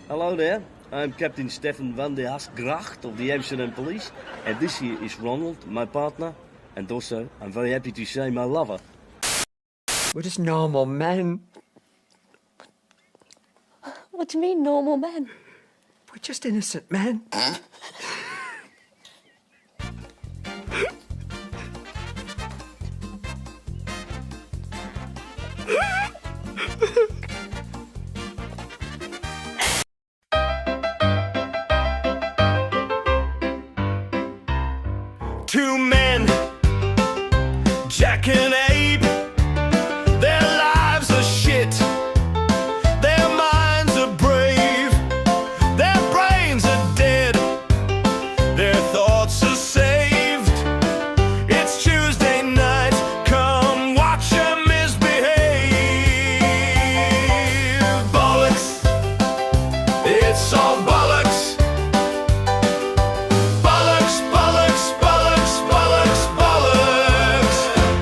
Hello there, I'm Captain Stefan van der Hasgracht of the Amsterdam Police, and this here is Ronald, my partner, and also, I'm very happy to say, my lover. We're just normal men. What do you mean, normal men? We're just innocent men. Two men, Jack and Abe, their lives are shit, their minds are brave, their brains are dead, their thoughts are saved. It's Tuesday night, come watch them misbehave. Bollocks, it's all bollocks.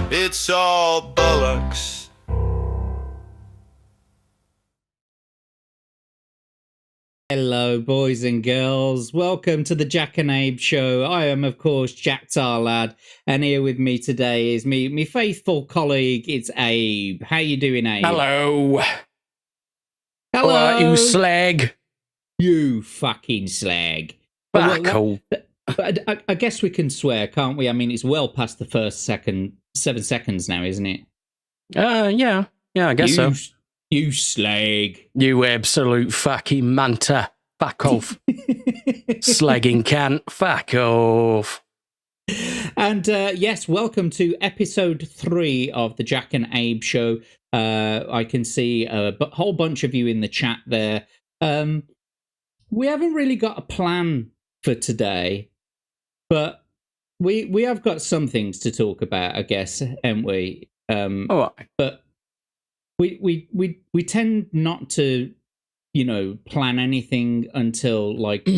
It's all bollocks. Hello, boys and girls. Welcome to the Jack and Abe Show. I am, of course, Jack Tarlad, and here with me today is me faithful colleague. It's Abe. How you doing, Abe? Hello. Hello. What, you slag? You fucking slag. Fuck off. But I guess we can swear, can't we? I mean, it's well past the first 7 seconds now, isn't it? Yeah, I guess so. You slag. You absolute fucking manta. Fuck off. Slagging cunt. Fuck off. And yes, welcome to episode 3 of the Jack and Abe Show. I can see a whole bunch of you in the chat there. We haven't really got a plan for today, but we have got some things to talk about, I guess, haven't we? All right. But we tend not to, plan anything until like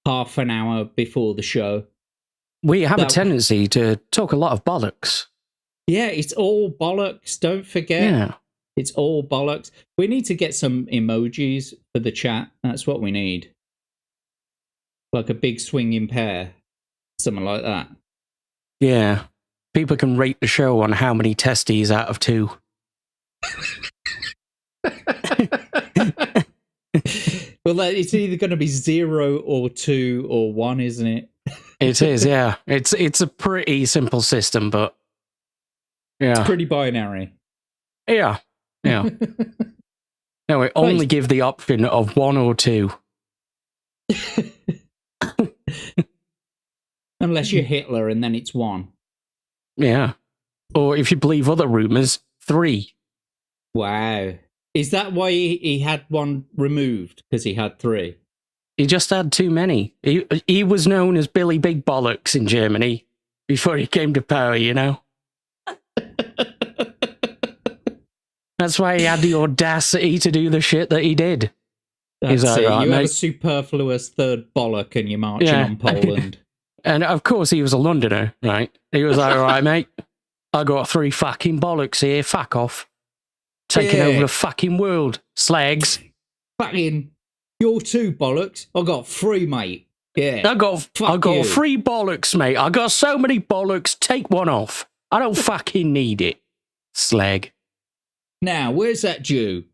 half an hour before the show. We have a tendency to talk a lot of bollocks. Yeah, it's all bollocks. Don't forget. Yeah. It's all bollocks. We need to get some emojis for the chat. That's what we need. Like a big swinging pear. Something like that. Yeah. People can rate the show on how many testes out of 2. Well, it's either going to be 0 or 2 or 1, isn't it? It is, yeah. It's a pretty simple system, but yeah. It's pretty binary. Yeah. No, we only give the option of 1 or 2. Unless you're Hitler, and then it's 1. Yeah. Or if you believe other rumours, 3. Wow. Is that why he had 1 removed? Because he had 3? He just had too many. He was known as Billy Big Bollocks in Germany before he came to power, That's why he had the audacity to do the shit that he did. That's it. Right, you mate? have a superfluous third bollock and you're marching on Poland. And of course he was a Londoner, right? He was like, all right, mate, I got 3 fucking bollocks here, fuck off. Taking over the fucking world, slags. Fucking, you're 2 bollocks, I got 3, mate. Yeah. I got 3 bollocks, mate. I got so many bollocks, take 1 off. I don't fucking need it, slag. Now, where's that Jew?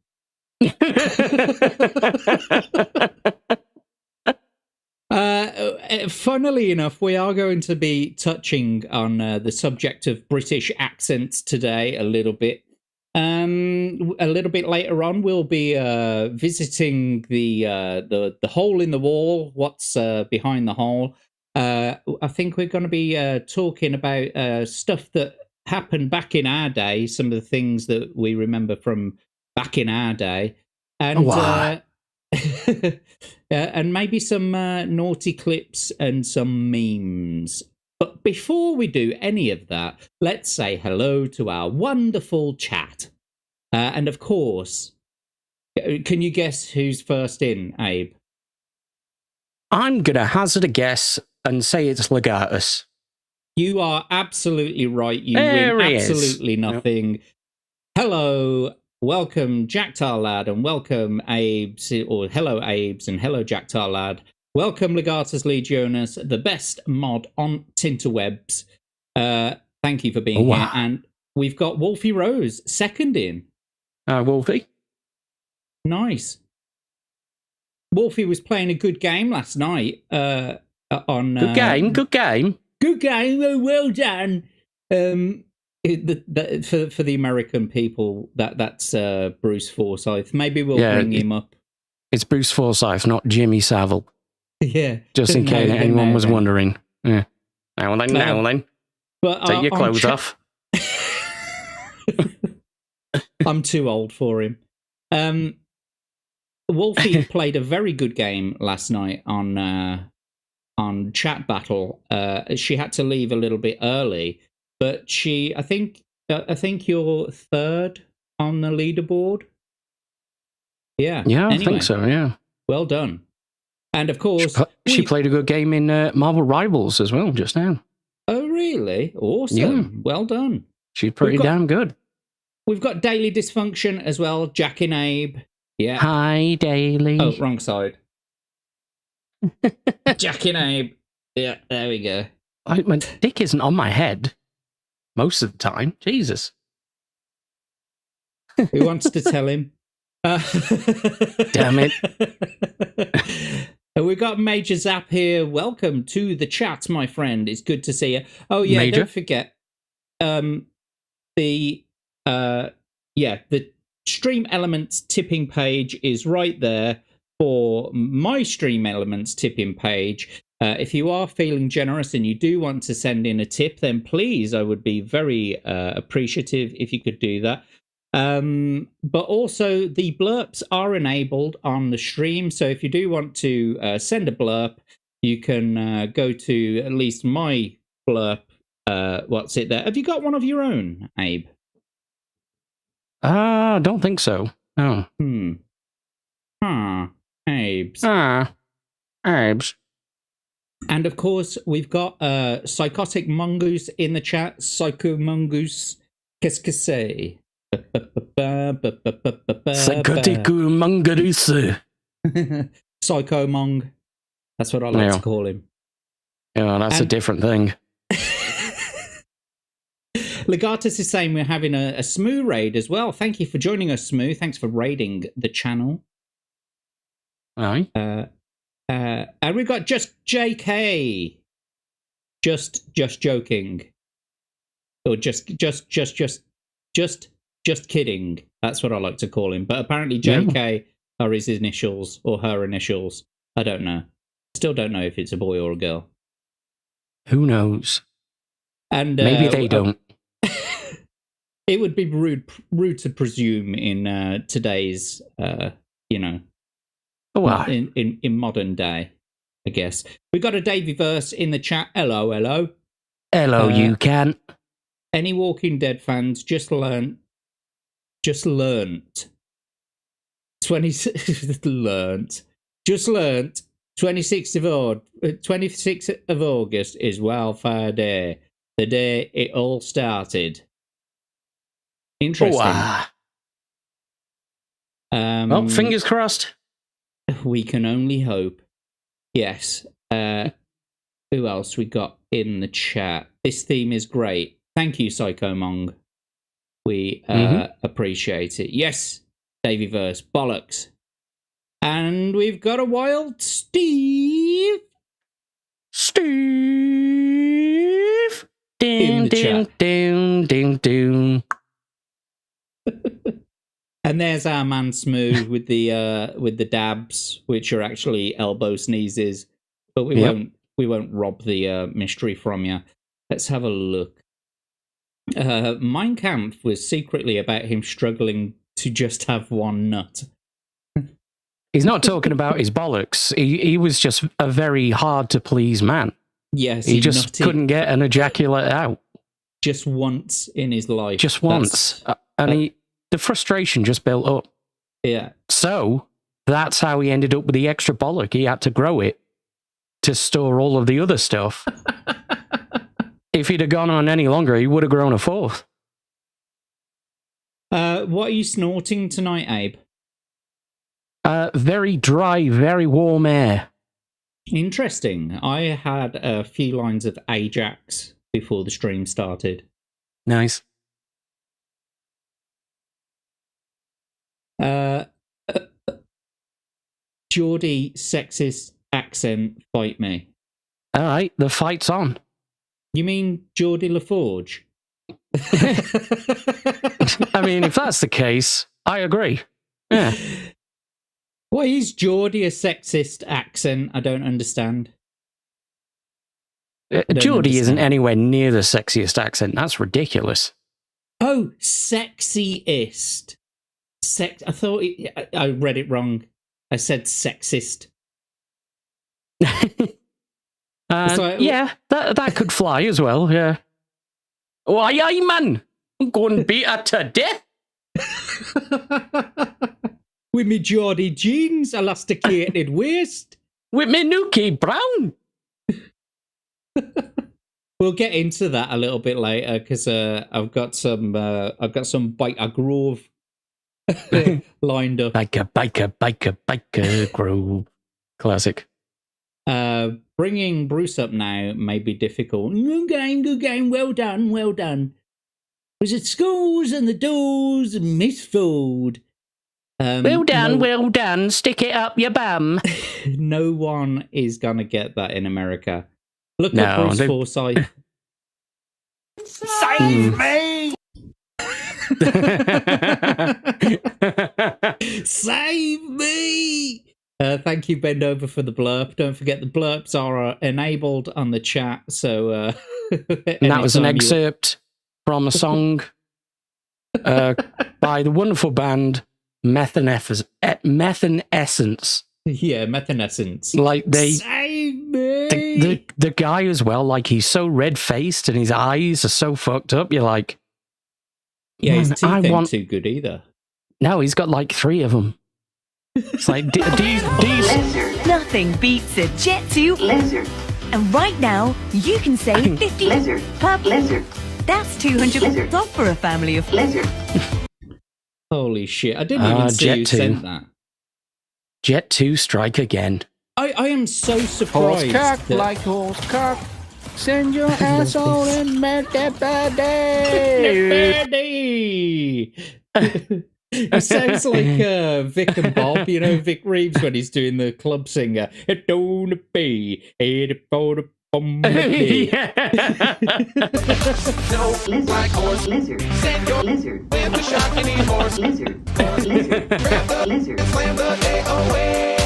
Funnily enough, we are going to be touching on the subject of British accents today a little bit. A little bit later on, we'll be visiting the hole in the wall. What's behind the hole? I think we're going to be talking about stuff that happened back in our day. Some of the things that we remember from back in our day, and and maybe some naughty clips and some memes. But before we do any of that, let's say hello to our wonderful chat. And of course, can you guess who's first in, Abe? I'm going to hazard a guess and say it's Legatus. You are absolutely right. You win absolutely nothing. Hello, welcome Jack Tar Lad, and welcome Abes, or hello Abes, and hello Jack Tar Lad. Welcome Legatus Legionis, the best mod on Tinterwebs. Thank you for being here. And we've got Wolfie Rose, second in. Wolfie. Nice. Wolfie was playing a good game last night. Good game. Good game. Oh, well done. For the American people, that's Bruce Forsyth. Maybe we'll bring him up. It's Bruce Forsyth, not Jimmy Savile. Yeah. Just in case anyone was wondering. Yeah. Now then. But take your clothes off. I'm too old for him. Wolfie played a very good game last night on Chat Battle. She had to leave a little bit early, but I think you're third on the leaderboard. Yeah. Yeah, I think so. Yeah. Well done. And of course, she played a good game in Marvel Rivals as well just now. Oh, really? Awesome. Yeah. Well done. She's pretty damn good. We've got Daily Dysfunction as well. Jack and Abe. Yeah. Hi, Daily. Oh, wrong side. Jack and Abe. Yeah, there we go. My dick isn't on my head most of the time. Jesus. Who wants to tell him? Damn it. We've got Major Zap here. Welcome to the chat, my friend. It's good to see you. Oh, yeah, Major? Don't forget. The Stream Elements tipping page is right there for my Stream Elements tipping page. If you are feeling generous and you do want to send in a tip, then please, I would be very appreciative if you could do that. But also the blurps are enabled on the stream. So if you do want to send a blurb, you can go to at least my blurb. What's it there? Have you got one of your own, Abe? I don't think so. No. Abes. Abes. And of course, we've got Psychotic Mongoose in the chat. Psycho Mongoose. Qu'est-ce que c'est? Psychotic Mongoose. Psycho Mong. That's what I like to call him. Yeah, that's a different thing. Legatus is saying we're having a Smoo raid as well. Thank you for joining us, Smoo. Thanks for raiding the channel. Aye. And we've got Just JK. Just joking. Or just kidding. That's what I like to call him. But apparently JK are his initials or her initials. I don't know. Still don't know if it's a boy or a girl. Who knows? And maybe they don't. It would be rude to presume in today's, in modern day, I guess. We've got a Davey Verse in the chat. Hello. Hello, you can. Any Walking Dead fans just learnt 26th of August is Wildfire Day, the day it all started. Interesting. Well, fingers crossed. We can only hope. Yes. Who else we got in the chat? This theme is great. Thank you, Psycho Mong. We appreciate it. Yes, Davey Verse. Bollocks. And we've got a Wild Steve. Ding, ding, ding, ding, ding. And there's our man Smooth with the dabs, which are actually elbow sneezes. But we won't rob the mystery from you. Let's have a look. Mein Kampf was secretly about him struggling to just have one nut. He's not talking about his bollocks. He was just a very hard to please man. Yes, he just couldn't get an ejaculate out. Just once in his life. Just once. And the frustration just built up. Yeah. So that's how he ended up with the extra bollock. He had to grow it to store all of the other stuff. If he'd have gone on any longer, he would have grown a fourth. What are you snorting tonight, Abe? Very dry, very warm air. Interesting. I had a few lines of Ajax before the stream started. Nice. Geordie sexist accent, fight me. All right, the fight's on. You mean Geordie LaForge? I mean, if that's the case, I agree. Yeah. Why is Geordie a sexist accent? I don't understand. Geordie isn't anywhere near the sexiest accent. That's ridiculous. Oh, sexiest. I thought I read it wrong. I said sexist. Yeah, that could fly as well, yeah. Oh, aye, man. I'm going to beat her to death. With me Geordie jeans, elasticated waist. With me Nuki Brown. We'll get into that a little bit later because I've got some Biker Grove lined up. Biker Grove. Classic. Bringing Bruce up now may be difficult. Good game, well done. Was it schools and the doors and Miss Ford? Well done, stick it up your bum. No one is gonna get that in America. Look at Bruce Forsyth. Save me! Save me! Thank you, Bend Over, for the blurb. Don't forget the blurps are enabled on the chat. So and that was an excerpt from a song by the wonderful band Methanescence. Yeah, Methanescence. Like Save me! The guy as well, like he's so red-faced and his eyes are so fucked up. You're like, yeah, his teeth ain't too good either. No, he's got like 3 of them. It's like, Nothing beats a Jet 2 Lizard. And right now, you can save 50 Lizard per Lizard. That's 200 off for a family of Lizard. Holy shit, I didn't even see who sent that. Jet 2 strike again. I am so surprised. Horse cock, like horse cock. Send your asshole and make that birdie. It sounds like Vic and Bob, you know, Vic Reeves when he's doing the club singer. It don't be, it for the bum. No black horse lizard. Send your lizard with the shot any horse lizard. Grab the lizard. Slam the day away.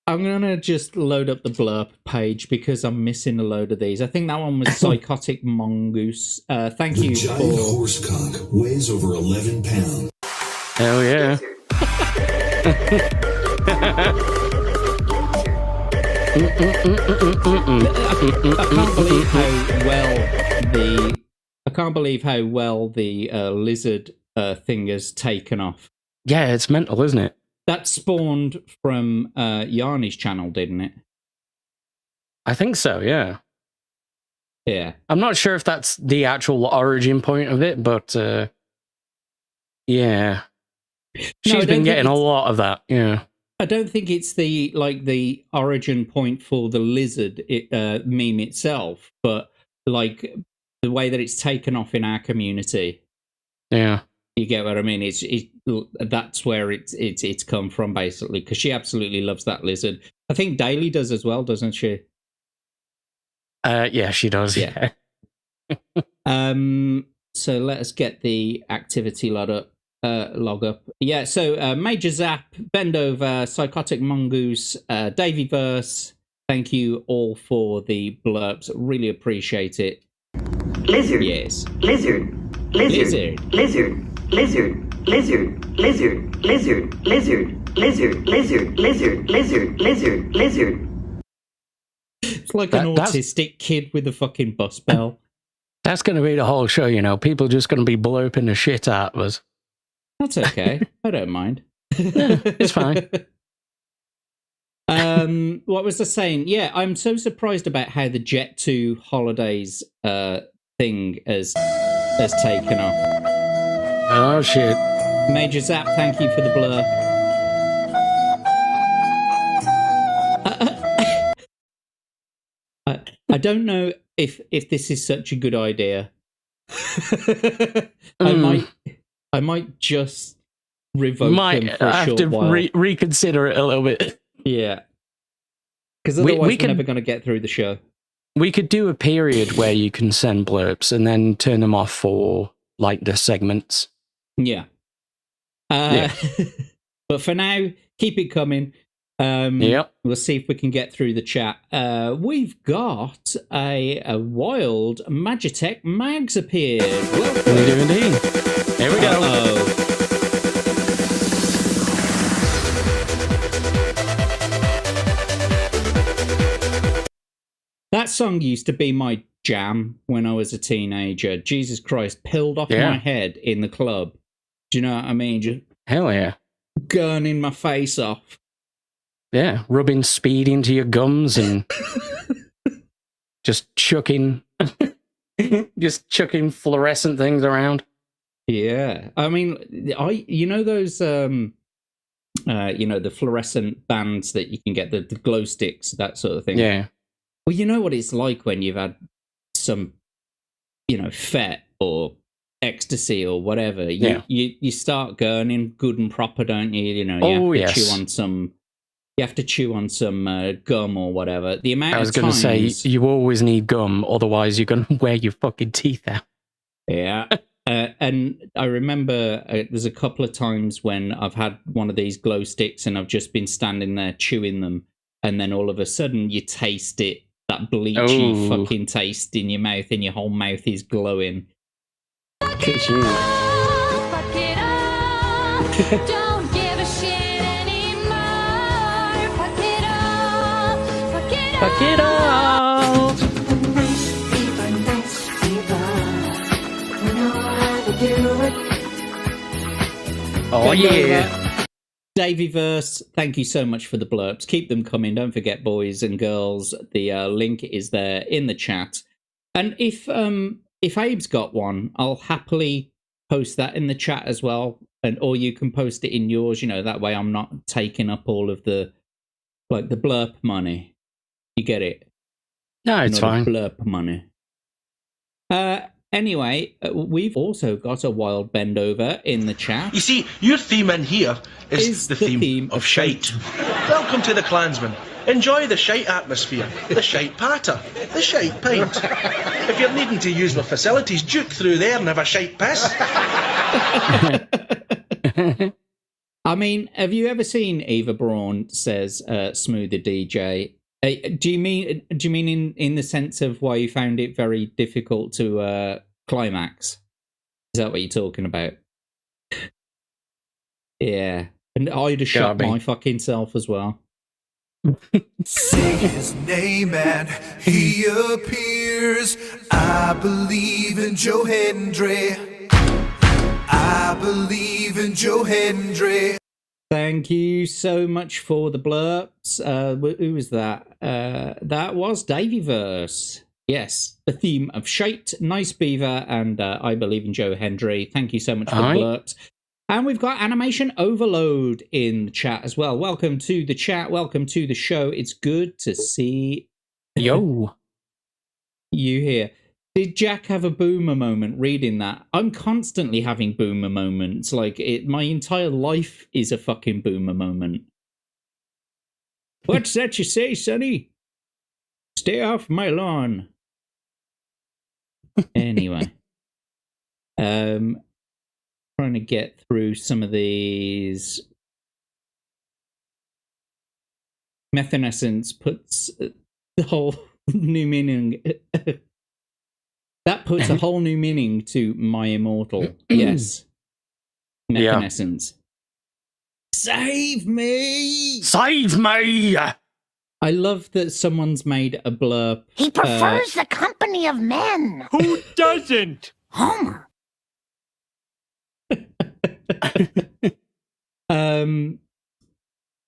I'm gonna just load up the blurb page because I'm missing a load of these. I think that one was Psychotic Mongoose. Thank you giant horse cock weighs over 11 pounds. Hell yeah. I can't believe how well the lizard thing has taken off. Yeah, it's mental, isn't it? That spawned from Yanni's channel, didn't it? I think so, yeah. Yeah. I'm not sure if that's the actual origin point of it, but yeah. She's been getting a lot of that, yeah. I don't think it's the origin point for the lizard meme itself, but like the way that it's taken off in our community. Yeah. You get what I mean? That's where it's come from, basically, because she absolutely loves that lizard. I think Daly does as well, doesn't she? Yeah, she does. Yeah. So let us get the activity log up. Yeah. So Major Zap, Bend Over, Psychotic Mongoose, Davy Verse. Thank you all for the blurps. Really appreciate it. Lizard. Yes. Lizard. Lizard. Lizard. Lizard, lizard, lizard, lizard, lizard, lizard, lizard, lizard, lizard, lizard, lizard. It's like an autistic kid with a fucking bus bell. That's going to be the whole show, you know. People just going to be blurping the shit out of us. That's okay. I don't mind. It's fine. What was I saying? Yeah, I'm so surprised about how the Jet 2 holidays thing has taken off. Oh, shit. Major Zap, thank you for the blur. I don't know if this is such a good idea. I might just revoke them for a short while. Reconsider it a little bit. Yeah. Because otherwise we're never going to get through the show. We could do a period where you can send blurbs and then turn them off for, like, the segments. Yeah. But for now, keep it coming. Yep. We'll see if we can get through the chat. We've got a wild Magitech Mags appeared. Welcome. We do indeed. Here we go. Uh-oh. That song used to be my jam when I was a teenager. Jesus Christ, peeled off my head in the club. Do you know what I mean? Just hell yeah. gurning my face off. Yeah, rubbing speed into your gums and just chucking fluorescent things around. Yeah. I mean, you know those the fluorescent bands that you can get, the glow sticks, that sort of thing. Yeah. Well, you know what it's like when you've had some, fet or ecstasy or whatever. You start gurning good and proper, don't you? You have to chew on some gum or whatever. The amount I was going to say, you always need gum, otherwise you're going to wear your fucking teeth out. Yeah. And I remember there's a couple of times when I've had one of these glow sticks and I've just been standing there chewing them, and then all of a sudden you taste it, that bleachy fucking taste in your mouth, and your whole mouth is glowing. Fuck it up. Don't give a shit anymore. Fuck it up. Fuck it up. Fuck it up. Nice fever, nice fever. We know how to do it. Oh, yeah. Davyverse, thank you so much for the blurbs. Keep them coming. Don't forget, boys and girls. The link is there in the chat. And if Abe's got one, I'll happily post that in the chat as well. Or you can post it in yours. That way I'm not taking up all of the blurb money. You get it? No, it's fine. Blurb money. Anyway, we've also got a wild bend over in the chat. You see, your theme in here is the theme of shite. Welcome to the Klansman. Enjoy the shite atmosphere, the shite patter, the shite pint. If you're needing to use my facilities, duke through there and have a shite piss. I mean, have you ever seen Eva Braun says Smooth the DJ? Do you mean in the sense of why you found it very difficult to climax? Is that what you're talking about? Yeah, and I'd have shot my fucking self as well. Say his name and he appears. I believe in Joe Hendry. I believe in Joe Hendry. Thank you so much for the blurbs. Who was that? That was Davyverse. Yes, the theme of shite, nice beaver, and I believe in Joe Hendry. Thank you so much for the blurbs. And we've got Animation Overload in the chat as well. Welcome to the chat. Welcome to the show. It's good to see you here. Did Jack have a boomer moment reading that? I'm constantly having boomer moments. My entire life is a fucking boomer moment. What's that you say, Sonny? Stay off my lawn. Anyway. Trying to get through some of these. Methanescence puts the whole new meaning... That puts a whole new meaning to My Immortal. Yes. Methanescence. Yeah. Save me! Save me! I love that someone's made a blurb. He prefers the company of men. Who doesn't? Homer.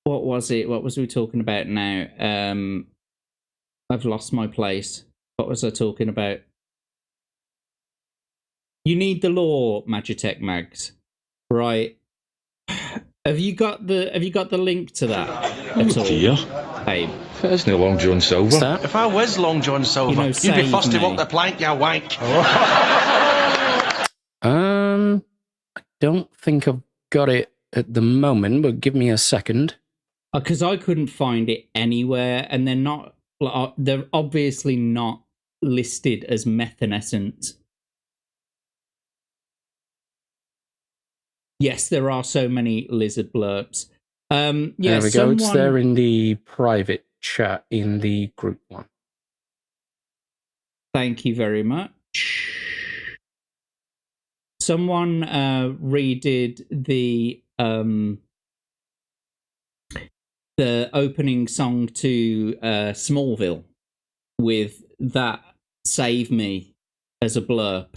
What was it? What was we talking about now? I've lost my place. What was I talking about? You need the law, Magitech Mags. Right. Have you got the link to that at all? Dear. Abe? There's no Long John Silver. that? If I was Long John Silver, You know, you'd be save first to me. walk the plank, you wank. I don't think I've got it at the moment, but give me a second. Because I couldn't find it anywhere, and they're obviously not listed as methanescent. Yes, there are so many lizard blurps. Yeah, There we go. It's there in the private chat in the group one. Thank you very much. Someone redid the opening song to Smallville with that "Save Me" as a blurb.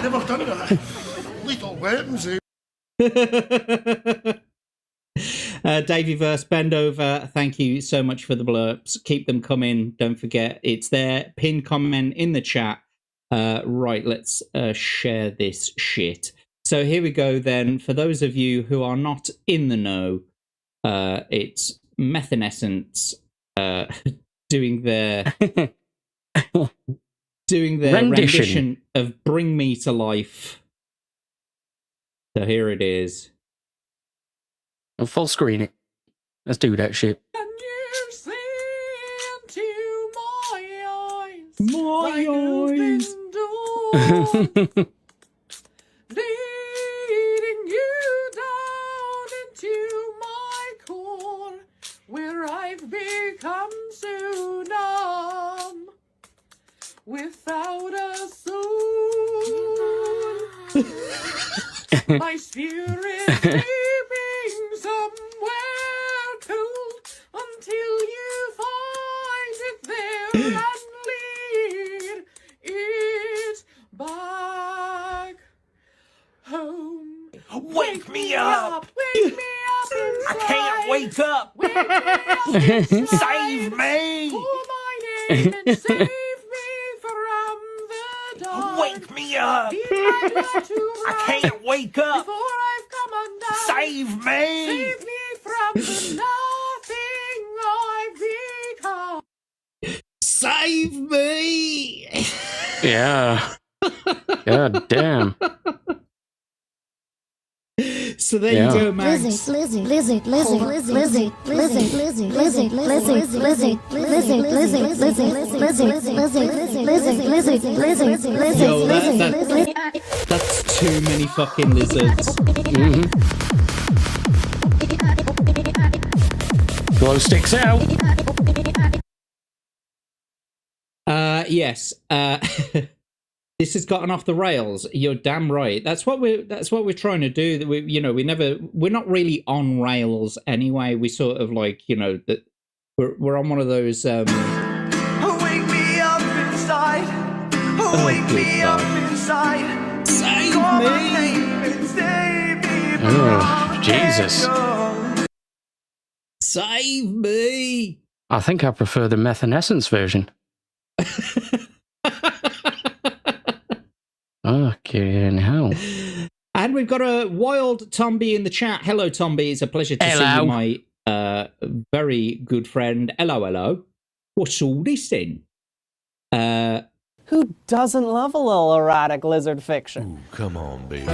Never done that. Lethal weapons, eh? Davey Verse, bend over. Thank you so much for the blurps. Keep them coming. Don't forget, it's there. Pin comment in the chat. Right, let's share this shit. So here we go then. For those of you who are not in the know, it's Methanescence doing their rendition of Bring Me to Life. So here it is. I'll full screen it. Let's do that shit. Can you see into my eyes? My eyes. Leading you down into my core, where I've become so numb, without a soul. My spirit sleeping somewhere cold, until you find it there and lead it back home. Wake me up! Wake me up inside. I can't wake up! Wake me up inside. Save me! Call my name and save me from the dark. Wake me up! Lead my blood to I rise can't wake up! before I've come undone. Save me! Save me from the nothing I've become. Save me! Yeah. God damn. So there you go, Max. Lizard, lizard, lizard, lizard, lizard, lizard, lizard, lizard, lizard, lizard, lizard, lizard, lizard, lizard, lizard, lizard, Yo, lizard. that's too many fucking lizards. Glow sticks out. Yes. This has gotten off the rails. You're damn right. That's what we're trying to do. We're not really on rails anyway. We sort of like, that we're on one of those Wake me up inside! Wake me up inside! Save Call me! my name and save me Oh, from Jesus. anger. Save me! I think I prefer the Methanescence version. Fucking hell. And we've got a wild Tomby in the chat. Hello, Tomby. It's a pleasure to see you, my very good friend. Hello. What's all this then? Who doesn't love a little erratic lizard fiction? Ooh, come on, baby.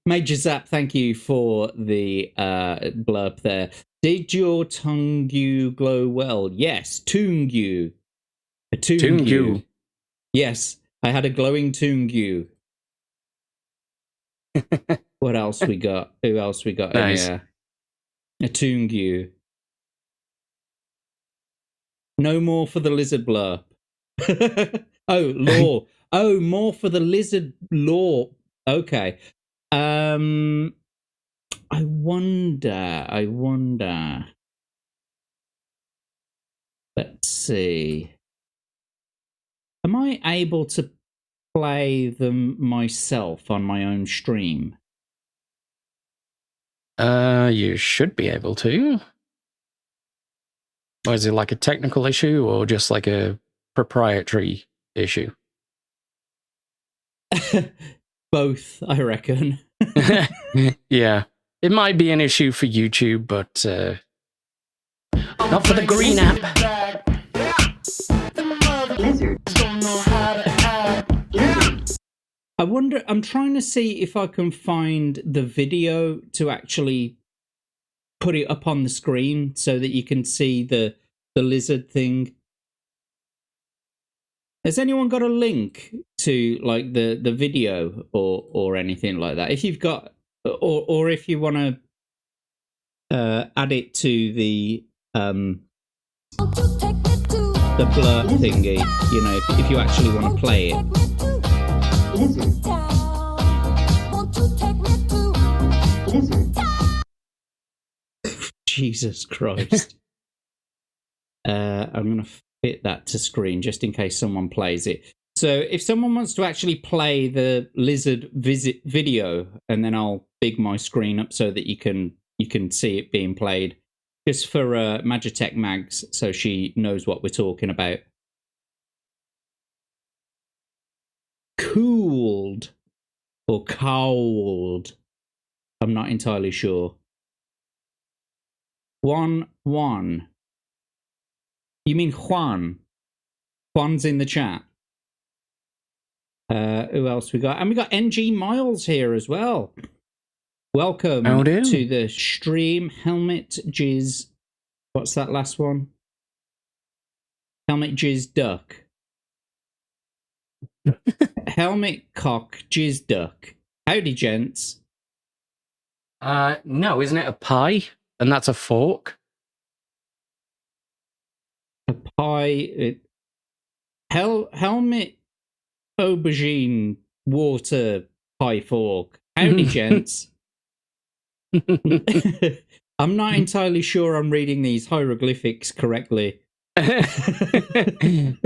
Major Zap, thank you for the blurb there. Did your Tungu glow well? Yes, Tungu. A Tungu. Yes, I had a glowing Tungu. What else we got? Who else we got Nice. in here? A Tungu. No more for the lizard blurb. Oh, law. Oh, more for the lizard law. Okay. I wonder. Let's see. Am I able to play them myself on my own stream? You should be able to. Was it like a technical issue or just like a proprietary issue? Both, I reckon. Yeah. It might be an issue for YouTube, but not for the green app. Lizard. I wonder, I'm trying to see if I can find the video to actually put it up on the screen so that you can see the lizard thing. Has anyone got a link to like the video or anything like that? If you've got, or if you want to add it to the blur thingy, you know, if you actually want to play it. Jesus Christ. I'm going to fit that to screen just in case someone plays it. So if someone wants to actually play the lizard visit video, and then I'll big my screen up so that you can see it being played, just for Magitech Mags, so she knows what we're talking about. Cooled or cowled, I'm not entirely sure. 1-1. You mean Juan? Juan's in the chat. Who else we got? And we got NG Miles here as well. Welcome to the stream. Helmet Jizz. What's that last one? Helmet Jizz Duck. Helmet Cock Jizz Duck. Howdy, gents. No, isn't it a pie? And that's a fork? A pie. Helmet Aubergine Water Pie Fork. Howdy, gents. I'm not entirely sure I'm reading these hieroglyphics correctly. Isn't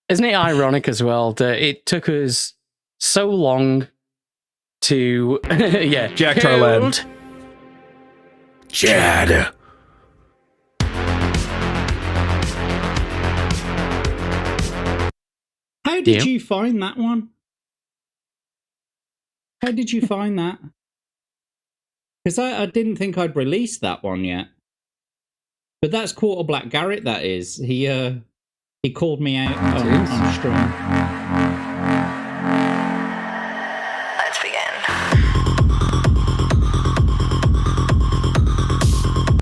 it ironic as well that it took us so long to yeah, Jack Tarlad. Chad. How did you find that one? How did you find that? Because I didn't think I'd released that one yet. But that's Quarter Black Garrett, that is. He called me out on stream. Let's begin.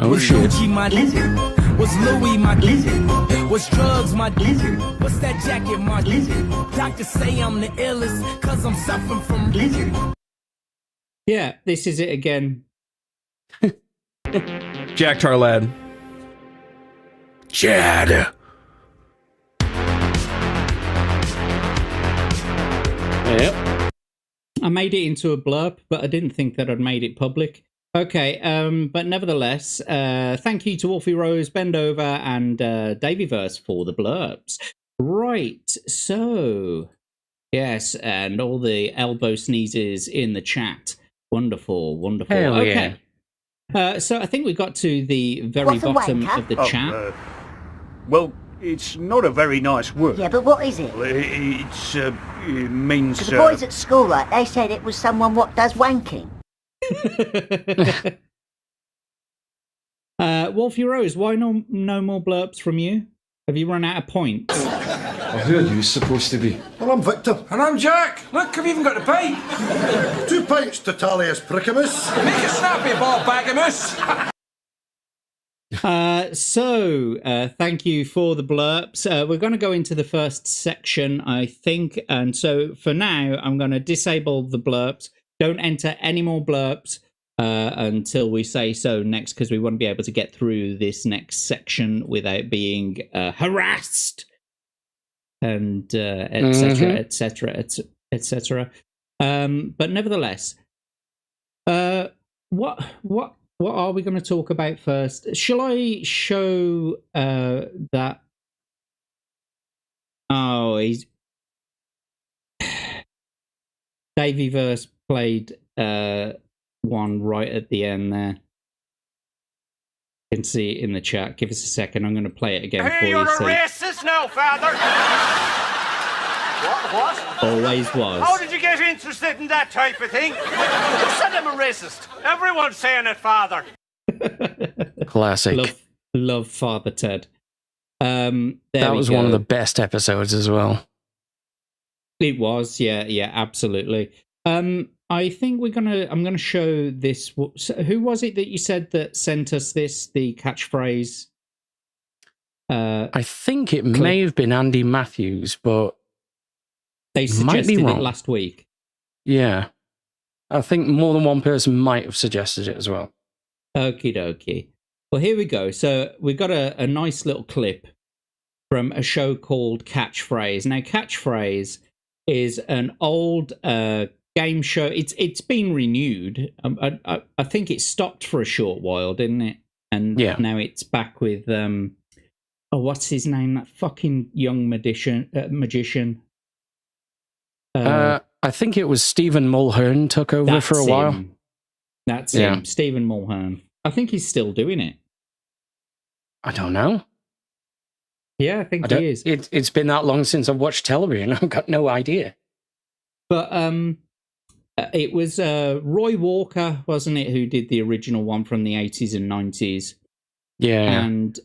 Oh, was Gucci my lizard? Was Louis my lizard? Was drugs my lizard? What's that jacket my lizard? Doctors say I'm the illest, cause I'm suffering from lizard. Yeah, this is it again. Jack Tarlad. Chad. Yep. I made it into a blurb, but I didn't think that I'd made it public. Okay, but nevertheless, thank you to Wolfie Rose, Bendover, and Davyverse for the blurbs. Right, so yes, and all the elbow sneezes in the chat. Wonderful, wonderful. Hell okay. Yeah. So I think we got to the very bottom of the chat. Well, it's not a very nice word. Yeah, but what is it? It means... The boys at school, like, they said it was someone what does wanking. Wolfie Rose, why no more blurbs from you? Have you run out of points? I heard you was supposed to be. Well, I'm Victor. And I'm Jack. Look, have you even got to pay? 2 pints to Talius Pricamus. Make it snappy, Bob Bagamus. Thank you for the blurbs. We're going to go into the first section, I think. And so for now, I'm going to disable the blurbs. Don't enter any more blurbs until we say so next, because we want to be able to get through this next section without being harassed and etc., etc., etc. But nevertheless, what are we going to talk about first? Shall I show that? Oh, he's Davyverse played one right at the end there. can see it in the chat. Give us a second. I'm going to play it again for Hey, you. you're a racist now, father. What? Always was. How did you get interested in that type of thing? Who said I'm a racist? Everyone's saying it, father. Classic. Love Father Ted. That was one of the best episodes as well. It was, yeah, absolutely. I think I'm gonna show this. Who was it that you said that sent us this? The catchphrase. I think it may have been Andy Matthews, but they suggested it last week. Yeah, I think more than one person might have suggested it as well. Okie dokie. Well, here we go. So we've got a nice little clip from a show called Catchphrase. Now, Catchphrase is an old game show. It's been renewed. I think it stopped for a short while, didn't it? And now it's back with what's his name? That fucking young magician. I think it was Stephen Mulhern took over for a while. That's him, Stephen Mulhern. I think he's still doing it. I don't know. Yeah, I think he is. It's been that long since I've watched television. I've got no idea. But it was Roy Walker, wasn't it, who did the original one from the 80s and 90s? Yeah. And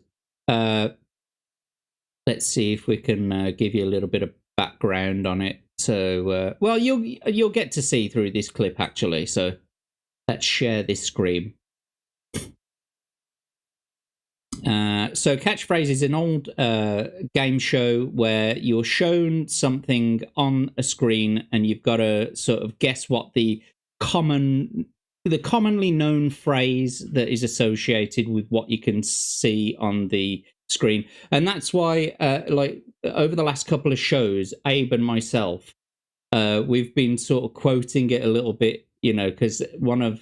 let's see if we can give you a little bit of background on it. So, well, you'll get to see through this clip, actually. So let's share this screen. So Catchphrase is an old game show where you're shown something on a screen and you've got to sort of guess what the commonly known phrase that is associated with what you can see on the screen. And that's why, like, over the last couple of shows, Abe and myself, we've been sort of quoting it a little bit, you know, because one of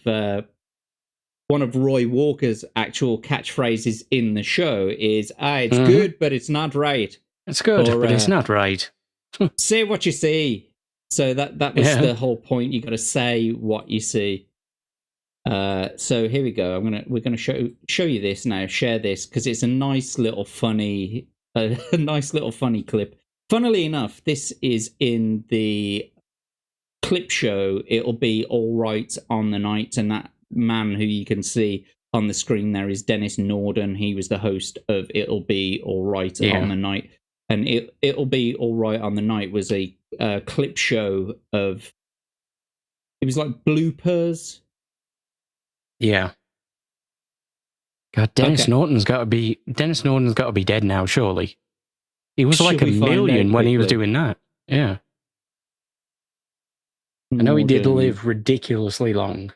Roy Walker's actual catchphrases in the show is, it's good, but it's not right. It's good, but it's not right. Say what you see. So that was the whole point. You got to say what you see. So here we go. We're gonna show you this now. Share this because it's a nice little funny clip. Funnily enough, this is in the clip show. It'll be all right on the night, and that man who you can see on the screen there is Dennis Norden. He was the host of It'll Be All Right on the Night, and It'll Be All Right on the Night was a clip show of, it was like bloopers. Yeah. God, Dennis Norton's got to be dead now, surely. He was like $1 million when he was doing that. Yeah. I know he did live ridiculously long.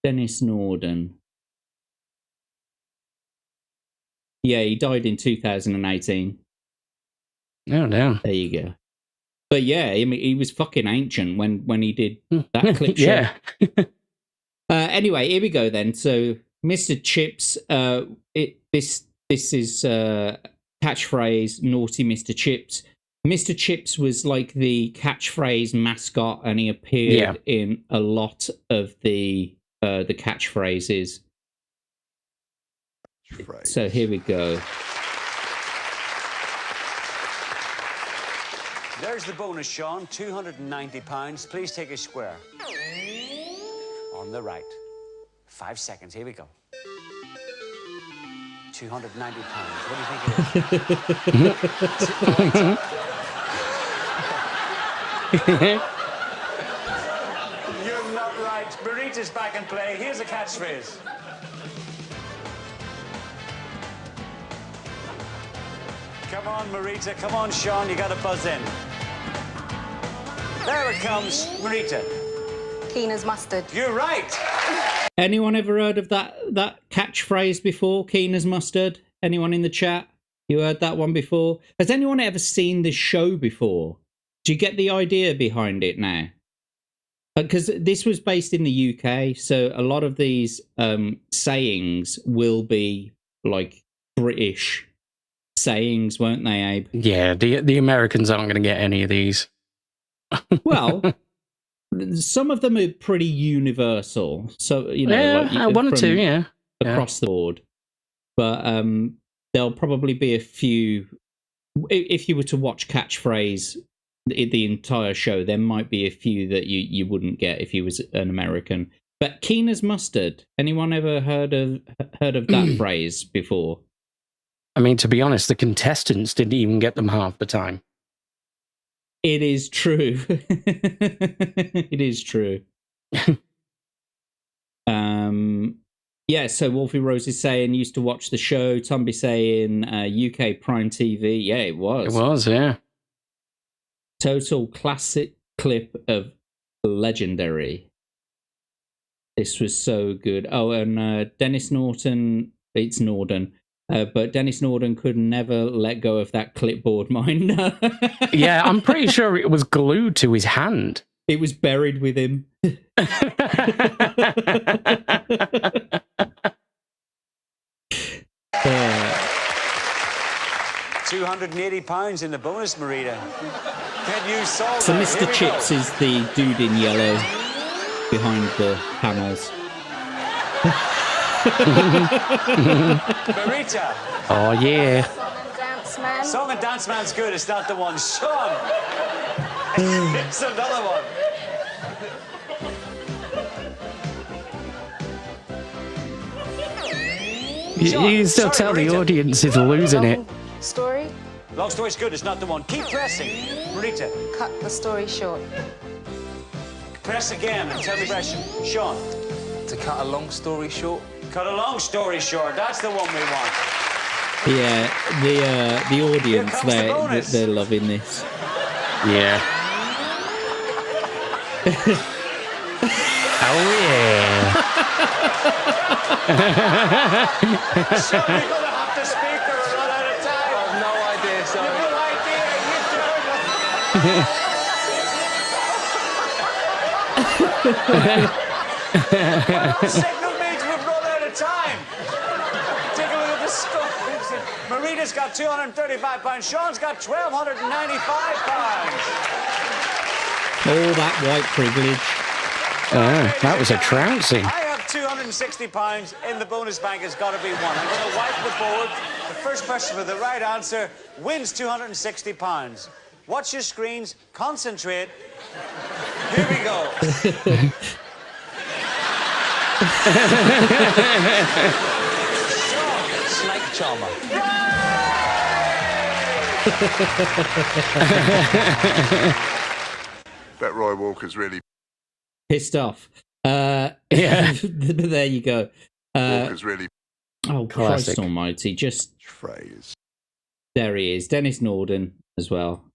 Dennis Norden. Yeah, he died in 2018. Oh, damn. There you go. But yeah, I mean, he was fucking ancient when he did that clip show. Yeah. Anyway, here we go then. So, Mr. Chips, this is catchphrase, naughty Mr. Chips. Mr. Chips was like the catchphrase mascot, and he appeared in a lot of the catchphrases. So here we go. There's the bonus, Sean. £290. Please take a square. On the right. 5 seconds. Here we go. £290. What do you think it is? You're not right. Marita's back in play. Here's a catchphrase. Come on, Marita. Come on, Sean. You got to buzz in. There it comes. Marita. Keen as mustard. You're right. Anyone ever heard of that catchphrase before? Keen as mustard? Anyone in the chat? You heard that one before? Has anyone ever seen this show before? Do you get the idea behind it now? Because this was based in the UK, so a lot of these sayings will be like British sayings, won't they, Abe? Yeah, the Americans aren't going to get any of these. Well, some of them are pretty universal. So, you know, one or two, yeah. across the board. But there'll probably be a few. If you were to watch Catchphrase the entire show, there might be a few that you wouldn't get if you was an American. But keen as mustard. Anyone ever heard of that phrase before? I mean, to be honest, the contestants didn't even get them half the time. It is true. It is true. Yeah, so Wolfie Rose is saying used to watch the show. Tomby saying UK Prime TV. Yeah, it was. It was, yeah. Total classic clip of legendary. This was so good. Oh, and Dennis Norton. It's Norden. But Dennis Norden could never let go of that clipboard mine. Yeah, I'm pretty sure it was glued to his hand. It was buried with him. 280 pounds in the bonus, Marita. Can you solve So that? Mr. Chips is the dude in yellow behind the panels. Marita. Oh, yeah. Dance man. Song and Dance Man's good. It's not the one. Sean. It's another one. You can still tell the audience is losing it. Story? Long story's good. It's not the one. Keep pressing. Marita. Cut the story short. Press again and tell me pressure. Sean. To cut a long story short. Cut a long story short. That's the one we want. Yeah, the audience, they're loving this. Yeah. Oh, yeah. Sean, you're going to have to speak or run out of time. I have no idea, sorry. No idea. Well, signal means we've run out of time. Take a look at the score. Marita's got £235. Sean's got £1,295. All that white privilege. That was a trouncing. I have £260 in the bonus bank. Has got to be one. I'm going to wipe the board. The first person with the right answer wins £260. Watch your screens. Concentrate. Here we go. Snake charmer. Bet Roy Walker's really Pissed off. Yeah. There you go. Walker's really Oh, Classic. Christ almighty. Just phrase. there he is. Dennis Norden as well.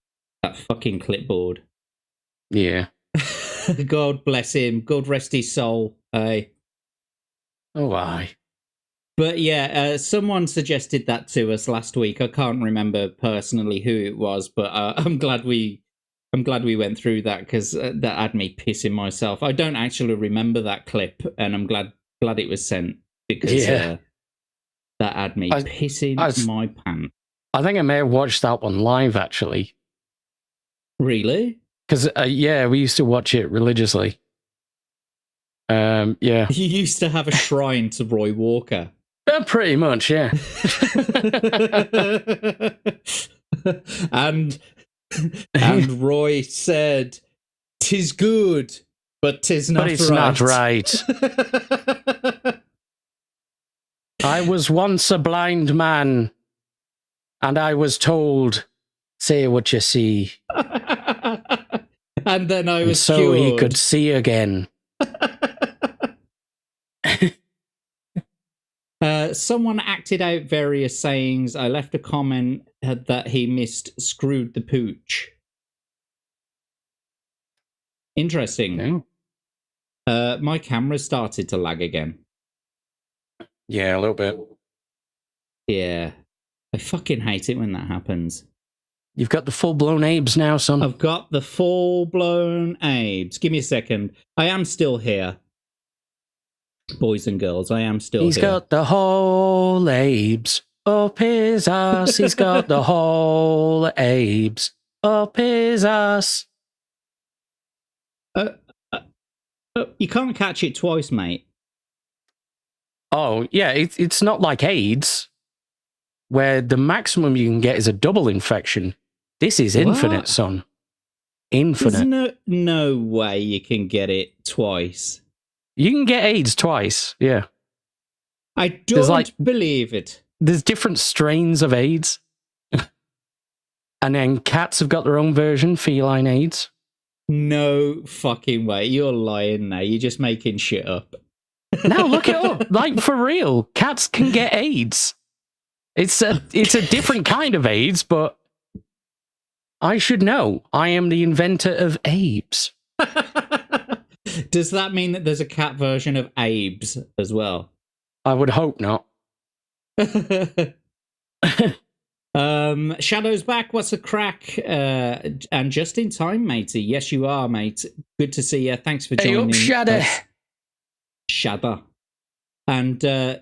That fucking clipboard. Yeah. God bless him. God rest his soul. Hey. Oh, why? But yeah, someone suggested that to us last week. I can't remember personally who it was, but I'm glad we went through that because that had me pissing myself. I don't actually remember that clip, and I'm glad it was sent because that had me pissing my pants. I think I may have watched that one live, actually. Really? Because, we used to watch it religiously. Yeah. You used to have a shrine to Roy Walker. Pretty much, yeah. And Roy said, "'Tis good, but 'tis not right." But it's not right. I was once a blind man, and I was told, "Say what you see." And then I was so cured. he could see again. Someone acted out various sayings. I left a comment that he missed "screwed the pooch." Interesting. Yeah. My camera started to lag again. Yeah, a little bit. Yeah. I fucking hate it when that happens. You've got the full-blown Abes now, son. I've got the full-blown Abes. Give me a second. I am still here. Boys and girls, I am still He's here. got the whole Abes up his ass. He's got the whole Abes up his ass. You can't catch it twice, mate. Oh, yeah, it's not like AIDS, where the maximum you can get is a double infection. This is infinite, What? son. Infinite. There's no way you can get it twice. You can get AIDS twice, yeah. I don't believe it. There's different strains of AIDS. And then cats have got their own version, feline AIDS. No fucking way. You're lying now. You're just making shit up. No, look it up. Like, for real. Cats can get AIDS. It's a different kind of AIDS, but I should know. I am the inventor of Abes. Does that mean that there's a cat version of Abe's as well? I would hope not. Shadow's back. What's the crack? And just in time, matey. Yes, you are, mate. Good to see you. Thanks for joining. Hey up, Shadow. Shadow. And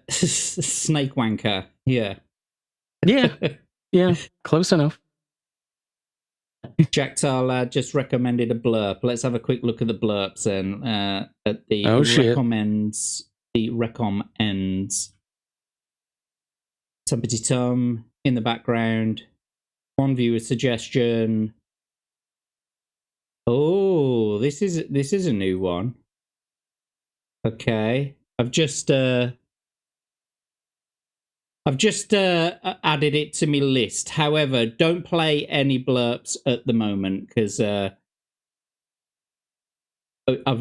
Snake Wanker. Yeah. Yeah, close enough. Jack Tarl just recommended a blurb. Let's have a quick look at the blurbs and at the recommends. The recommends. Tumpity Tum in the background. One viewer suggestion. Oh, this is a new one. Okay, I've just added it to my list. However, don't play any blurps at the moment because I've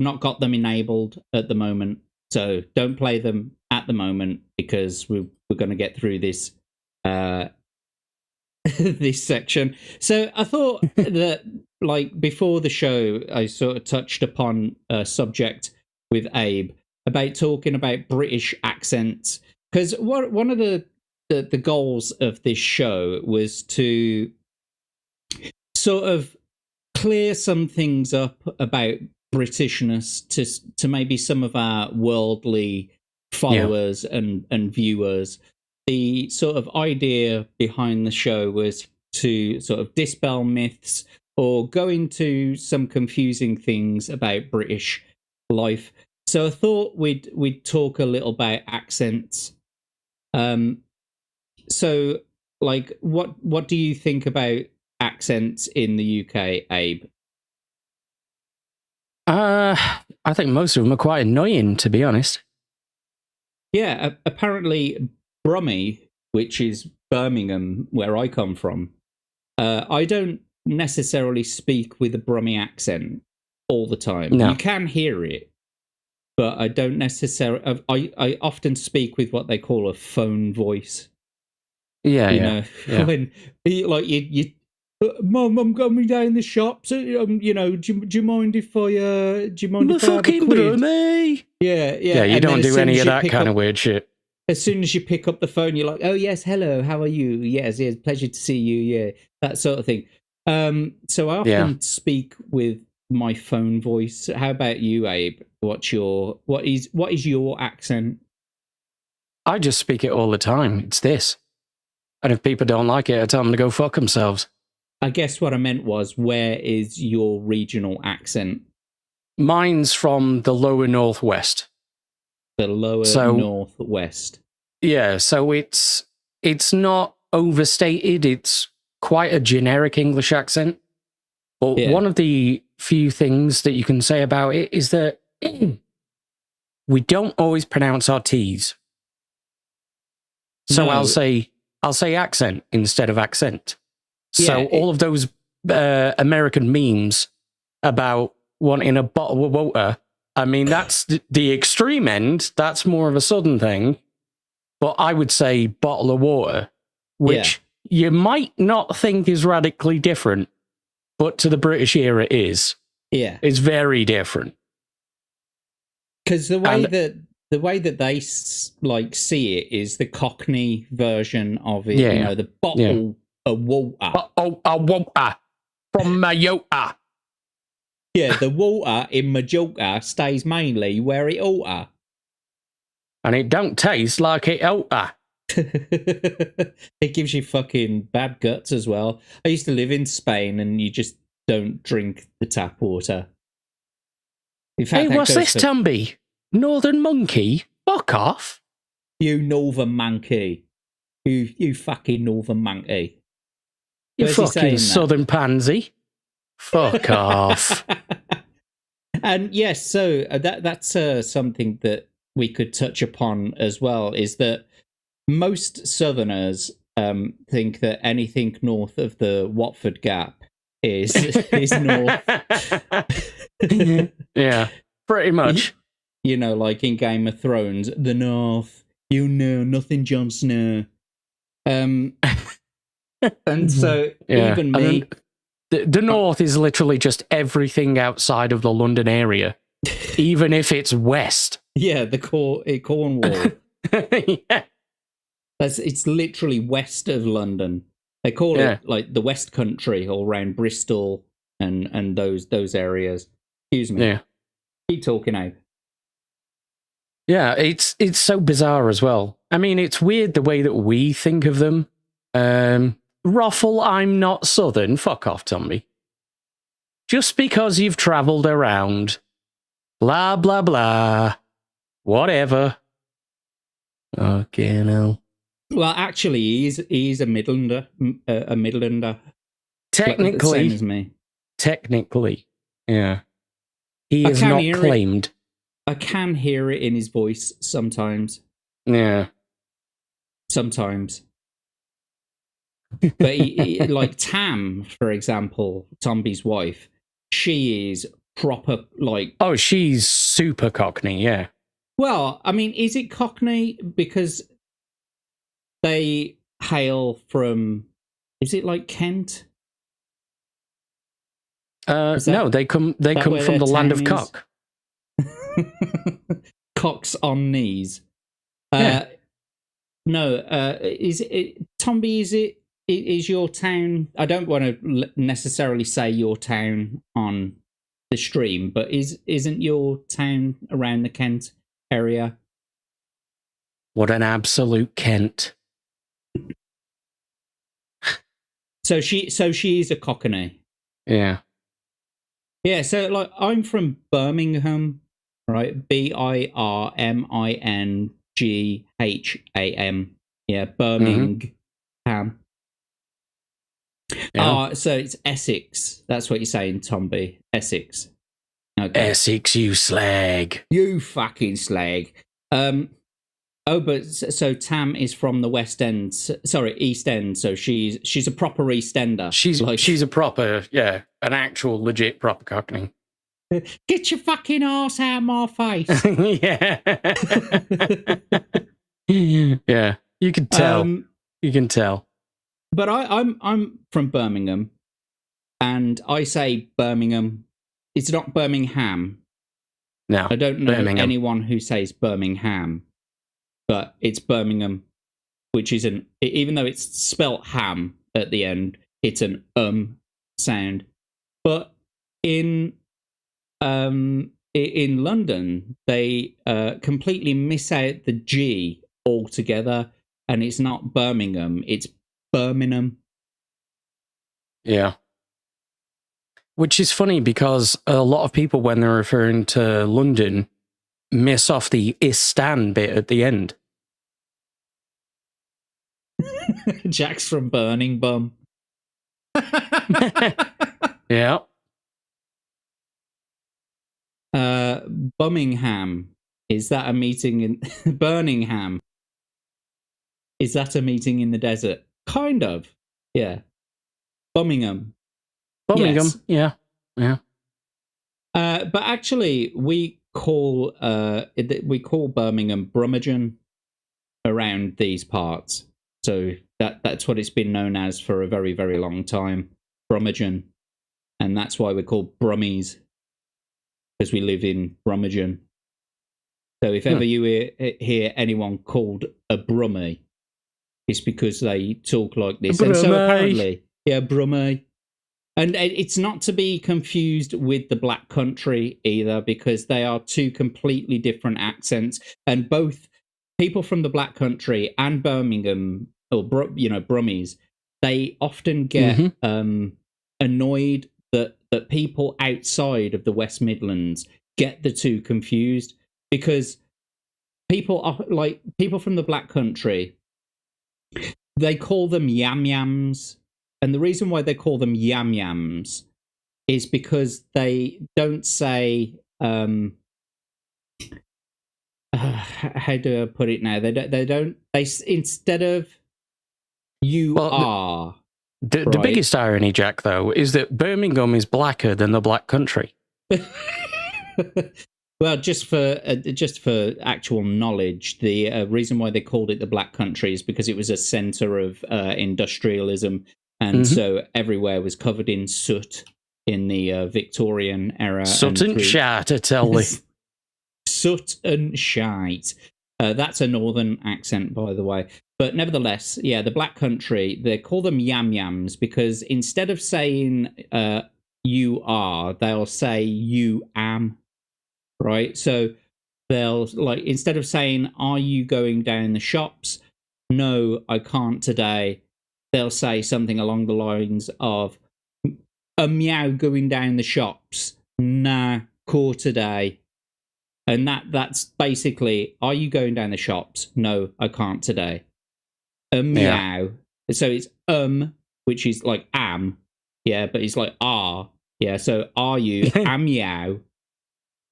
not got them enabled at the moment. So don't play them at the moment because we're going to get through this this section. So I thought that, like, before the show, I sort of touched upon a subject with Abe about talking about British accents, because one of the goals of this show was to sort of clear some things up about Britishness to maybe some of our worldly followers and viewers. The sort of idea behind the show was to sort of dispel myths or go into some confusing things about British life. So I thought we'd talk a little about accents. So, like, what do you think about accents in the UK, Abe? I think most of them are quite annoying, to be honest. Yeah, apparently Brummie, which is Birmingham, where I come from, I don't necessarily speak with a Brummie accent all the time. No. You can hear it, but I don't necessarily. I often speak with what they call a phone voice. Yeah, you know, when like you Mum, I'm coming down the shop. So you know, do you mind if I do you mind if I have a quid? Brummie. Yeah. Yeah, you don't do any of that kind of weird shit. As soon as you pick up the phone, you're like, "Oh yes, hello, how are you? Yes, pleasure to see you." Yeah, that sort of thing. So I often speak with my phone voice. How about you, Abe? What is your accent? I just speak it all the time. It's this. And if people don't like it, I tell them to go fuck themselves. I guess what I meant was, where is your regional accent? Mine's from the lower northwest. The lower northwest. Yeah, so it's not overstated. It's quite a generic English accent. But one of the few things that you can say about it is that we don't always pronounce our T's. So I'll say accent instead of accent. So all of those American memes about wanting a bottle of water, I mean, that's the extreme end. That's more of a southern thing. But I would say bottle of water, which you might not think is radically different, but to the British ear it is. Yeah. It's very different. Because the way that they like see it is the Cockney version of it. You know, the bottle of water. Bottle of water from Majota. Yeah, the water in Majota stays mainly where it oughta. And it don't taste like it oughta. It gives you fucking bad guts as well. I used to live in Spain and you just don't drink the tap water. In fact, hey, what's this, Tumby? Northern monkey? Fuck off. You northern monkey. You fucking northern monkey. You Where's he saying fucking that? southern pansy. Fuck off. And yes, so that's something that we could touch upon as well, is that most Southerners think that anything north of the Watford Gap is north. Yeah, pretty much. You know, like in Game of Thrones, the North. You know nothing, Jon Snow. And so even me. The North is literally just everything outside of the London area, even if it's west. Yeah, the Cornwall. Yeah. It's literally west of London. They call it like the West Country, all around Bristol and those areas. Excuse me. Yeah. Keep talking, Abe. Yeah, it's so bizarre as well. I mean, it's weird the way that we think of them. Ruffle, I'm not Southern. Fuck off, Tommy. Just because you've travelled around. Blah, blah, blah. Whatever. Okay, no. Well, actually, he's a Midlander. A Midlander. Technically. Same as me. Technically. Yeah. He is not claimed. I can hear it in his voice sometimes. Yeah. Sometimes. But like Tam, for example, Tomby's wife, she is proper like... Oh, she's super Cockney, yeah. Well, I mean, is it Cockney? Because they hail from... Is it like Kent? No, they come from the land of cock. Cocks on knees. Yeah. No, is it Tomby? Is your town? I don't want to necessarily say your town on the stream, but isn't your town around the Kent area? What an absolute Kent! So she is a Cockney. Yeah. Yeah. So like, I'm from Birmingham, right? Birmingham. Yeah, Birmingham. Yeah. So it's Essex. That's what you're saying, Tomby. Essex. Okay. Essex, you slag. You fucking slag. But so Tam is from the West End. Sorry, East End. So she's a proper East Ender. She's a proper, an actual legit proper Cockney. Get your fucking arse out of my face. Yeah. Yeah. You can tell. You can tell. But I'm from Birmingham, and I say Birmingham. It's not Birmingham. No, I don't know Birmingham. anyone who says Birmingham, but it's Birmingham, which is even though it's spelt ham at the end, it's an sound. But in London, they completely miss out the G altogether, and it's not Birmingham, it's Birmingham. Yeah. Which is funny because a lot of people, when they're referring to London, miss off the Istan bit at the end. Jack's from Burning Bum. Yeah. Birmingham. Is that a meeting in Birmingham? Is that a meeting in the desert? Kind of. Yeah. Birmingham. Birmingham. Yes. Yeah. But actually, we call Birmingham Brummagem around these parts. So that's what it's been known as for a very, very long time. Brummagem. And that's why we're called Brummies. Because we live in Brummagem. So if ever you hear anyone called a Brummie, it's because they talk like this. And so apparently, Brummie. And it's not to be confused with the Black Country either, because they are two completely different accents. And both people from the Black Country and Birmingham, or Brummies, they often get annoyed that people outside of the West Midlands get the two confused, because people are like people from the Black Country. They call them yam yams, and the reason why they call them yam yams is because they don't say. How do I put it now? They don't. They instead of you are. The biggest irony, Jack, though, is that Birmingham is blacker than the Black Country. Well, just for actual knowledge, the reason why they called it the Black Country is because it was a centre of industrialism, and so everywhere was covered in soot in the Victorian era. Soot and shite, I tell you. Soot and shite. That's a northern accent, by the way. But nevertheless, yeah, the Black Country, they call them yam yams because instead of saying you are, they'll say you am. Right? So they'll, like, instead of saying, are you going down the shops? No, I can't today. They'll say something along the lines of, a meow going down the shops. Nah, core today. And that's basically, are you going down the shops? No, I can't today. A meow. Yeah. So it's which is like am. Yeah, but it's like are. Yeah, so are you a meow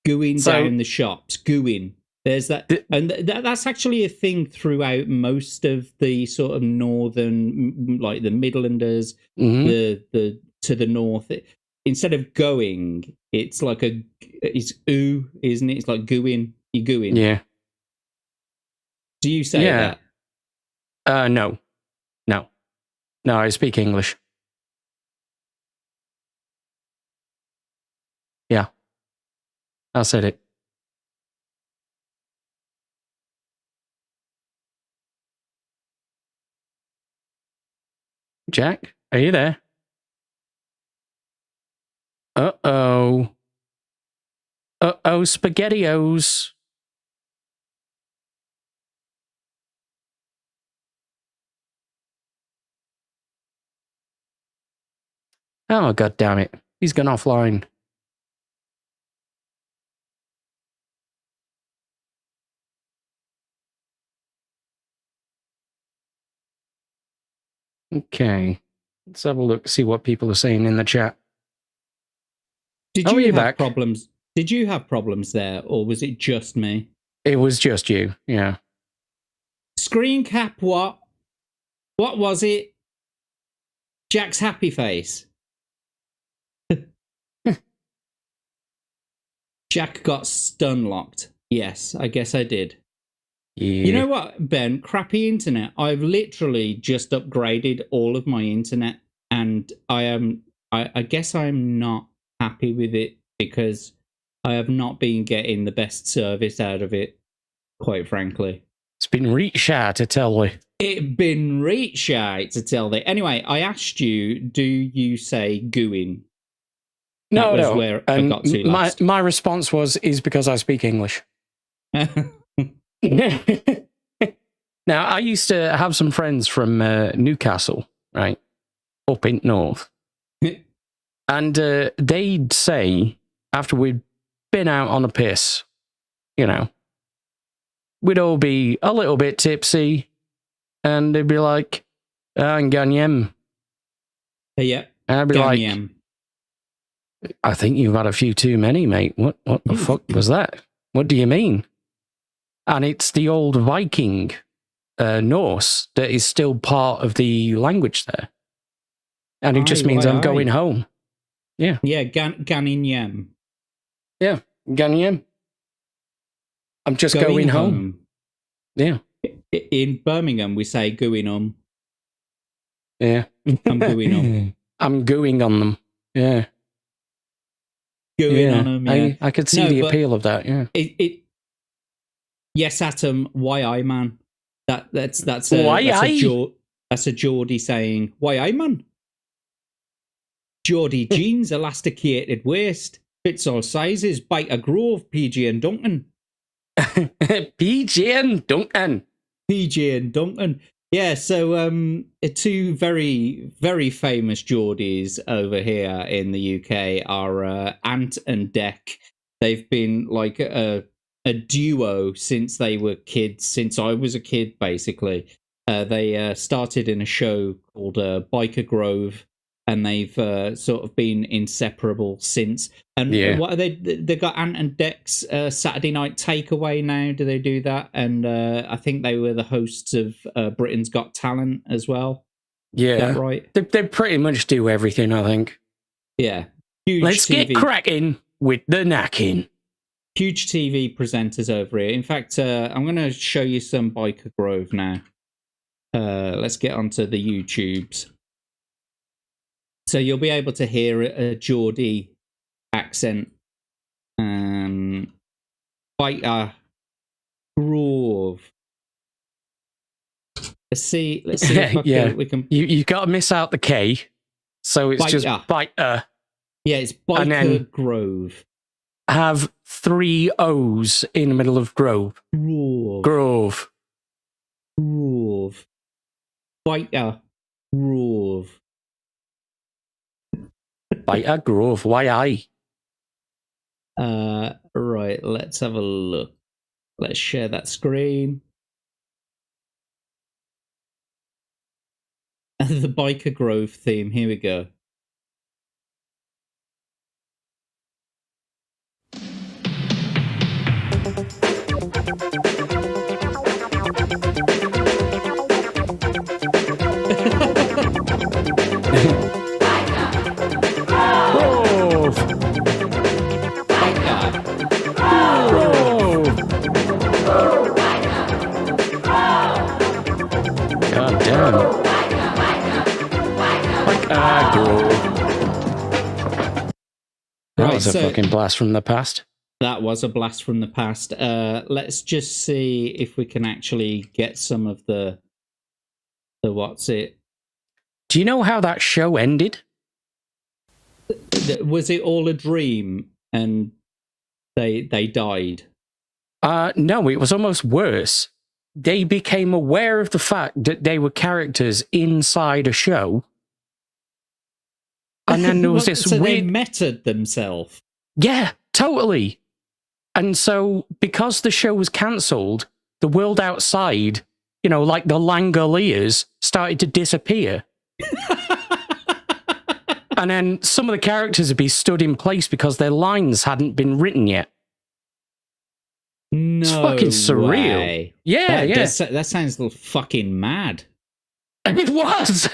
going down the shops? Going. There's that. And that's actually a thing throughout most of the sort of northern, like the Midlanders, the to the north. Instead of going, it's like it's ooh, isn't it? It's like gooing. You gooing. Yeah. Do you say that? No. No, I speak English. Yeah. I said it. Jack, are you there? Uh-oh. Uh-oh, SpaghettiOs. Oh, God damn it. He's gone offline. Okay. Let's have a look, see what people are saying in the chat. Did you have problems? Did you have problems there, or was it just me? It was just you, yeah. Screen cap what? What was it? Jack's happy face. Jack got stun locked. Yes, I guess I did. Yeah. You know what, Ben? Crappy internet. I've literally just upgraded all of my internet, and I guess I'm not happy with it because I have not been getting the best service out of it, quite frankly. It's been reach shy to tell you. It's been reach shy to tell you. Anyway, I asked you, do you say gooing? No, that was where I got to last. My response is because I speak English. Now, I used to have some friends from Newcastle, right, up in north. And they'd say, after we'd been out on a piss, you know, we'd all be a little bit tipsy, and they'd be like, Ganyem. Yeah. And I'd be Ganyem. like, I think you've had a few too many, mate. What the fuck was that? What do you mean? And it's the old Viking Norse that is still part of the language there. And it just means I'm going home. Yeah. Yeah, Ganyem. Yeah, Ganyem. I'm just going home. Yeah. In Birmingham, we say going home. Yeah. I'm going home. I'm going on them. Yeah. Going on them, yeah. I could see the appeal of that, yeah. Yes, Atom, why I man? That's a Geordie saying, why I man? Geordie jeans, elasticated waist, fits all sizes, Bite a Grove, PG and Duncan. PG and Duncan. PG and Duncan. Yeah, so two very, very famous Geordies over here in the UK are Ant and Dec. They've been like a duo since they were kids, since I was a kid, basically. They started in a show called Biker Grove, and they've sort of been inseparable since. And what are they? They got Ant and Dec's Saturday Night Takeaway now. Do they do that? And I think they were the hosts of Britain's Got Talent as well. Yeah, is that right? They pretty much do everything, I think. Yeah, huge Let's TV. get cracking with the knacking. Huge TV presenters over here. In fact, I'm going to show you some Biker Grove now. Let's get onto the YouTubes. So you'll be able to hear a Geordie accent. Biker Grove. Let's see if we can. You got to miss out the K, so it's just Biker. Yeah, it's Biker Grove. Have 3 O's in the middle of Grove. Grove. Biker Grove. Biker Grove. Why right, let's have a look. Let's share that screen. The Biker Grove theme. Here we go. God damn. That was a fucking blast from the past. That was a blast from the past. Let's just see if we can actually get some of the what's it. Do you know how that show ended? Was it all a dream and they died? No, it was almost worse. They became aware of the fact that they were characters inside a show. And then there was this so weird... they metaed themselves. Yeah, totally. And so, because the show was cancelled, the world outside, you know, like the Langoliers, started to disappear. And then some of the characters would be stood in place because their lines hadn't been written yet. No, it's fucking surreal. Way. Yeah, that sounds a little fucking mad. And it was.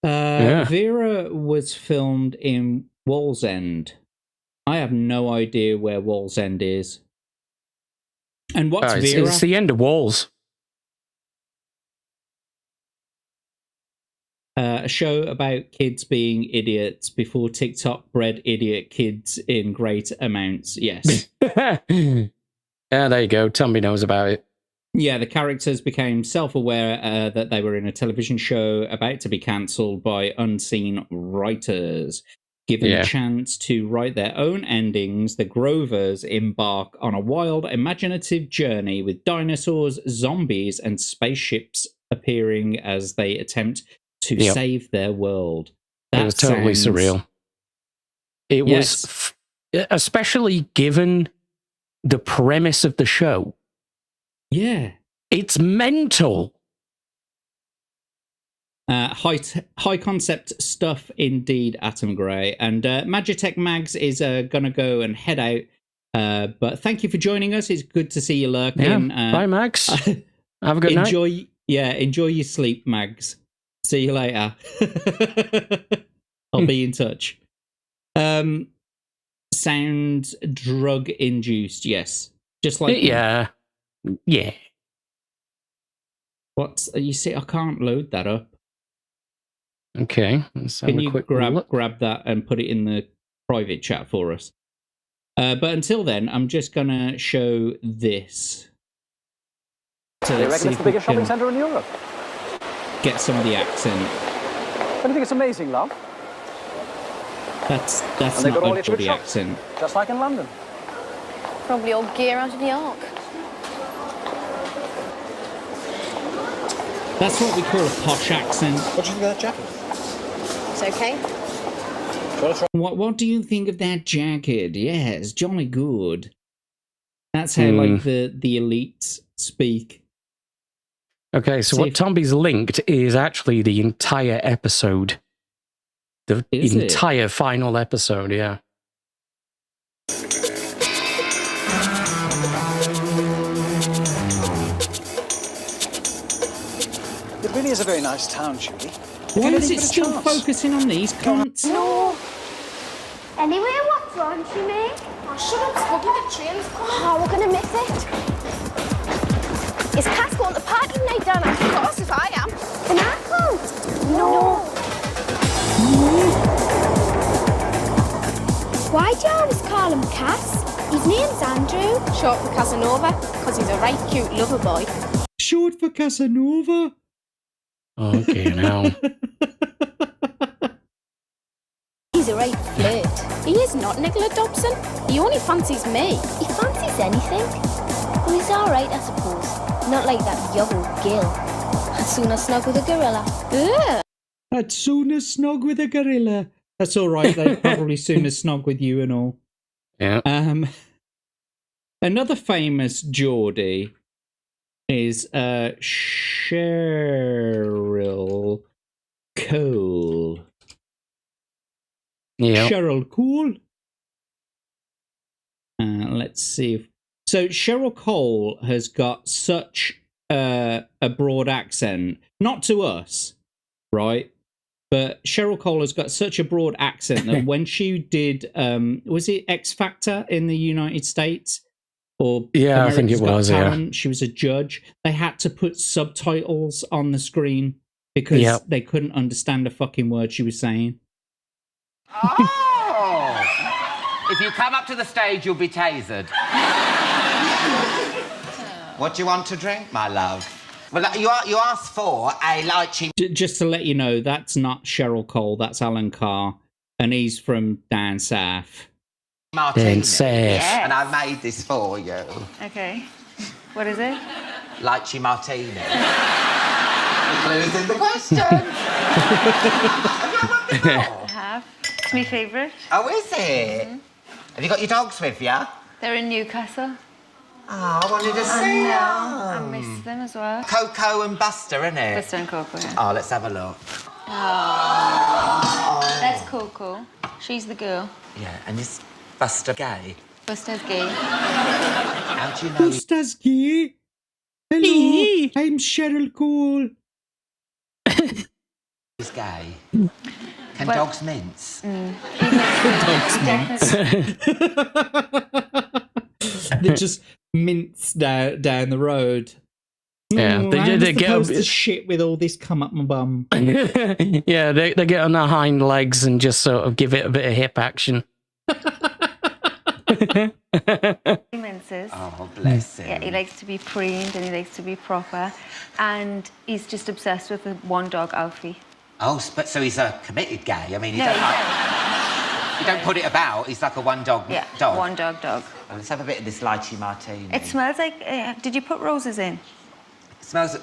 Vera was filmed in Wallsend. I have no idea where Wallsend is. And what's Vera? It's the end of Walls. A show about kids being idiots before TikTok bred idiot kids in great amounts. Yes. Yeah, there you go. Tommy knows about it. Yeah, the characters became self-aware that they were in a television show about to be cancelled by unseen writers. Given a chance to write their own endings, the Grovers embark on a wild, imaginative journey with dinosaurs, zombies, and spaceships appearing as they attempt to save their world. It was totally surreal. It was, especially given the premise of the show. Yeah. It's mental. High concept stuff indeed, Atom Grey. And Magitech Mags is going to go and head out. But thank you for joining us. It's good to see you lurking. Yeah. Bye, Mags. Have a good night. Enjoy your sleep, Mags. See you later. I'll be in touch. Sound drug induced, yes. Just like Yeah. What you see? I can't load that up. Okay, let's have Can a you quick grab that and put it in the private chat for us? But until then, I'm just gonna show this. So They reckon it's the biggest shopping centre in Europe. Get some of the accent. Don't you think it's amazing, love? That's And they've got all not your a Geordie shops, accent. just like in London. Probably all gear out of the Ark. That's what we call a posh accent. What do you think of that jacket? It's okay. What do you think of that jacket? Yes, jolly good. That's how like the elites speak. Okay, so what Tomby's linked is actually the entire episode. The entire final episode, yeah. It really is a very nice town, Judy. Why is it still focusing on these cunts? No. Anyway, what's wrong, she mean? Oh, shut up, Scrubby, the train's coming. Oh, we're gonna miss it. Is Cass going to party tonight, Dana? Of course, if I am. Can I come? No. Why do you always call him Cass? His name's Andrew. Short for Casanova, because he's a right cute lover boy. Short for Casanova? Okay, now. He's a right flirt. He is not, Nicola Dobson. He only fancies me. He fancies anything. Well, he's all right, I suppose. Not like that young Gil. I'd sooner snog with a gorilla. Ugh. I'd sooner snog with a gorilla. That's all right. They'd probably sooner snog with you and all. Yeah. Another famous Geordie is Cheryl Cole. Yeah. Cheryl Cole. Let's see. So Cheryl Cole has got such a broad accent, not to us, right? But Cheryl Cole has got such a broad accent that when she did, was it X Factor in the United States? Or yeah, I think it was, Talent, she was a judge. They had to put subtitles on the screen because they couldn't understand a fucking word she was saying. Oh! If you come up to the stage, you'll be tasered. What do you want to drink, my love? Well, you asked for a lychee. Just to let you know, that's not Cheryl Cole, that's Alan Carr, and he's from down south. Martini. Down south. Yes. And I made this for you. Okay. What is it? Lychee martini. The clue's in the question. I have. It's my favourite. Oh, is it? Have you got your dogs with you? They're in Newcastle. Oh, I wanted to see them. I miss them as well. Coco and Buster, innit? Buster and Coco, yeah. Oh, let's have a look. Oh. That's Coco. She's the girl. Yeah, and is Buster gay? Buster's gay. How do you know? Buster's gay? Hello, I'm Cheryl Cole. He's gay. Can dogs mince? Dogs mince. They just mince down the road. Yeah, they get to shit with all this come up my bum. Yeah, they get on their hind legs and just sort of give it a bit of hip action. He minces. Oh, bless him. Yeah, he likes to be preened and he likes to be proper. And he's just obsessed with the one dog, Alfie. Oh, but so he's a committed gay. I mean, No, you don't put it about. He's like a one-dog dog. One dog. Well, let's have a bit of this lychee martini. It smells like... did you put roses in? It smells...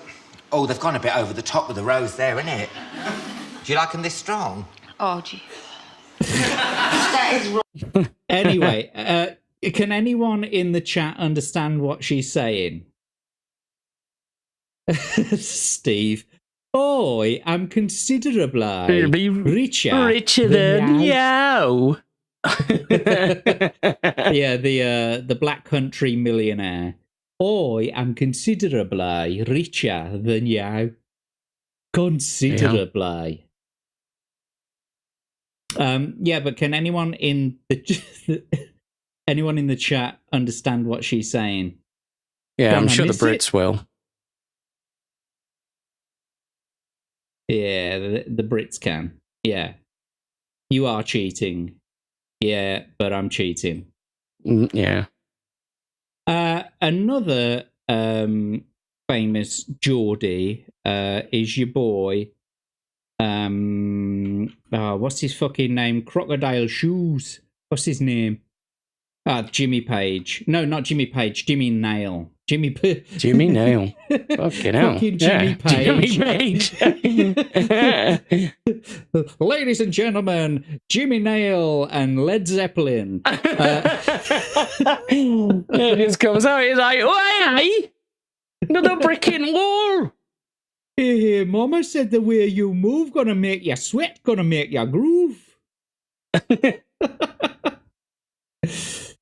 Oh, they've gone a bit over the top with the rose there, innit? Do you like them this strong? Oh, gee. That is wrong. Anyway, can anyone in the chat understand what she's saying? Steve. Boy, I'm considerably richer than you. Yeah, the Black Country millionaire. I am considerably richer than you. Considerably. Yeah, but can anyone in the chat understand what she's saying? Yeah, I'm sure the Brits will. Yeah, the Brits can. Yeah. You are cheating. Yeah, but I'm cheating. Yeah. Another famous Geordie is your boy. What's his fucking name? Crocodile Shoes. What's his name? Jimmy Page. No, not Jimmy Page. Jimmy Nail. Jimmy Nail. Fucking hell. Fucking Jimmy Page. Jimmy Page. Ladies and gentlemen, Jimmy Nail and Led Zeppelin. It just comes out. He's like, "Oi, another brick in wall." Hey, Mama said the way you move gonna make you sweat, gonna make you groove.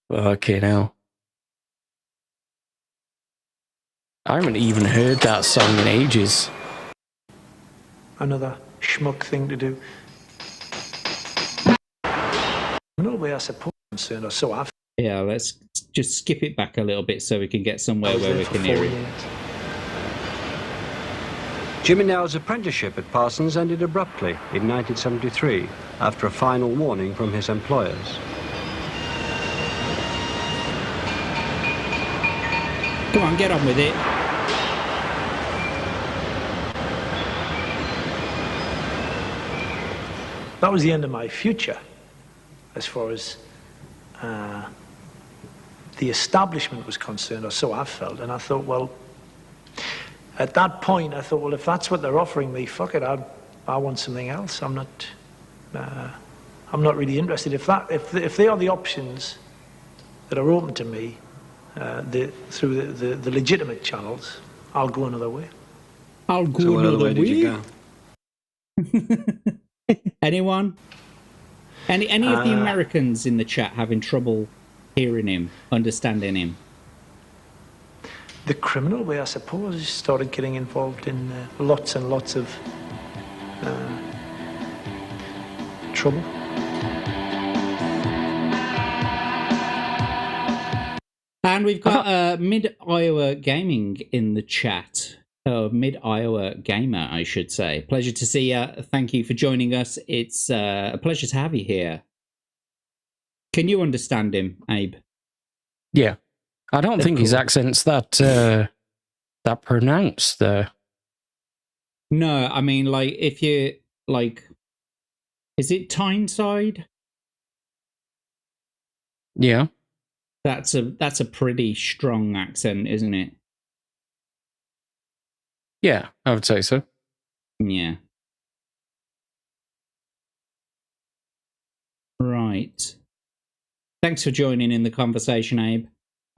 Okay, now. I haven't even heard that song in ages. Another schmuck thing to do. No way, I suppose, concerned, or so I've... Yeah, let's just skip it back a little bit so we can get somewhere where we can hear it. Jimmy Nail's apprenticeship at Parsons ended abruptly in 1973 after a final warning from his employers. Come on, get on with it. That was the end of my future, as far as the establishment was concerned, or so I felt. And I thought, well, at that point, I thought, well, if that's what they're offering me, fuck it, I want something else. I'm not really interested. If they are the options that are open to me through the legitimate channels, I'll go another way. I'll go another way. Did you go? Anyone? Any of the Americans in the chat having trouble hearing him, understanding him? The criminal way, I suppose, started getting involved in lots and lots of trouble. And we've got Mid-Iowa Gaming in the chat. Mid-Iowa Gamer, I should say. Pleasure to see you. Thank you for joining us. It's a pleasure to have you here. Can you understand him, Abe? Yeah. I don't think his accent's that pronounced there. No, I mean, like, if you, like, is it Tyneside? Yeah. That's a pretty strong accent, isn't it? Yeah, I would say so. Yeah. Right. Thanks for joining in the conversation, Abe.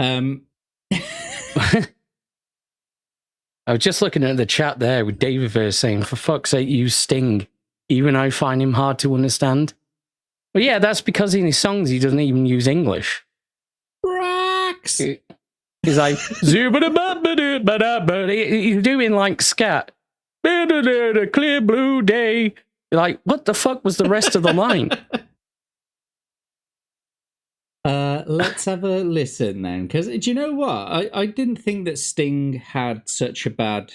I was just looking at the chat there with David saying, for fuck's sake, use Sting. Even I find him hard to understand. Well, yeah, that's because in his songs he doesn't even use English. Rocks! He's like, he's doing like scat. Clear blue day. Like, what the fuck was the rest of the line? Let's have a listen then, because do you know what? I didn't think that Sting had such a bad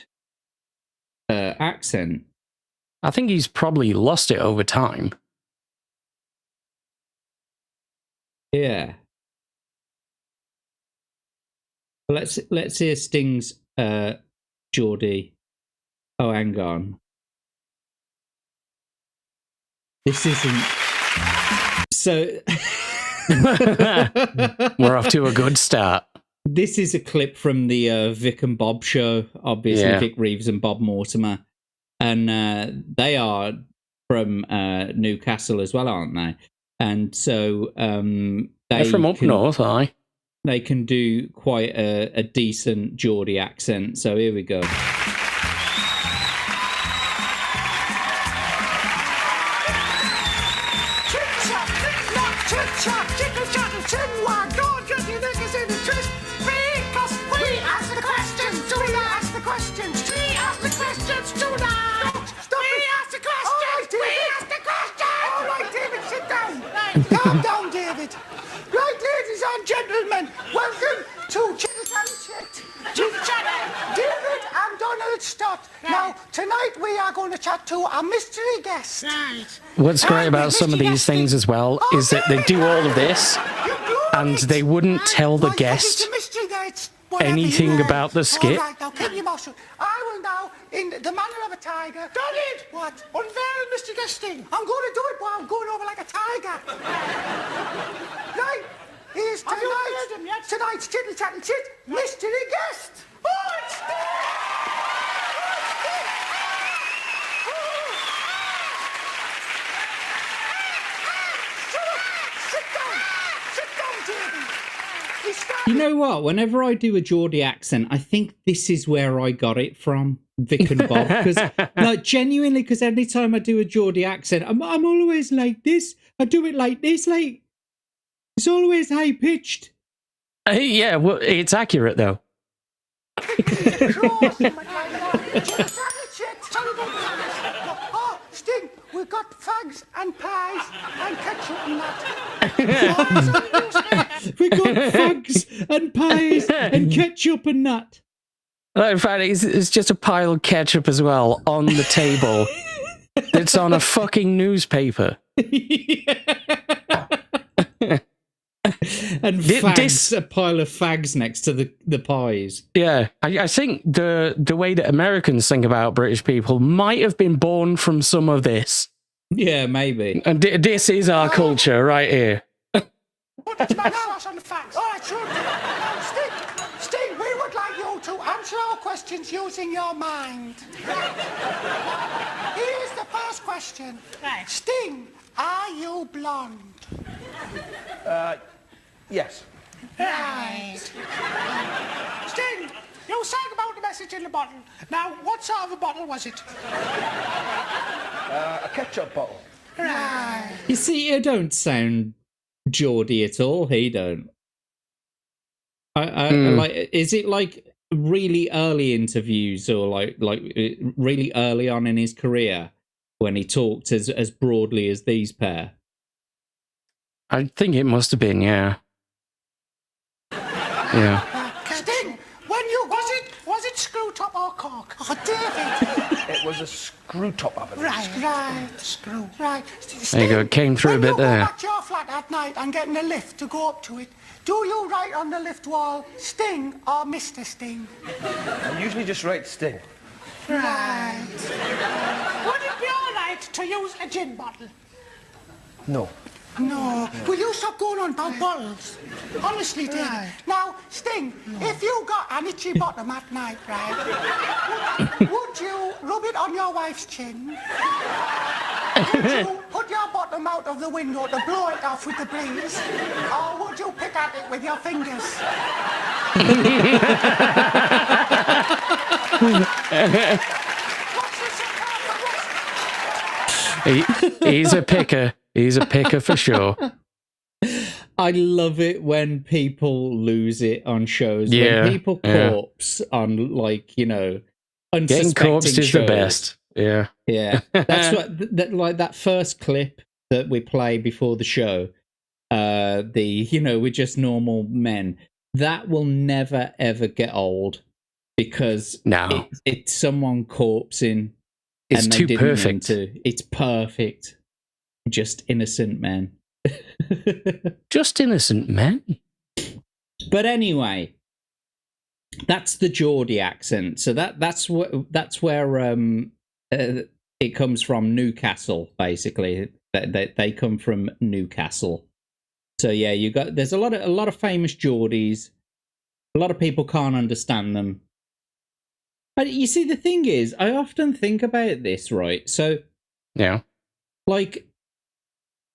accent. I think he's probably lost it over time. Yeah. Let's hear Sting's Geordie. Oh, hang on. This isn't. So. We're off to a good start. This is a clip from the Vic and Bob show, obviously, yeah. Vic Reeves and Bob Mortimer. And they are from Newcastle as well, aren't they? And so they're from up north, aye. They can do quite a decent Geordie accent. So here we go. Calm down, David. Right, ladies and gentlemen, welcome to Chitter Chat. David and Donald Stott. Now, tonight we are going to chat to our mystery guest. Right. What's great about some of these things as well is that they do all of this and they wouldn't tell the guest anything about the skit. All right, now keep your mouth shut. I will now, in the manner of a tiger... Donald! What? Unveil Mr. Guesting. I'm going to do it while I'm going over like a tiger. Right. He's... Have you tonight's Chittle Chattle Chit mystery guest. Oh, it's Sting! You know what? Whenever I do a Geordie accent, I think this is where I got it from, Vic and Bob. Because, like, genuinely, because any time I do a Geordie accent, I'm always like this. I do it like this, like it's always high pitched. Yeah, well, it's accurate though. Oh, Sting, we've got fags and pies and ketchup and that. We got fags and pies and ketchup and that. In fact, it's just a pile of ketchup as well on the table. It's on a fucking newspaper. And fags, a pile of fags next to the pies. Yeah, I think the way that Americans think about British people might have been born from some of this. Yeah, maybe. And this is our culture right here. Put the tomato sauce on the fags. All right, sure. Sting, we would like you to answer our questions using your mind. Here's the first question. Right. Sting, are you blonde? Yes. Right. Sting, you sang about the message in the bottle. Now, what sort of a bottle was it? A ketchup bottle. Right. You see, you don't sound Geordie at all. He don't. I like. Is it like really early interviews or like really early on in his career when he talked as broadly as these pair? I think it must have been, yeah. Yeah. Sting, when you was it screw top or cork? Oh, David. It was a screw top oven. Right. Screw. Right. There you go. It came through a bit there. When you go back to your flat at night and get in a lift to go up to it, do you write on the lift wall Sting or Mr. Sting? I usually just write Sting. Right. Would it be all right to use a gin bottle? No. No. Will you stop going on about bottles? Honestly, David. Right. Now, Sting, if you got an itchy bottom at night, right, would you rub it on your wife's chin? Would you put your bottom out of the window to blow it off with the breeze? Or would you pick at it with your fingers? He's a picker. He's a picker for sure. I love it when people lose it on shows. Yeah, when people corpse on, like, you know, unsuspecting getting corpsed is shows. the best. Yeah. Yeah. That's what, like that first clip that we play before the show, we're just normal men. That will never, ever get old because it's someone corpsing. It's and they too didn't perfect. mean to. It's perfect. Just innocent men. Just innocent men. But anyway, that's the Geordie accent. So that's where it comes from. Newcastle, basically. They come from Newcastle. So yeah, there's a lot of famous Geordies. A lot of people can't understand them. But you see, the thing is, I often think about this, right? So yeah, like,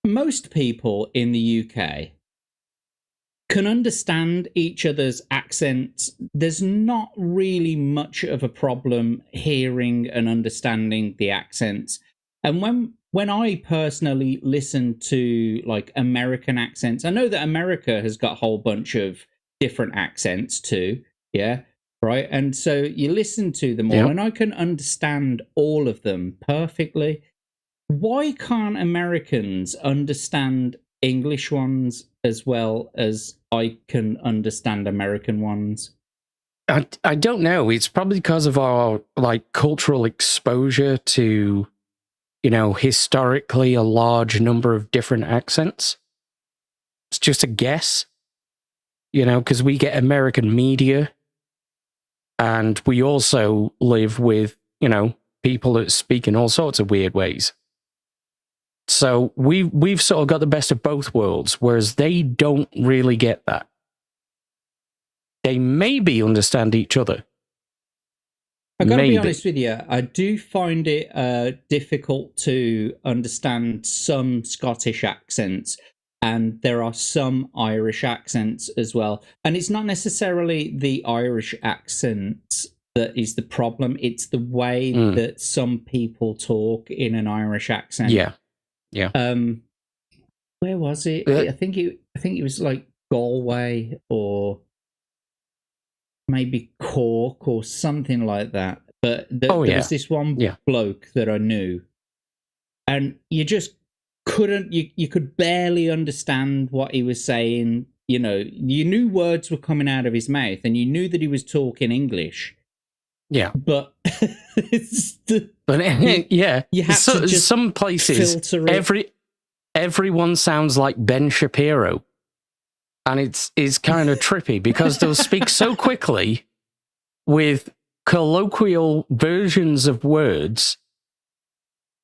most people in the UK can understand each other's accents. There's not really much of a problem hearing and understanding the accents. And when I personally listen to like American accents, I know that America has got a whole bunch of different accents too. Yeah. Right. And so you listen to them all, and I can understand all of them perfectly. Why can't Americans understand English ones as well as I can understand American ones? I don't know. It's probably because of our like cultural exposure to, you know, historically a large number of different accents. It's just a guess, you know, because we get American media, and we also live with, you know, people that speak in all sorts of weird ways. So we've sort of got the best of both worlds, whereas they don't really get that. they maybe understand each other. I gotta be honest with you, I do find it difficult to understand some Scottish accents, and there are some Irish accents as well. And it's not necessarily the Irish accent that is the problem, it's the way that some people talk in an Irish accent. Yeah. Where was it? I think it was like Galway or maybe Cork or something like that. But there was this one bloke that I knew, and you just couldn't, you could barely understand what he was saying. You know, you knew words were coming out of his mouth, and you knew that he was talking English. Yeah. But yeah, you have to just some places filter it. everyone sounds like Ben Shapiro, and it's kind of trippy because they'll speak so quickly with colloquial versions of words,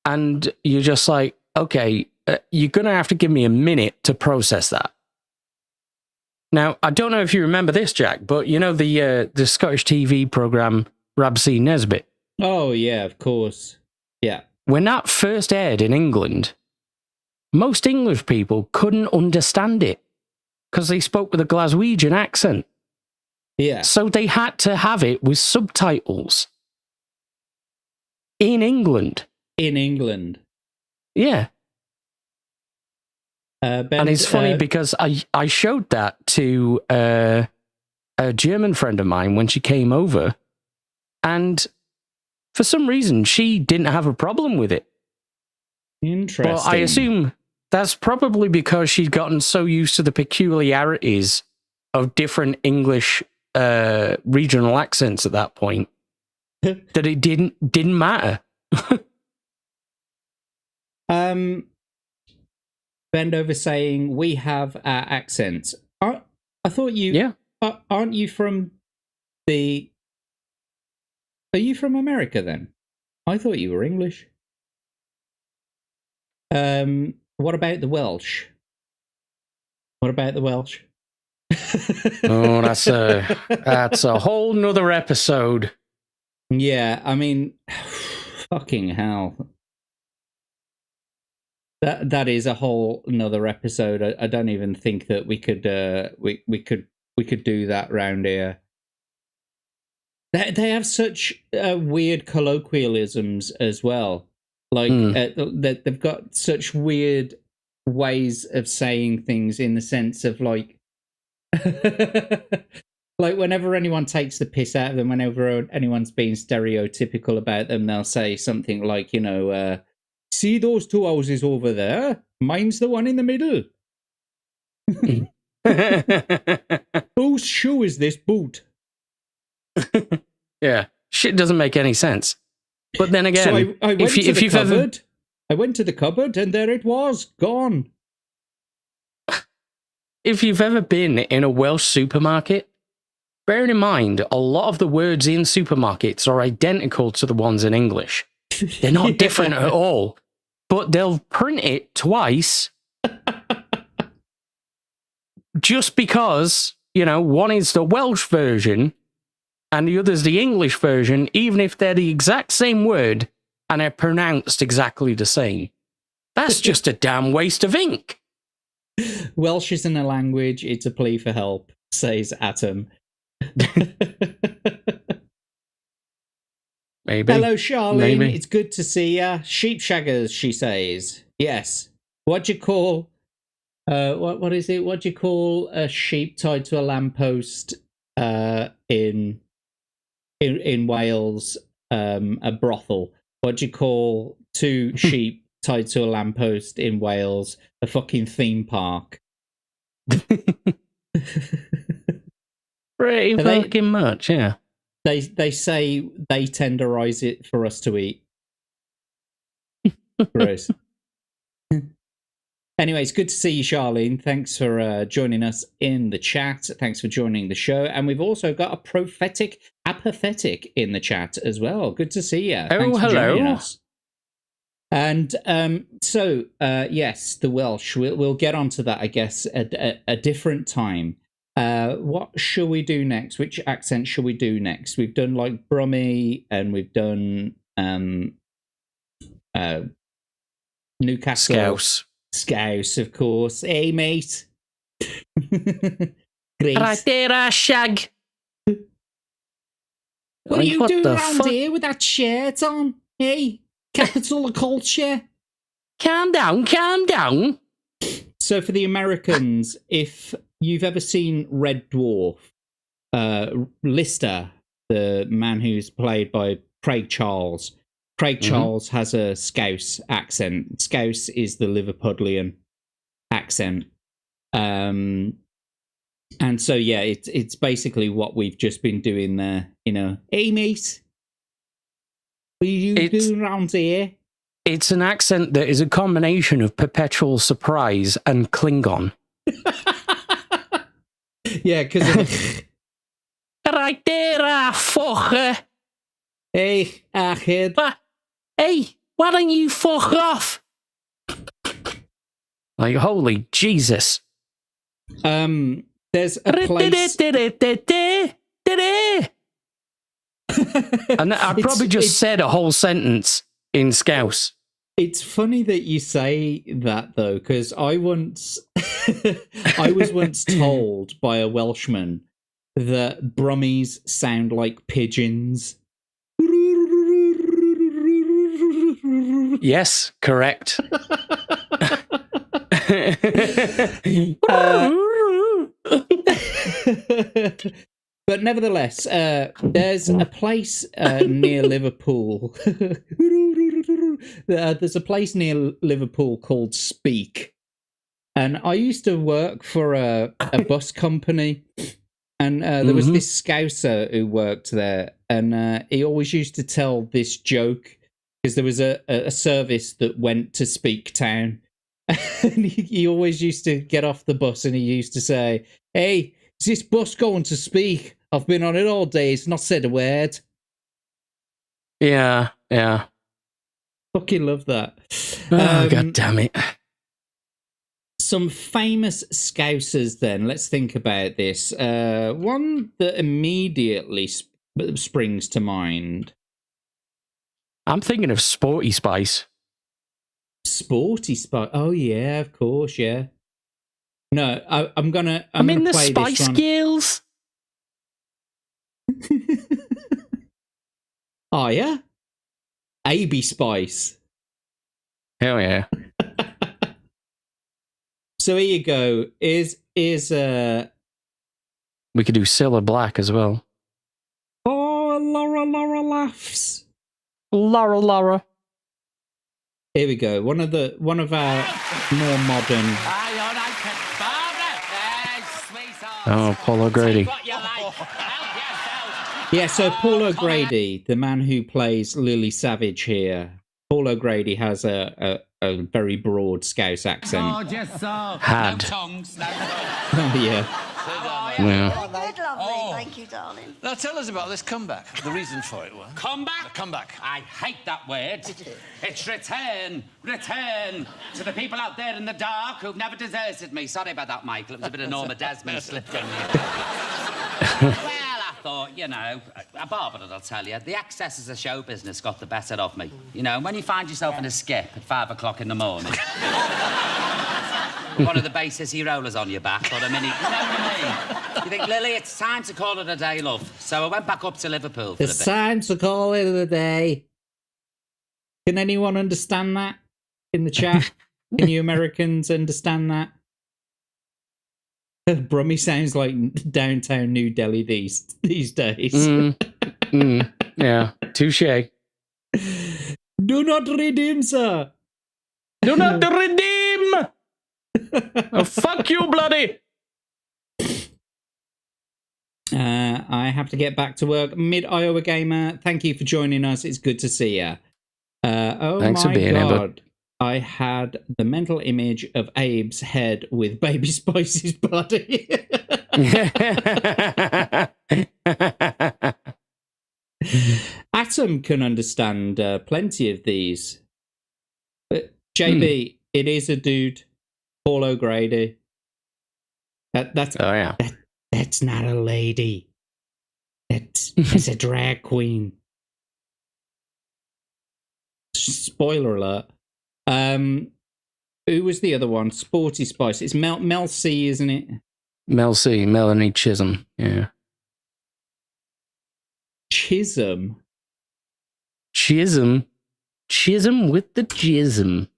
and you're just like, okay, you're gonna have to give me a minute to process that. Now, I don't know if you remember this, Jack, but you know the Scottish TV program Rabsy Nesbitt? Oh yeah, of course. Yeah. When that first aired in England, most English people couldn't understand it because they spoke with a Glaswegian accent. Yeah. So they had to have it with subtitles. In England. In England. Yeah. Ben, and it's funny because I showed that to a German friend of mine when she came over, and for some reason she didn't have a problem with it. Interesting. Well, I assume that's probably because she'd gotten so used to the peculiarities of different English regional accents at that point that it didn't matter. Bendover saying we have our accents. I thought you aren't you from the? Are you from America then? I thought you were English. What about the Welsh? What about the Welsh? Oh, that's a whole nother episode. Yeah, I mean, fucking hell. That is a whole another episode. I don't even think that we could we could do that round here. They have such weird colloquialisms as well. Like they've got such weird ways of saying things in the sense of like like whenever anyone takes the piss out of them, whenever anyone's being stereotypical about them, they'll say something like, you know, see those two houses over there? Mine's the one in the middle. Whose shoe is this boot? Yeah, shit doesn't make any sense. But then again, so I went to the cupboard. I went to the cupboard and there it was, gone. If you've ever been in a Welsh supermarket, bearing in mind a lot of the words in supermarkets are identical to the ones in English. They're not different at all, but they'll print it twice just because, you know, one is the Welsh version and the other's the English version, even if they're the exact same word and are pronounced exactly the same. That's just a damn waste of ink. Welsh isn't a language, it's a plea for help, says Atom. Maybe. Hello, Charlene. Maybe. It's good to see ya. Sheepshaggers, she says. Yes. What do you call... what is it? What do you call a sheep tied to a lamppost in Wales? A brothel. What do you call two sheep tied to a lamppost in Wales? A fucking theme park. Pretty fucking much, yeah. They say they tenderize it for us to eat. Gross. Anyway, it's good to see you, Charlene. Thanks for joining us in the chat. Thanks for joining the show. And we've also got a prophetic apathetic in the chat as well. Good to see you. Thanks for joining us. And yes, the Welsh. We'll get onto that, I guess, at a different time. What shall we do next? Which accent shall we do next? We've done like Brummie, and we've done Newcastle. Scouse, of course. Hey, mate. Great. Right there, shag. What are you doing around here with that shirt on? Hey, capital of culture. Calm down, calm down. So for the Americans, if you've ever seen Red Dwarf, Lister, the man who's played by Craig Charles, Charles has a Scouse accent. Scouse is the Liverpudlian accent. And so, yeah, it's basically what we've just been doing there. You know, hey, mate, what are you doing around here? It's an accent that is a combination of perpetual surprise and Klingon. Yeah, because right there, fucker. Hey, kid. Hey, why don't you fuck off? Like, holy Jesus. There's a place... And I probably just said a whole sentence in Scouse. It's funny that you say that, though, because I was once told by a Welshman that Brummies sound like pigeons. Yes, correct. But nevertheless, there's a place near Liverpool. There's a place near Liverpool called Speak. And I used to work for a bus company. And there was this Scouser who worked there. And he always used to tell this joke. Because there was a service that went to Speak Town. And he always used to get off the bus and he used to say, hey, is this bus going to Speak? I've been on it all day. It's not said a word. Yeah, yeah. Fucking love that. Oh, God damn it. Some famous Scousers then. Let's think about this. One that immediately springs to mind. I'm thinking of Sporty Spice. Sporty Spice? Oh, yeah, of course, yeah. No, I'm gonna in the play Spice this one. Girls. Oh yeah, Abe Spice. Hell yeah. So here you go. Is we could do Cilla Black as well. Oh, Laura laughs. Laura. Here we go. One of our more modern. Oh, Paul O'Grady. Yeah, so Paul O'Grady, the man who plays Lily Savage here, Paul O'Grady has a very broad Scouse accent. Oh, just so. Had. No tongues, no tongues. Oh, yeah. Yeah. Good, lovely. Thank you, darling. Now tell us about this comeback. The reason for it was. Comeback? The comeback. I hate that word. It's return to the people out there in the dark who've never deserted me. Sorry about that, Michael. It was a bit of Norma Desmond slipped in there. Well, I thought, you know, Barbara will tell you, the excesses of show business got the better of me. You know, when you find yourself in a skip at 5 o'clock in the morning, one of the bases he rollers on your back, or a mini... You know what I mean? You think, Lily, it's time to call it a day, love. So I went back up to Liverpool for It's a bit. time to call it a day. Can anyone understand that in the chat? Can you Americans understand that? Brummie sounds like downtown New Delhi these days. Yeah, touche. Do not redeem, sir. Do not redeem. Oh, fuck you, bloody. I have to get back to work. Mid-Iowa Gamer, thank you for joining us. It's good to see you. Thanks for being here, bud. I had the mental image of Abe's head with Baby Spice's body. Atom can understand plenty of these. But JB, it is a dude. Paul O'Grady. That's That's not a lady. That's a drag queen. Spoiler alert. Who was the other one? Sporty Spice. It's Mel C, isn't it? Mel C, Melanie Chisholm. Yeah. Chisholm with the jism.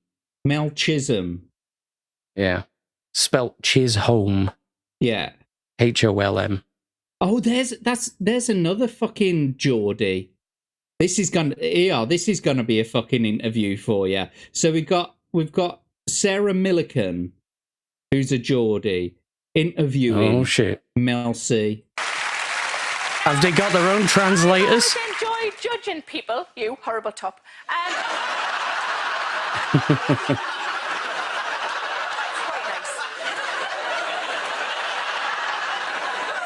Mel Chisholm. Yeah. Spelt Chisholm. Yeah. Holm. Oh, there's another fucking Geordie. This is gonna be a fucking interview for you. So we've got Sarah Millican, who's a Geordie, interviewing Mel C. Have they got their own translators? I enjoy judging people, you horrible top.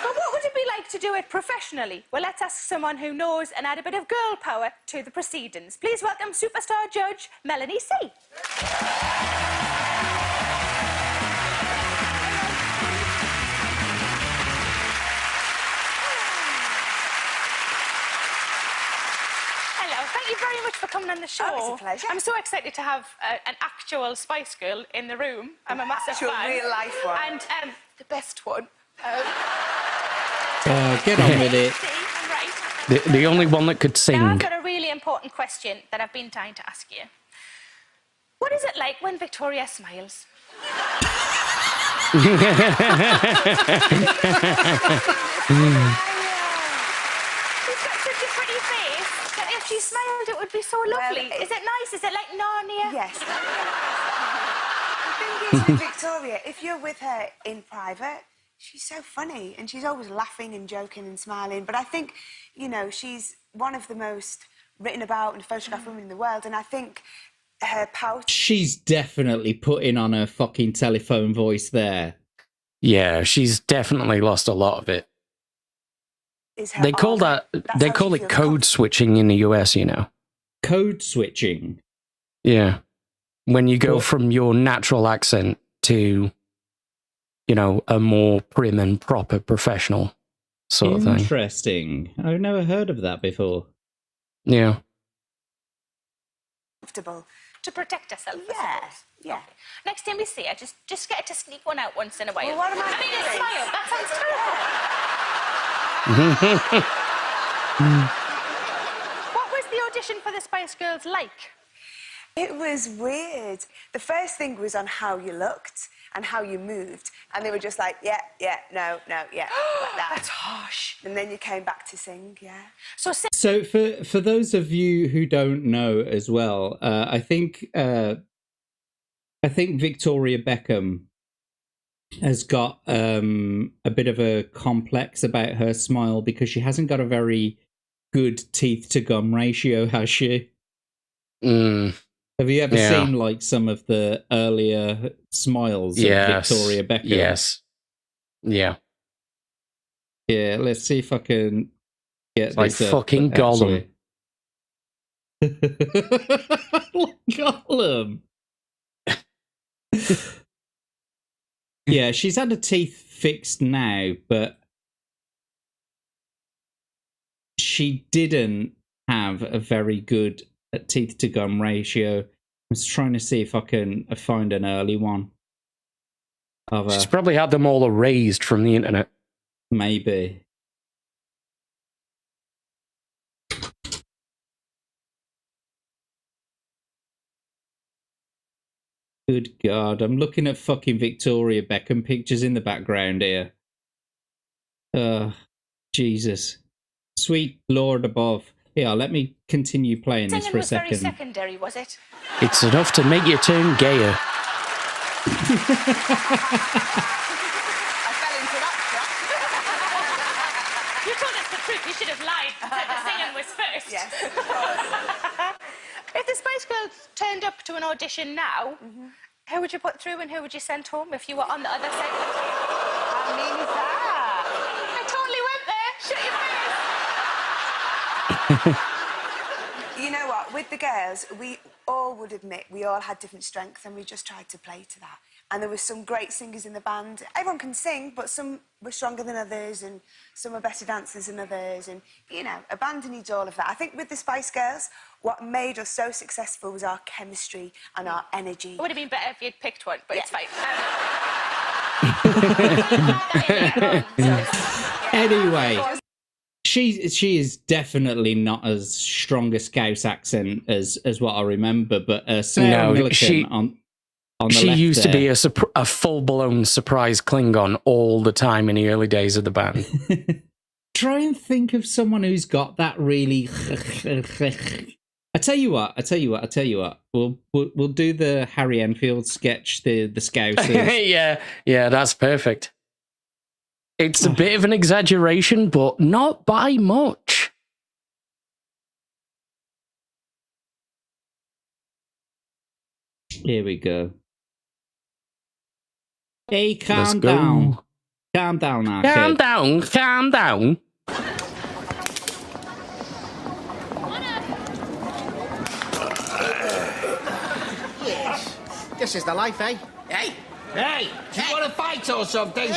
But what would it be like to do it professionally? Well, let's ask someone who knows and add a bit of girl power to the proceedings. Please welcome superstar judge Melanie C. Thank you very much for coming on the show. Oh, it's a pleasure. I'm so excited to have an actual Spice Girl in the room. I'm a massive fan. Real life one. And the best one. Get on with it. Right. The only one that could sing. Now I've got a really important question that I've been dying to ask you. What is it like when Victoria smiles? If she smiled, it would be so lovely. Well, is it nice? Is it like Narnia? Yes. The thing is with Victoria, if you're with her in private, she's so funny and she's always laughing and joking and smiling. But I think, you know, she's one of the most written about and photographed women in the world. And I think her pout... She's definitely putting on her fucking telephone voice there. Yeah, she's definitely lost a lot of it. They call it code switching in the US, you know. Code switching? Yeah. When you go from your natural accent to, you know, a more prim and proper professional sort of thing. Interesting. I've never heard of that before. Yeah. Comfortable. To protect herself, Yeah. Yeah. Okay. Next time we see her, just get her to sneak one out once in a while. Well, what am I mean, a doing? smile. That sounds What was the audition for the Spice Girls like? It was weird. The first thing was on how you looked and how you moved. And they were just like, yeah, no, yeah, like that. That's harsh. And then you came back to sing, yeah. So for those of you who don't know as well, I think Victoria Beckham has got a bit of a complex about her smile because she hasn't got a very good teeth to gum ratio, has she? Have you ever seen like some of the earlier smiles of Victoria Beckham? Yes. Yeah. Yeah, let's see if I can get like this fucking Gollum. Gollum. Yeah, she's had her teeth fixed now, but she didn't have a very good teeth to gum ratio. I'm just trying to see if I can find an early one. She's probably had them all erased from the internet. Maybe. Good God, I'm looking at fucking Victoria Beckham pictures in the background here. Jesus. Sweet Lord above. Yeah, let me continue playing this for a second. Singing was very secondary, was it? It's enough to make you turn gayer. I fell into that trap. You told us the truth. You should have lied. Said the singing was first. Yes. If the Spice Girls turned up to an audition now, who would you put through and who would you send home if you were on the other side of the table? How mean is that? I totally went there. Shut your face. You know what? With the girls, we all would admit we all had different strengths and we just tried to play to that. and there were some great singers in the band. Everyone can sing, but some were stronger than others, and some were better dancers than others, and, you know, a band needs all of that. I think with the Spice Girls, what made us so successful was our chemistry and our energy. It would have been better if you'd picked one, but it's fine. Anyway, she is definitely not as strong a Scouse accent as what I remember, but Sarah Millican on the she left used there, to be a full-blown surprise Klingon all the time in the early days of the band. Try and think of someone who's got that really. I tell you what. We'll do the Harry Enfield sketch, the Scousers. yeah, that's perfect. It's a bit of an exaggeration, but not by much. Here we go. Hey, Let's calm go. down. Calm down, Arcade. Calm down, calm down. Yes, this is the life, eh? Hey! Hey! Do you want to fight or something?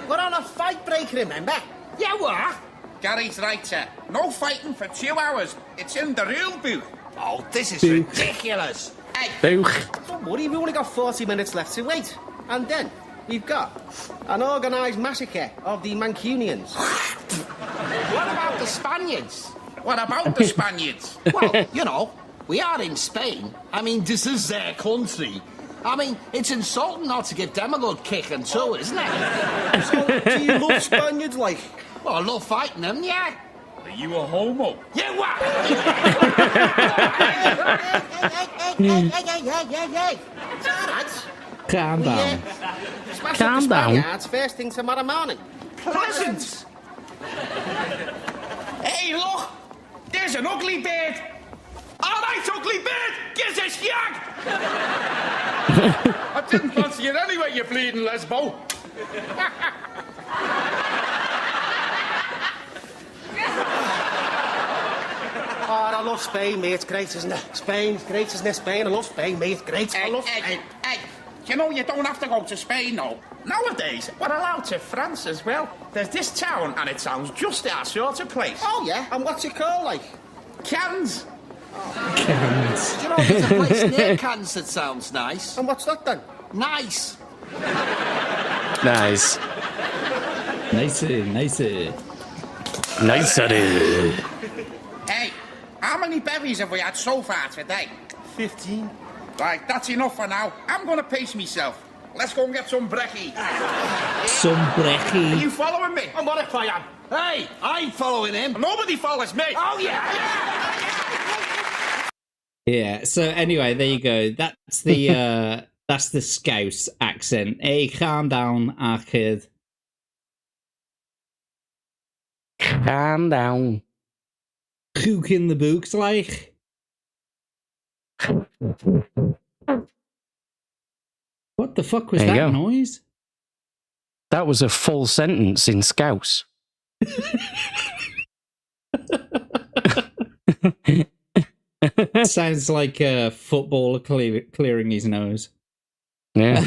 We're on a fight break, remember? Yeah, what? Gary's right, sir. No fighting for 2 hours. It's in the rule book. Oh, this is ridiculous. Hey! Don't worry, we've only got 40 minutes left to wait. And then we've got an organised massacre of the Mancunians. What about the Spaniards? What about the Spaniards? Well, you know, we are in Spain. I mean, this is their country. I mean, it's insulting not to give them a good kicking too, isn't it? So, do you love Spaniards, like? Well, I love fighting them, yeah. Are you a homo? Yeah, what? Hey. It's all right. Calm down. Smash Calm up the down. Spaniards first thing tomorrow morning. Presents! Hey, look! There's an ugly bird! All right, ugly bird! Gives a shag! I didn't fancy it anyway, you bleeding lesbo! Oh, I love Spain, mate. It's great, isn't it? Spain's great, isn't it? Spain, I love Spain, mate. It's great. I love Spain. Hey, you know you don't have to go to Spain, though. Nowadays, we're allowed to France as well. There's this town, and it sounds just our sort of place. Oh, yeah? And what's it called, like? Cannes. Cannes. Do you know, there's a place near Cannes that sounds nice. And what's that, then? Nice. Nice. Nice. Hey, how many berries have we had so far today? 15. Right, that's enough for now. I'm going to pace myself. Let's go and get some brekkie. Some brekkie. Are you following me? And what if I am? Hey, I'm following him. Nobody follows me. Oh, yeah. Yeah. So anyway, there you go. That's the Scouse accent. Hey, calm down, Arcade. Calm down. Cook in the books, like. What the fuck was There you that go. noise? That was a full sentence in Scouse. Sounds like a footballer clearing his nose. Yeah.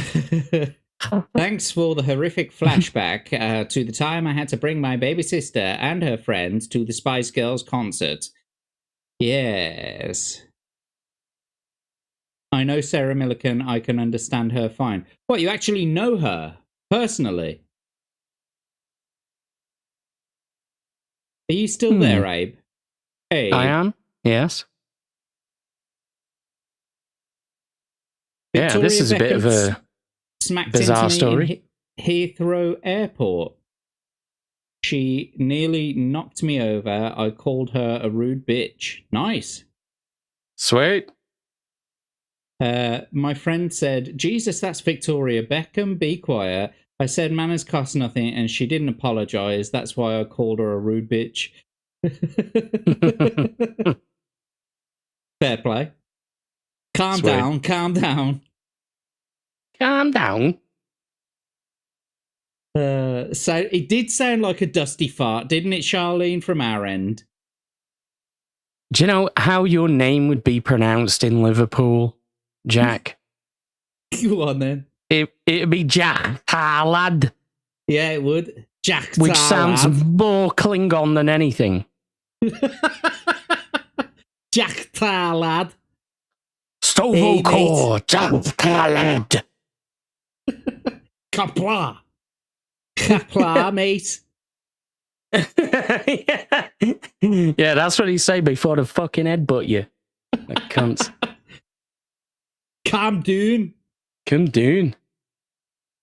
Thanks for the horrific flashback to the time I had to bring my baby sister and her friends to the Spice Girls concert. Yes. I know Sarah Millican. I can understand her fine. What, you actually know her personally? Are you still there, Abe? Hey. I am, yes. Yeah, this is a bit of a bizarre story. In Heathrow Airport. She nearly knocked me over. I called her a rude bitch. Nice. Sweet. My friend said, Jesus, that's Victoria Beckham. Be quiet. I said manners cost nothing, and she didn't apologize. That's why I called her a rude bitch. Fair play. Calm Sweet. down. Calm down. Calm down. So it did sound like a dusty fart, didn't it, Charlene, from our end? Do you know how your name would be pronounced in Liverpool, Jack? Go on then. It'd be Jack Tarlad. Yeah, it would. Jack Which sounds more Klingon than anything. Jack Tarlad. Stovokor, Jack Tarlad. Kapla. Kapla, mate. Yeah, that's what he say before the fucking headbutt you. That cunt. Calm down. Come down.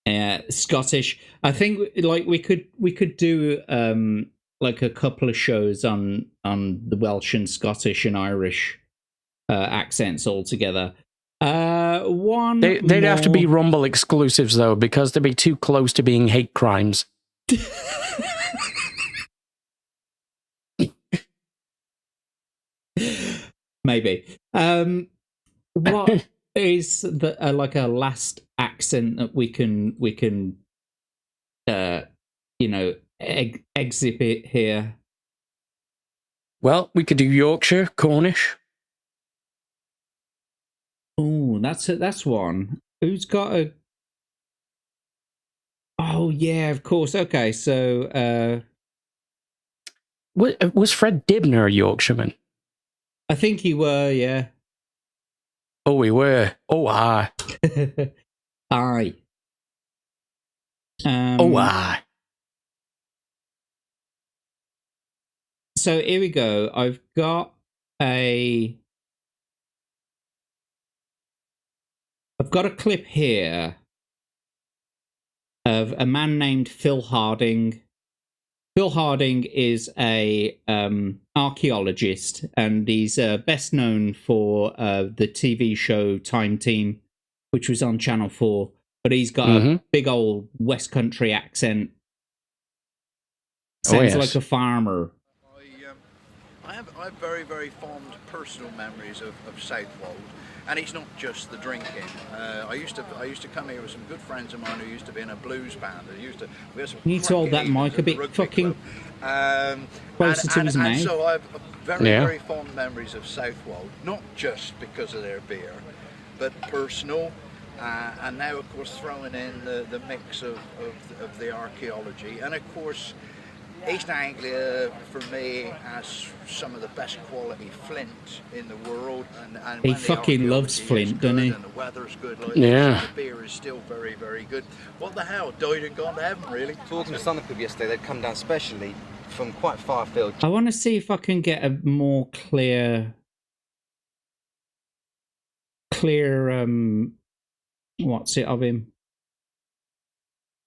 Yeah, Scottish. I think like we could do like a couple of shows on the Welsh and Scottish and Irish accents all together. They'd have to be Rumble exclusives though, because they'd be too close to being hate crimes. Maybe. What is the like a last accent that we can exhibit here? Well, we could do Yorkshire, Cornish. Oh, that's one. Who's got a? Oh yeah, of course. Okay, so was Fred Dibner a Yorkshireman? I think he were, yeah. Oh, we were. Oh, aye. Aye. Oh, aye. So here we go. I've got a clip here of a man named Phil Harding. Phil Harding is a archaeologist, and he's best known for the TV show Time Team, which was on Channel 4. But he's got a big old West Country accent. Sounds like a farmer. I have very, very fond personal memories of Southwold, and it's not just the drinking. I used to come here with some good friends of mine who used to be in a blues band. We had some You need to hold that mic a bit fucking closer to his mouth. So I have very fond memories of Southwold, not just because of their beer, but personal. And now, of course, throwing in the mix of the archaeology, and of course, East Anglia, for me, has some of the best quality flint in the world. And he fucking loves flint, doesn't he? And the weather's good. Like yeah. The beer is still very, very good. What the hell? Died and gone to heaven, really? Talking to Sonic Club yesterday, they'd come down specially from quite far afield. I want to see if I can get a more clear, what's it of him?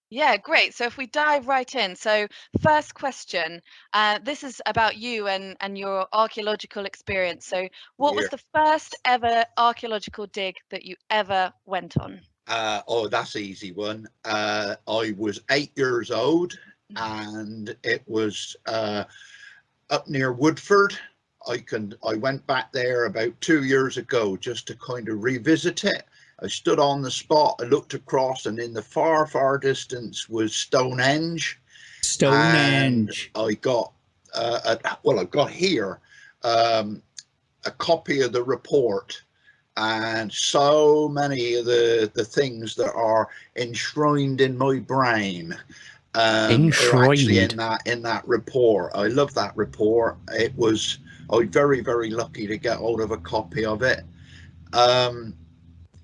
Yeah, great. So if we dive right in. So first question, this is about you and your archaeological experience. So what was the first ever archaeological dig that you ever went on? Oh, that's an easy one. I was 8 years old, and it was up near Woodford. I went back there about 2 years ago just to kind of revisit it. I stood on the spot, I looked across, and in the far, far distance was Stonehenge. Stonehenge. And I got, I've got here a copy of the report, and so many of the things that are enshrined in my brain are actually in that report. I love that report. I was very, very lucky to get hold of a copy of it.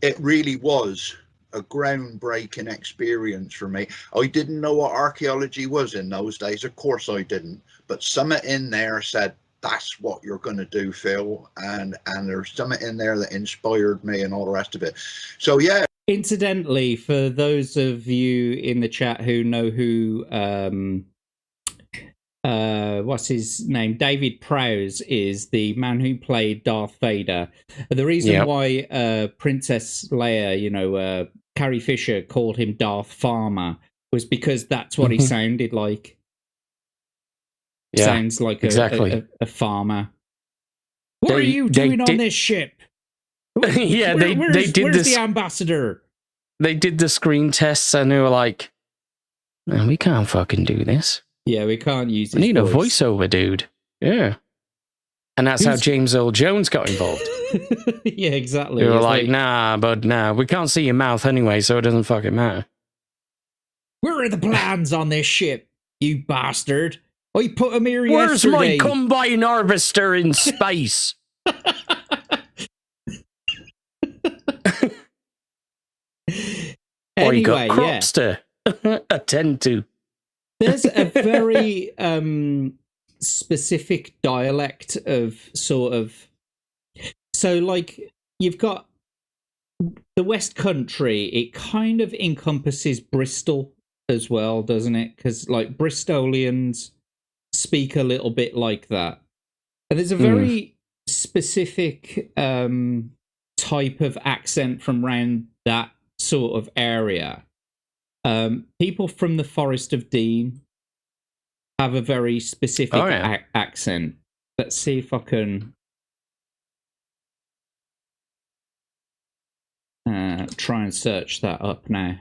It really was a groundbreaking experience for me. I didn't know what archaeology was in those days. Of course I didn't. But something in there said, that's what you're going to do, Phil. And there's something in there that inspired me and all the rest of it. So, yeah. Incidentally, for those of you in the chat who know who... what's his name? David Prowse is the man who played Darth Vader. The reason why Princess Leia, Carrie Fisher called him Darth Farmer was because that's what he sounded like. Yeah, sounds like a farmer. What are you doing on this ship? Yeah, where's did the ambassador? They did the screen tests and they were like, "No, we can't fucking do this. Yeah, we can't use. I need a voiceover, dude." Yeah. And that's how James Earl Jones got involved. Yeah, exactly. They were It's like, nah, we can't see your mouth anyway, so it doesn't fucking matter. Where are the plans on this ship, you bastard? I put them here Where's yesterday. my combine harvester in space? Anyway, you got crops to attend to. There's a very specific dialect of sort of... So, like, you've got the West Country, it kind of encompasses Bristol as well, doesn't it? Because, like, Bristolians speak a little bit like that. And there's a very specific type of accent from around that sort of area. People from the Forest of Dean have a very specific accent. Let's see if I can try and search that up now.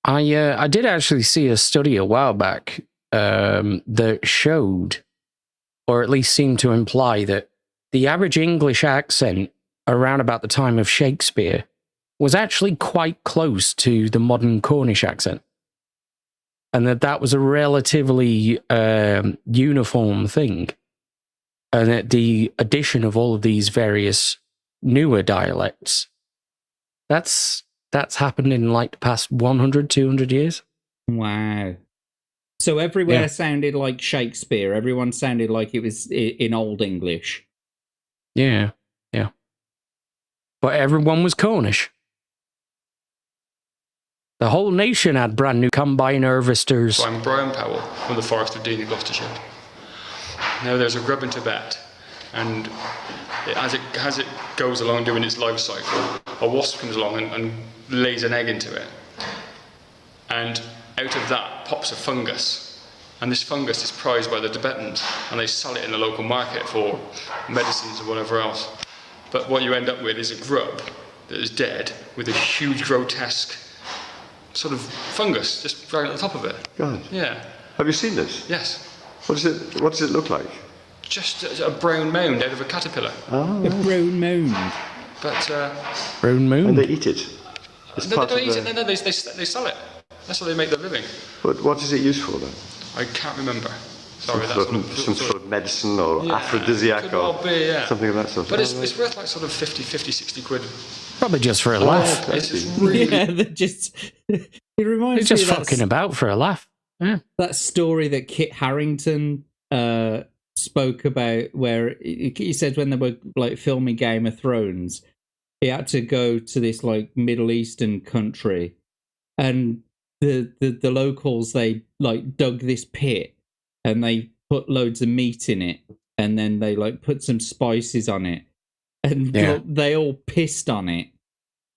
I did actually see a study a while back that showed, or at least seemed to imply, that the average English accent around about the time of Shakespeare was actually quite close to the modern Cornish accent. And that was a relatively uniform thing. And that the addition of all of these various newer dialects, that's happened in like the past 100, 200 years. Wow. So everywhere sounded like Shakespeare. Everyone sounded like it was in Old English. Yeah, yeah. But everyone was Cornish. The whole nation had brand new combine harvesters. So I'm Brian Powell from the Forest of Dean in Gloucestershire. Now there's a grub in Tibet, and as it goes along doing its life cycle, a wasp comes along and lays an egg into it. And out of that pops a fungus. And this fungus is prized by the Tibetans, and they sell it in the local market for medicines or whatever else. But what you end up with is a grub that is dead with a huge grotesque sort of fungus just right at the top of it. God. Yeah. Have you seen this? Yes. What does it look like? Just a brown mound out of a caterpillar. Oh, a brown mound. But brown mound. And they eat it. It's no, part they don't of eat it. No, they sell it. That's how they make their living. But what is it used for then? I can't remember. Some Sorry, sort of medicine or aphrodisiac could well be, something of that sort. But it's worth like sort of 50, 60 quid. Probably just for a laugh. It's just really... Yeah, they're just... It reminds They're me just of fucking about for a laugh. Yeah. That story that Kit Harington spoke about, where he said when they were like filming Game of Thrones, he had to go to this like Middle Eastern country, and the locals, they like dug this pit and they put loads of meat in it, and then they like put some spices on it, and they all pissed on it,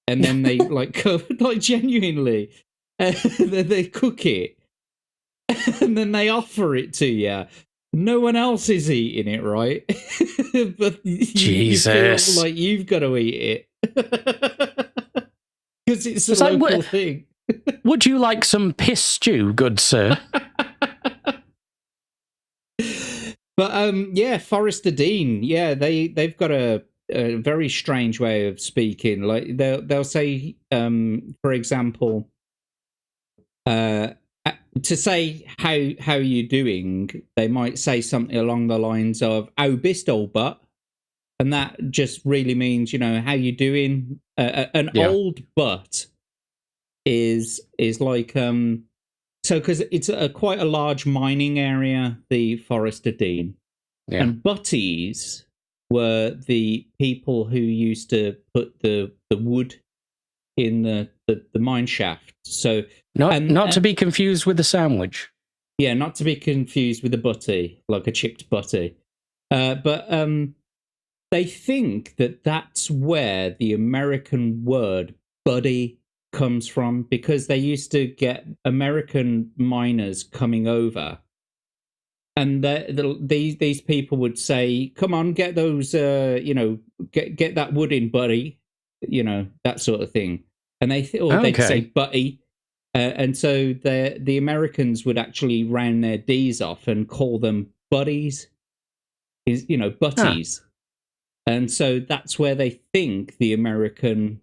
and then they like covered, like genuinely, they cook it, and then they offer it to you. No one else is eating it, right? But Jesus, you feel like you've got to eat it because it's a local thing. Would you like some piss stew, good sir? But yeah, Forest of Dean, yeah, they've got a very strange way of speaking. Like they'll say, for example, to say how you doing, they might say something along the lines of "Oh, bist old butt," and that just really means, you know, how you doing. An old butt is like so because it's quite a large mining area, the Forest of Dean, and butties were the people who used to put the wood in the mine shaft. So not to be confused with the sandwich. Yeah, not to be confused with a butty, like a chipped butty. But they think that that's where the American word buddy comes from, because they used to get American miners coming over, and these people would say, "Come on, get those, you know, get that wood in, buddy," you know, that sort of thing. And they'd say buddy, and so the Americans would actually round their D's off and call them buddies. is, you know, butties. And so that's where they think the American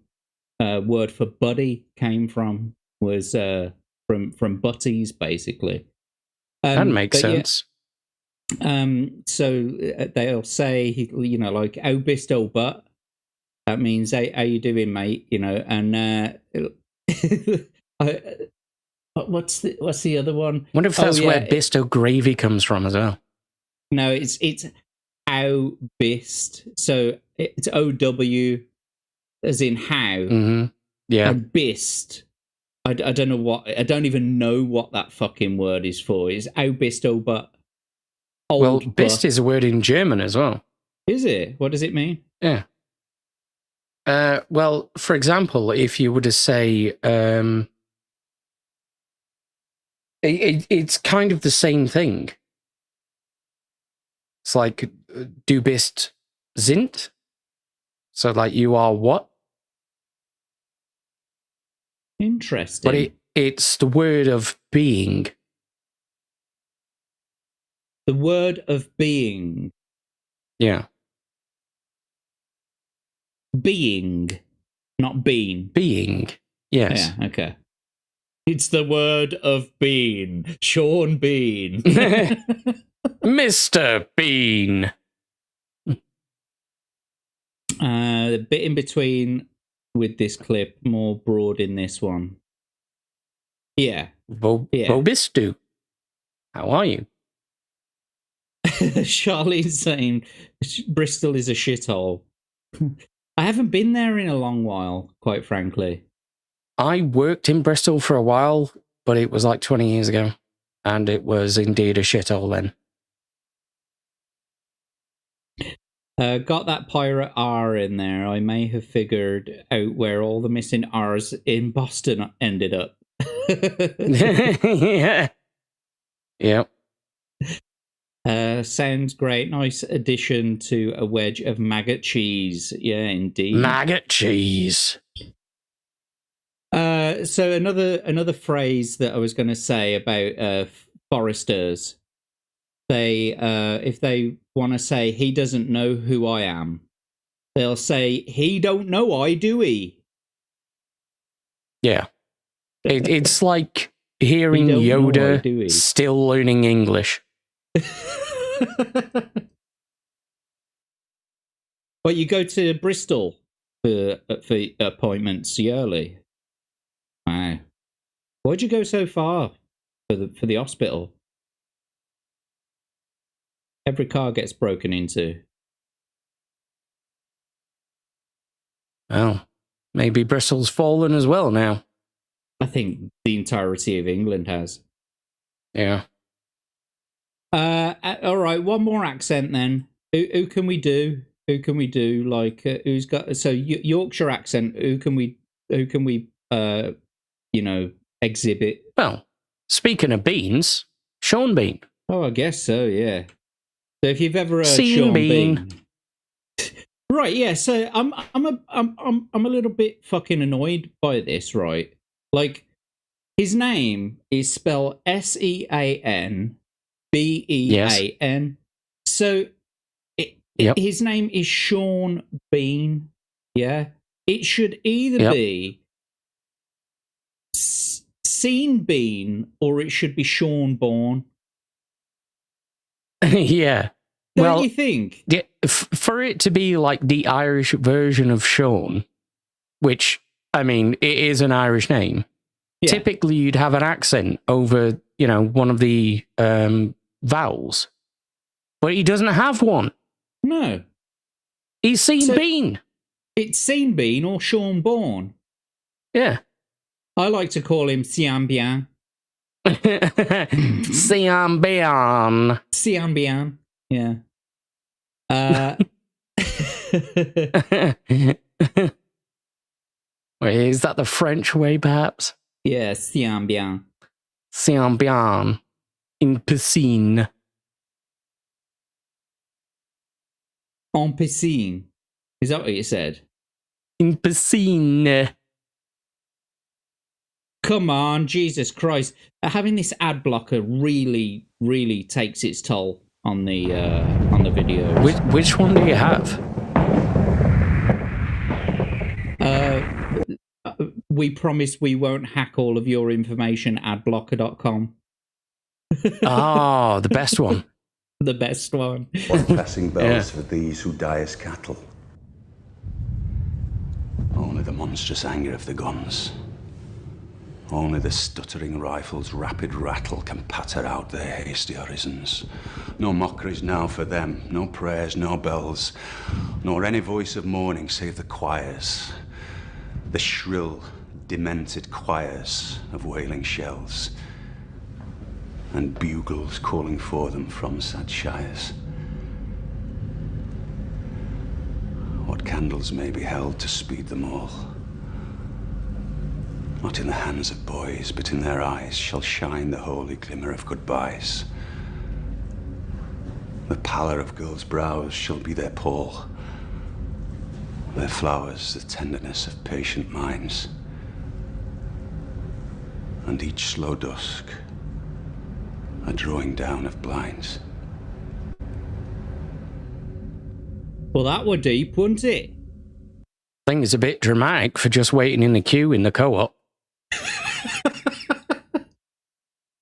word for buddy came from, was from butties, basically. That makes sense. So they'll say, you know, like, "Oh, bisto butt." That means, "Hey, how you doing, mate?" You know, and what's the other one? Wonder if that's where bisto gravy comes from as well. No, it's how bist. So it's OW as in how. Mm-hmm. Yeah. And bist. I don't know what. I don't even know what that fucking word is for. It's how bisto, but well, bist is a word in German as well. Is it? What does it mean? Yeah. Well, for example, if you were to say, it's kind of the same thing. It's like, du bist sind. So, like, you are what? Interesting. But it's the word of being. The word of being. Yeah. Being, not being. Being, yes. Yeah, okay. It's the word of Bean. Sean Bean. Mr. Bean. A bit in between with this clip, more broad in this one. Yeah. Bobistu. How are you? Charlene's saying Bristol is a shithole. I haven't been there in a long while, quite frankly. I worked in Bristol for a while, but it was like 20 years ago. And it was indeed a shithole then. Got that pirate R in there. I may have figured out where all the missing R's in Boston ended up. Yeah. Yep. Sounds great. Nice addition to a wedge of maggot cheese. Yeah, indeed. Maggot cheese. So another phrase that I was going to say about foresters. They if they want to say he doesn't know who I am, they'll say he don't know I do he. Yeah. It's like hearing Yoda still learning English. But you go to Bristol for appointments yearly. Wow. Why'd you go so far for the hospital? Every car gets broken into. Well, maybe Bristol's fallen as well now. I think the entirety of England has. Yeah. All right, one more accent then. Who can we do? Who can we do? Like, who's got Yorkshire accent? Who can we exhibit? Well, speaking of beans, Sean Bean. Oh, I guess so. Yeah. So if you've ever heard Sean Sean Bean. Right? Yeah. So I'm a little bit fucking annoyed by this. Right? Like, his name is spelled SeanBean. Yes. So his name is Sean Bean. Yeah. It should either be Sean Bean or it should be Sean Bourne. Yeah. Don't you think? Yeah, for it to be like the Irish version of Sean, which, I mean, it is an Irish name. Yeah. Typically, you'd have an accent over, one of the vowels. But he doesn't have one. No. He's Sean Bean. It's Sean Bean or Sean Bourne. Yeah. I like to call him Sean Bien. Sean Bien. Sean Bien. Yeah. Wait, is that the French way, perhaps? Yeah, Sean Bien. Sean Bien. In piscine. En piscine. Is that what you said? In piscine. Come on, Jesus Christ. Having this ad blocker really, really takes its toll on the video. Which one do you have? We promise we won't hack all of your information. Adblocker.com. Oh, the best one. The best one. What pressing bells for these who die as cattle? Only the monstrous anger of the guns. Only the stuttering rifle's rapid rattle can patter out their hasty orisons. No mockeries now for them, no prayers, no bells, nor any voice of mourning save the choirs, the shrill, demented choirs of wailing shells, and bugles calling for them from sad shires. What candles may be held to speed them all? Not in the hands of boys, but in their eyes shall shine the holy glimmer of goodbyes. The pallor of girls' brows shall be their pall, their flowers the tenderness of patient minds, and each slow dusk a drawing down of blinds. Well, that were deep, wasn't it? I think it's a bit dramatic for just waiting in the queue in the co-op.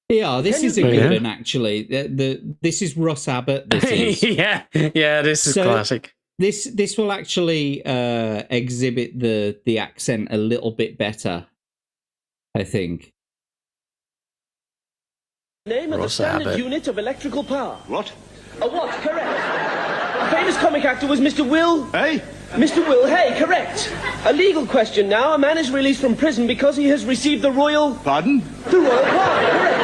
Yeah, this is a good one, actually. This is Russ Abbott. This is. yeah, this is classic. This will actually exhibit the accent a little bit better, I think. Name of the Russ standard Abbott. unit of electrical power. What? A what? Correct. A famous comic actor was Mr. Will. Hey? Mr. Will Hay, correct. A legal question now. A man is released from prison because he has received the royal... Pardon? The royal pardon, correct.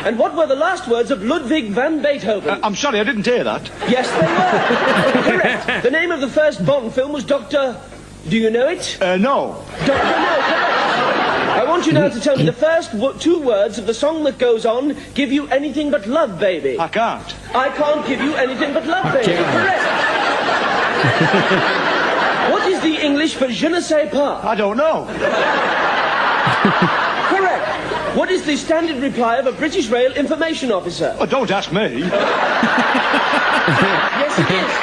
And what were the last words of Ludwig van Beethoven? I'm sorry, I didn't hear that. Yes, they were. Correct. The name of the first Bond film was Dr... Do you know it? No. Dr. No, correct. I want you now to tell me the first two words of the song that goes on, Give You Anything But Love, Baby. I can't. I can't give you anything but love, baby. Correct. What is the English for je ne sais pas? I don't know. Correct. What is the standard reply of a British Rail information officer? Oh, don't ask me. Yes, it is.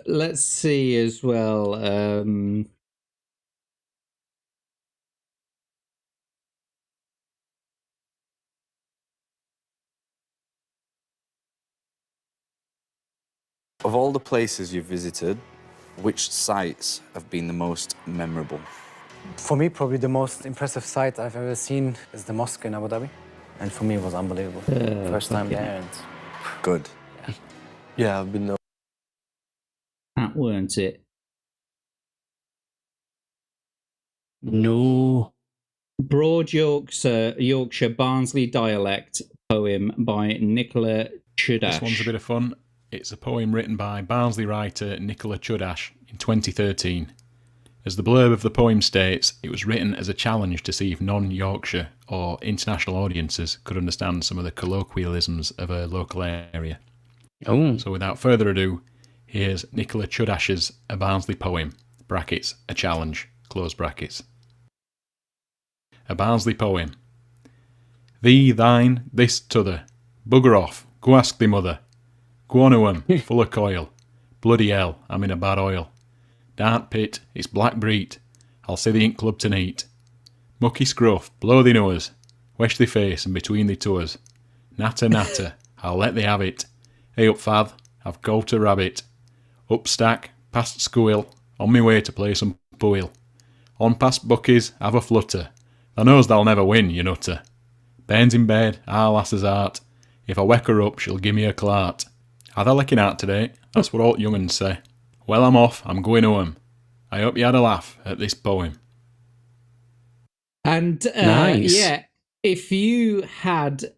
Let's see as well. Of all the places you've visited, which sites have been the most memorable? For me, probably the most impressive sight I've ever seen is the mosque in Abu Dhabi. And for me, it was unbelievable. First time there. And... Good. Yeah, I've been there. That weren't it. No. Broad Yorkshire Barnsley dialect poem by Nicola Chudash. This one's a bit of fun. It's a poem written by Barnsley writer Nicola Chudash in 2013. As the blurb of the poem states, it was written as a challenge to see if non-Yorkshire or international audiences could understand some of the colloquialisms of a local area. Oh. So without further ado, here's Nicola Chudash's A Barnsley Poem, brackets, a challenge, close brackets. A Barnsley Poem. Thee, thine, this, t'other. Bugger off, go ask thee mother. Go on to 'em, full of coil. Bloody hell, I'm in a bad oil. Darn't pit, it's black breed. I'll see thee in club tonight. Mucky scruff, blow thee nose. Wesh thee face and between thee toes. Natter, natter, I'll let thee have it. Hey up, fath, I've caught a rabbit. Up stack, past squill, on me way to play some poil. On past buckies, have a flutter. Thou knows thou'll never win, you nutter. Bairn's in bed, our lass's heart. If I wake her up, she'll give me a clart. Had a licking out today, that's what all young'uns say. Well, I'm off, I'm going home. I hope you had a laugh at this poem. And Nice. yeah, if you had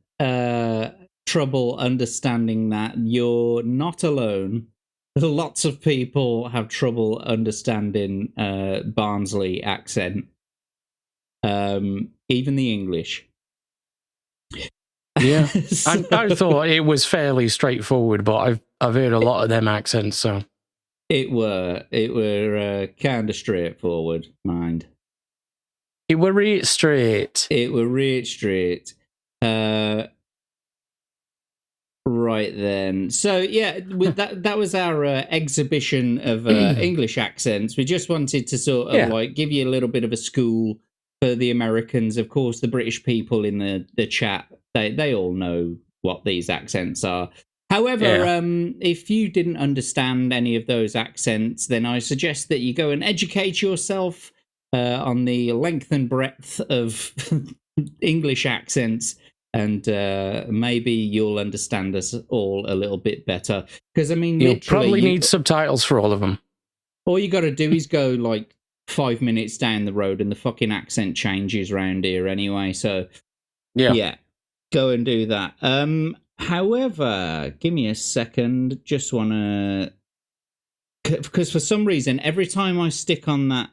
trouble understanding that, you're not alone. Lots of people have trouble understanding Barnsley accent, even the English. Yeah, I thought it was fairly straightforward, but I've heard a lot of them accents, so it were kind of straightforward, mind. It were right straight. It were right straight. Right then. So yeah, with that was our exhibition of English accents. We just wanted to sort of like give you a little bit of a school for the Americans. Of course, the British people in the chat, they all know what these accents are. However, if you didn't understand any of those accents, then I suggest that you go and educate yourself on the length and breadth of English accents, and maybe you'll understand us all a little bit better. Because, I mean, you'll probably need subtitles for all of them. All you got to do is go, like, 5 minutes down the road and the fucking accent changes around here anyway. So, yeah, go and do that. However, give me a second. Just want to... Because for some reason, every time I stick on that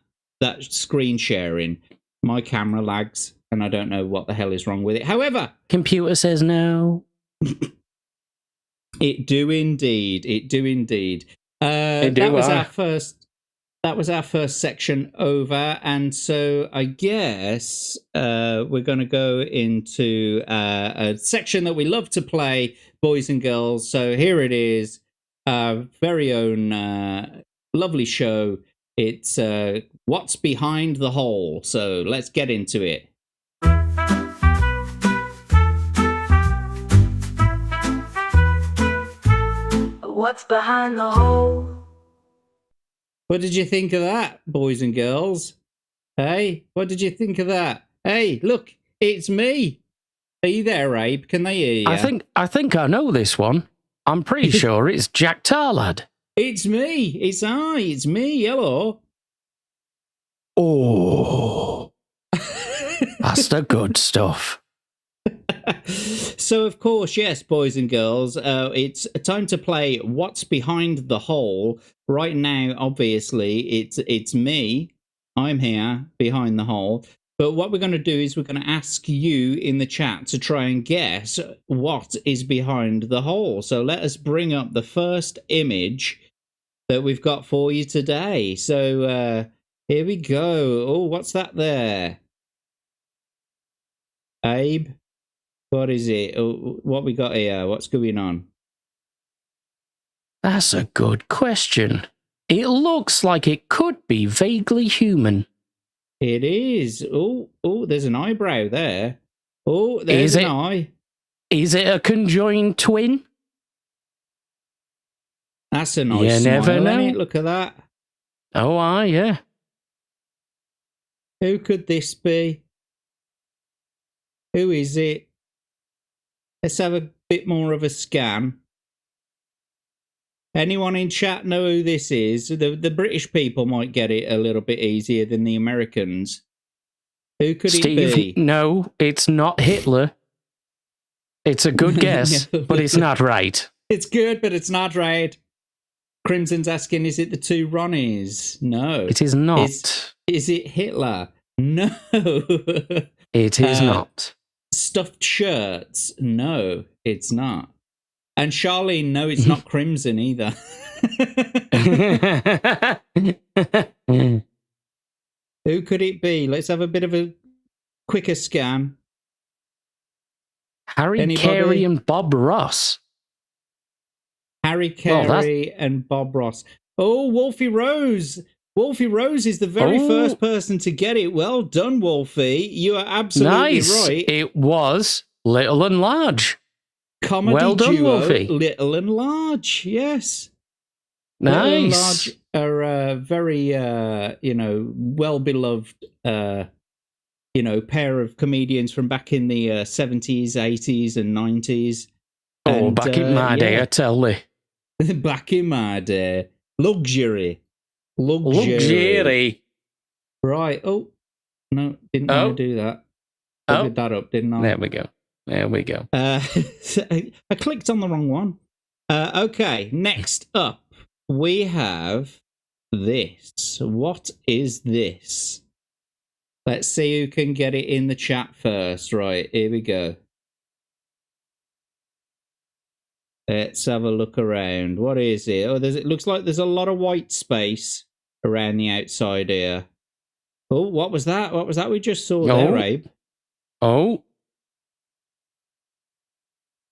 screen sharing, my camera lags, and I don't know what the hell is wrong with it. However... Computer says no. It do indeed. It do indeed. That was our first section over, and so I guess we're going to go into a section that we love to play, boys and girls. So here it is, our very own lovely show. It's What's Behind the Hole. So let's get into it. What's behind the hole? What did you think of that, boys and girls? Hey, what did you think of that? Hey, look, it's me. Are you there, Abe? Can they hear you? I think I know this one. I'm pretty sure it's Jack Tarlad. It's me. It's me. Hello. Oh, that's the good stuff. So, of course, yes, boys and girls, it's time to play What's Behind the Hole. Right now, obviously, it's me. I'm here behind the hole. But what we're going to do is we're going to ask you in the chat to try and guess what is behind the hole. So let us bring up the first image that we've got for you today. So here we go. Oh, what's that there? Abe? What is it? What we got here? What's going on? That's a good question. It looks like it could be vaguely human. It is. Oh, there's an eyebrow there. Oh, there's an eye. Is it a conjoined twin? That's a nice smile, never know. Isn't it? Look at that. Oh, yeah. Who could this be? Who is it? Let's have a bit more of a scan. Anyone in chat know who this is? The British people might get it a little bit easier than the Americans. Who could it be? No, it's not Hitler. It's a good guess, but it's not right. It's good, but it's not right. Crimson's asking, is it the two Ronnies? No. It is not. Is it Hitler? No. It is not. Stuffed shirts? No, it's not. And Charlene, no, it's not Crimson either. Who could it be? Let's have a bit of a quicker scan. Harry Carey and Bob Ross. Harry Carey and Bob Ross. Oh, Wolfie Rose. Wolfie Rose is the very first person to get it. Well done, Wolfie. You are absolutely right. It was Little and Large. Comedy well done, duo, Wolfie. Little and Large, yes. Nice. Little and Large are very, well-beloved, pair of comedians from back in the 70s, 80s, and 90s. Oh, back in my day, I tell you. Back in my day. Luxury. Right. Oh, no, didn't want to do that. I did that up, didn't I? There we go. I clicked on the wrong one. Okay, next up, we have this. What is this? Let's see who can get it in the chat first. Right, here we go. Let's have a look around. What is it? Oh, it looks like there's a lot of white space around the outside here. Oh, what was that? What was that we just saw there, Abe? Oh.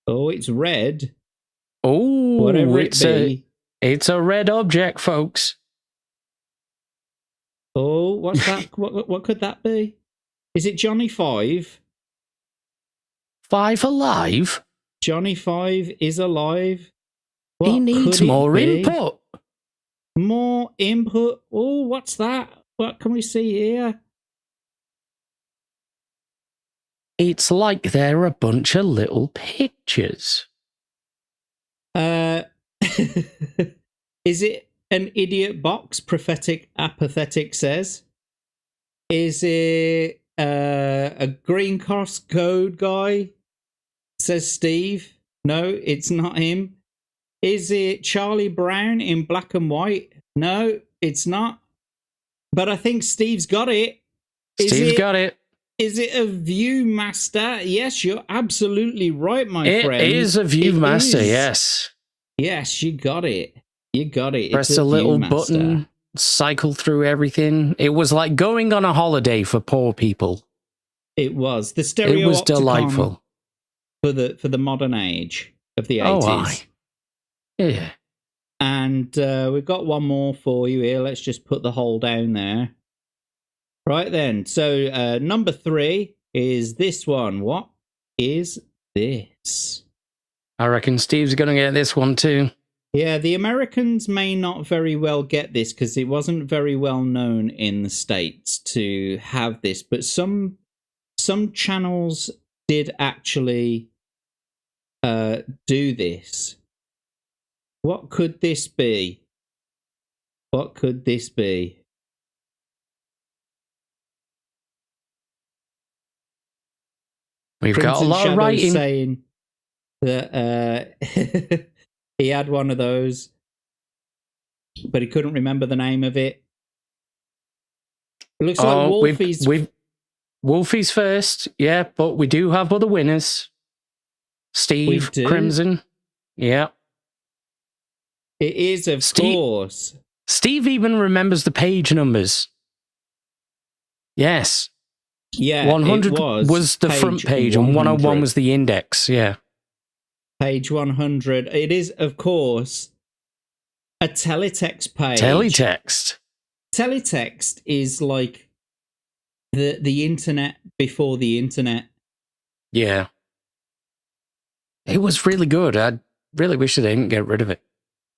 Oh, it's red. Oh, whatever it be. It's a red object, folks. Oh, what's that? what could that be? Is it Johnny Five? Five alive? Johnny Five is alive. He needs more input. More input. Oh, what's that? What can we see here? It's like they're a bunch of little pictures. Is it an idiot box? Prophetic apathetic says. Is it a green cross code guy? Says Steve. No, it's not him. Is it Charlie Brown in black and white? No, it's not. But I think Steve's got it. Steve's got it. Is it a Viewmaster? Yes, you're absolutely right, my friend. It is a Viewmaster, yes. Yes, you got it. You got it. Press a little button, cycle through everything. It was like going on a holiday for poor people. It was. The stereo It was delightful. For the modern age of the 80s. Oh, aye. Yeah. And we've got one more for you here. Let's just put the hole down there. Right then. So number 3 is this one. What is this? I reckon Steve's going to get this one too. Yeah, the Americans may not very well get this because it wasn't very well known in the States to have this, but some channels did actually do this. What could this be? What could this be? We've got a lot of writing. Saying that he had one of those, but he couldn't remember the name of it. It looks like Wolfie's. Wolfie's first, yeah, but we do have other winners. Steve Crimson, yeah. It is, of course. Steve even remembers the page numbers. Yes. Yeah, 100 was the front page, and 101 was the index, yeah. Page 100. It is, of course, a teletext page. Teletext. Teletext is like the internet before the internet. Yeah. It was really good. I really wish they didn't get rid of it.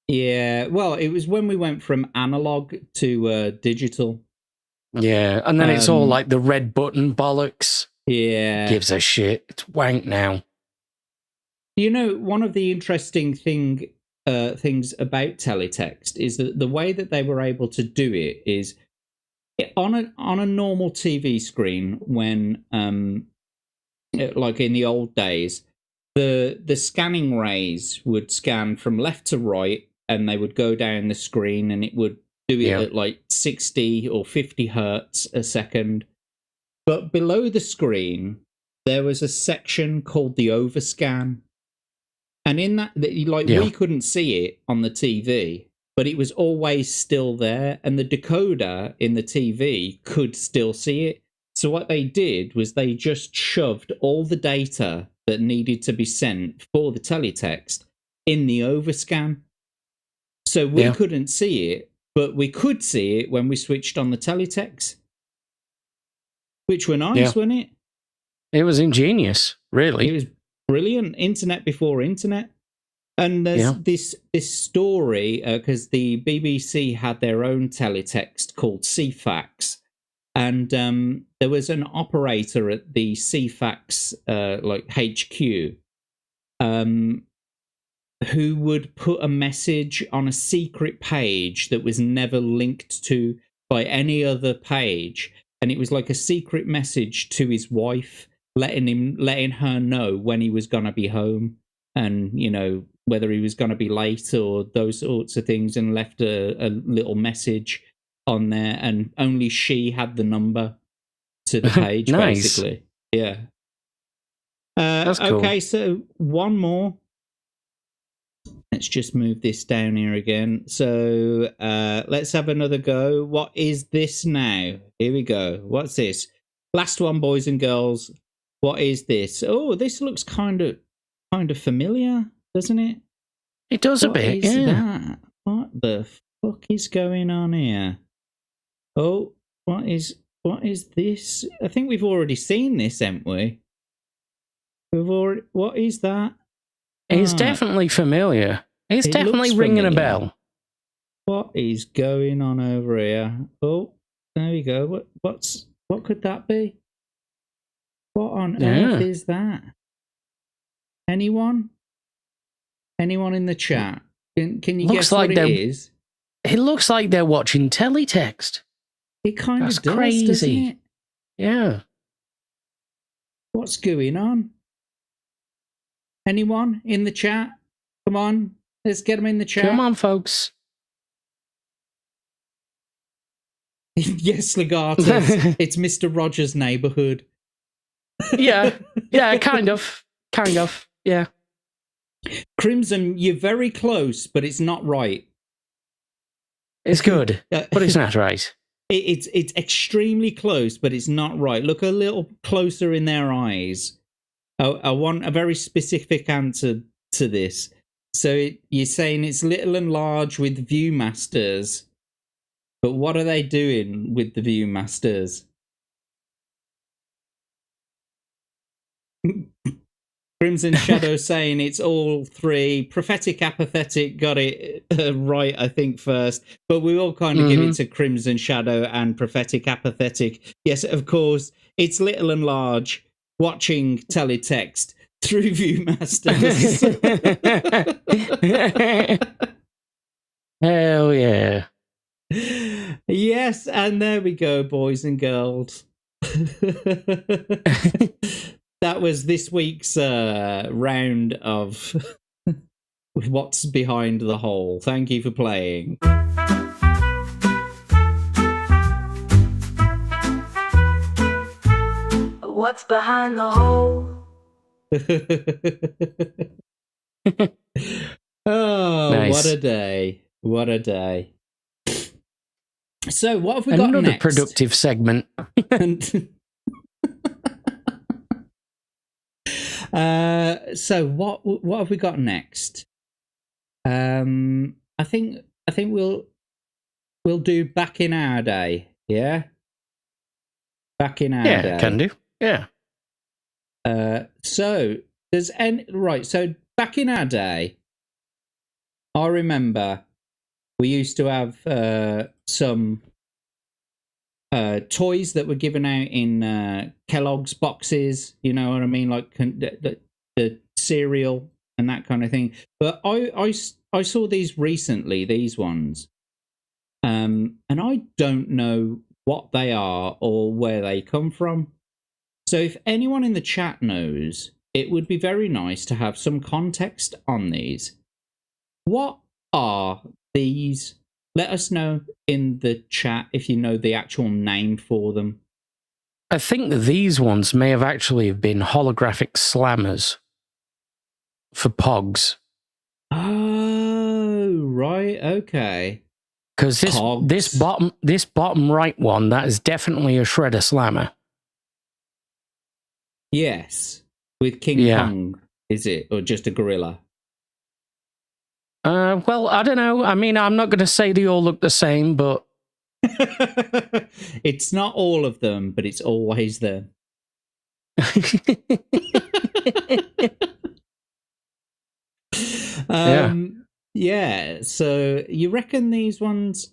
Yeah, well, it was when we went from analog to digital. Yeah, and then it's all like the red button bollocks. Yeah. Gives a shit. It's wank now. You know, one of the interesting things about teletext is that the way that they were able to do it is on a normal TV screen when, like in the old days, the scanning rays would scan from left to right, and they would go down the screen, and it would do it at like 60 or 50 hertz a second. But below the screen, there was a section called the overscan. And in that, we couldn't see it on the TV, but it was always still there. And the decoder in the TV could still see it. So what they did was they just shoved all the data that needed to be sent for the teletext in the overscan. So we couldn't see it, but we could see it when we switched on the teletext. Which were nice, wasn't it? It was ingenious, really. It was brilliant. Internet before internet. And there's this story, because the BBC had their own teletext called CFAX. And there was an operator at the CFAX HQ who would put a message on a secret page that was never linked to by any other page. And it was like a secret message to his wife, letting her know when he was going to be home and, you know, whether he was going to be late or those sorts of things, and left a little message on there, and only she had the number to the page, Nice. basically. Yeah. That's cool. Okay, so one more. Let's just move this down here again. So let's have another go. What is this now? Here we go. What's this? Last one, boys and girls. What is this? Oh, this looks kind of kind of familiar, doesn't it? It does a bit, What is yeah. that? What the fuck is going on here? Oh, what is this? I think we've already seen this, haven't we? What is that? It's definitely familiar. It's It definitely looks ringing a familiar. bell. What is going on over here? Oh, there we go. What could that be? What on earth is that? Anyone? Anyone in the chat? Can you guess what it is? It looks like they're watching teletext. It kind That's of does, crazy. doesn't it? Yeah. What's going on? Anyone in the chat? Come on, let's get them in the chat. Come on, folks. Yes, Legato. It's Mr. Rogers' neighborhood. Yeah, kind of, yeah. Crimson, you're very close, but it's not right. It's good, but it's not right. It's extremely close, but it's not right. Look a little closer in their eyes. I want a very specific answer to this. So you're saying it's little and large with Viewmasters, but what are they doing with the Viewmasters? Crimson Shadow saying it's all three. Prophetic Apathetic got it right, I think, first. But we all kind of give it to Crimson Shadow and Prophetic Apathetic. Yes, of course, it's little and large. Watching teletext through Viewmasters. Hell yeah. Yes, and there we go, boys and girls. That was this week's round of What's Behind the Hole. Thank you for playing. What's behind the hole? Oh, nice. What a day. What a day. So, what have we got Another next? productive segment. So what have we got next? I think we'll do Back in Our Day. Yeah. Back in Our Day. Yeah, can do. Yeah. So there's so back in our day, I remember we used to have some toys that were given out in Kellogg's boxes, you know what I mean, like the cereal and that kind of thing. But I saw these recently, these ones, and I don't know what they are or where they come from. So if anyone in the chat knows, it would be very nice to have some context on these. What are these? Let us know in the chat if you know the actual name for them. I think these ones may have actually been holographic slammers for Pogs. Oh, right, okay. Because this bottom right one, that is definitely a shredder slammer. Yes, with King Kong, is it, or just a gorilla? Well, I don't know. I mean, I'm not going to say they all look the same, but it's not all of them, but it's always them. Yeah. So you reckon these ones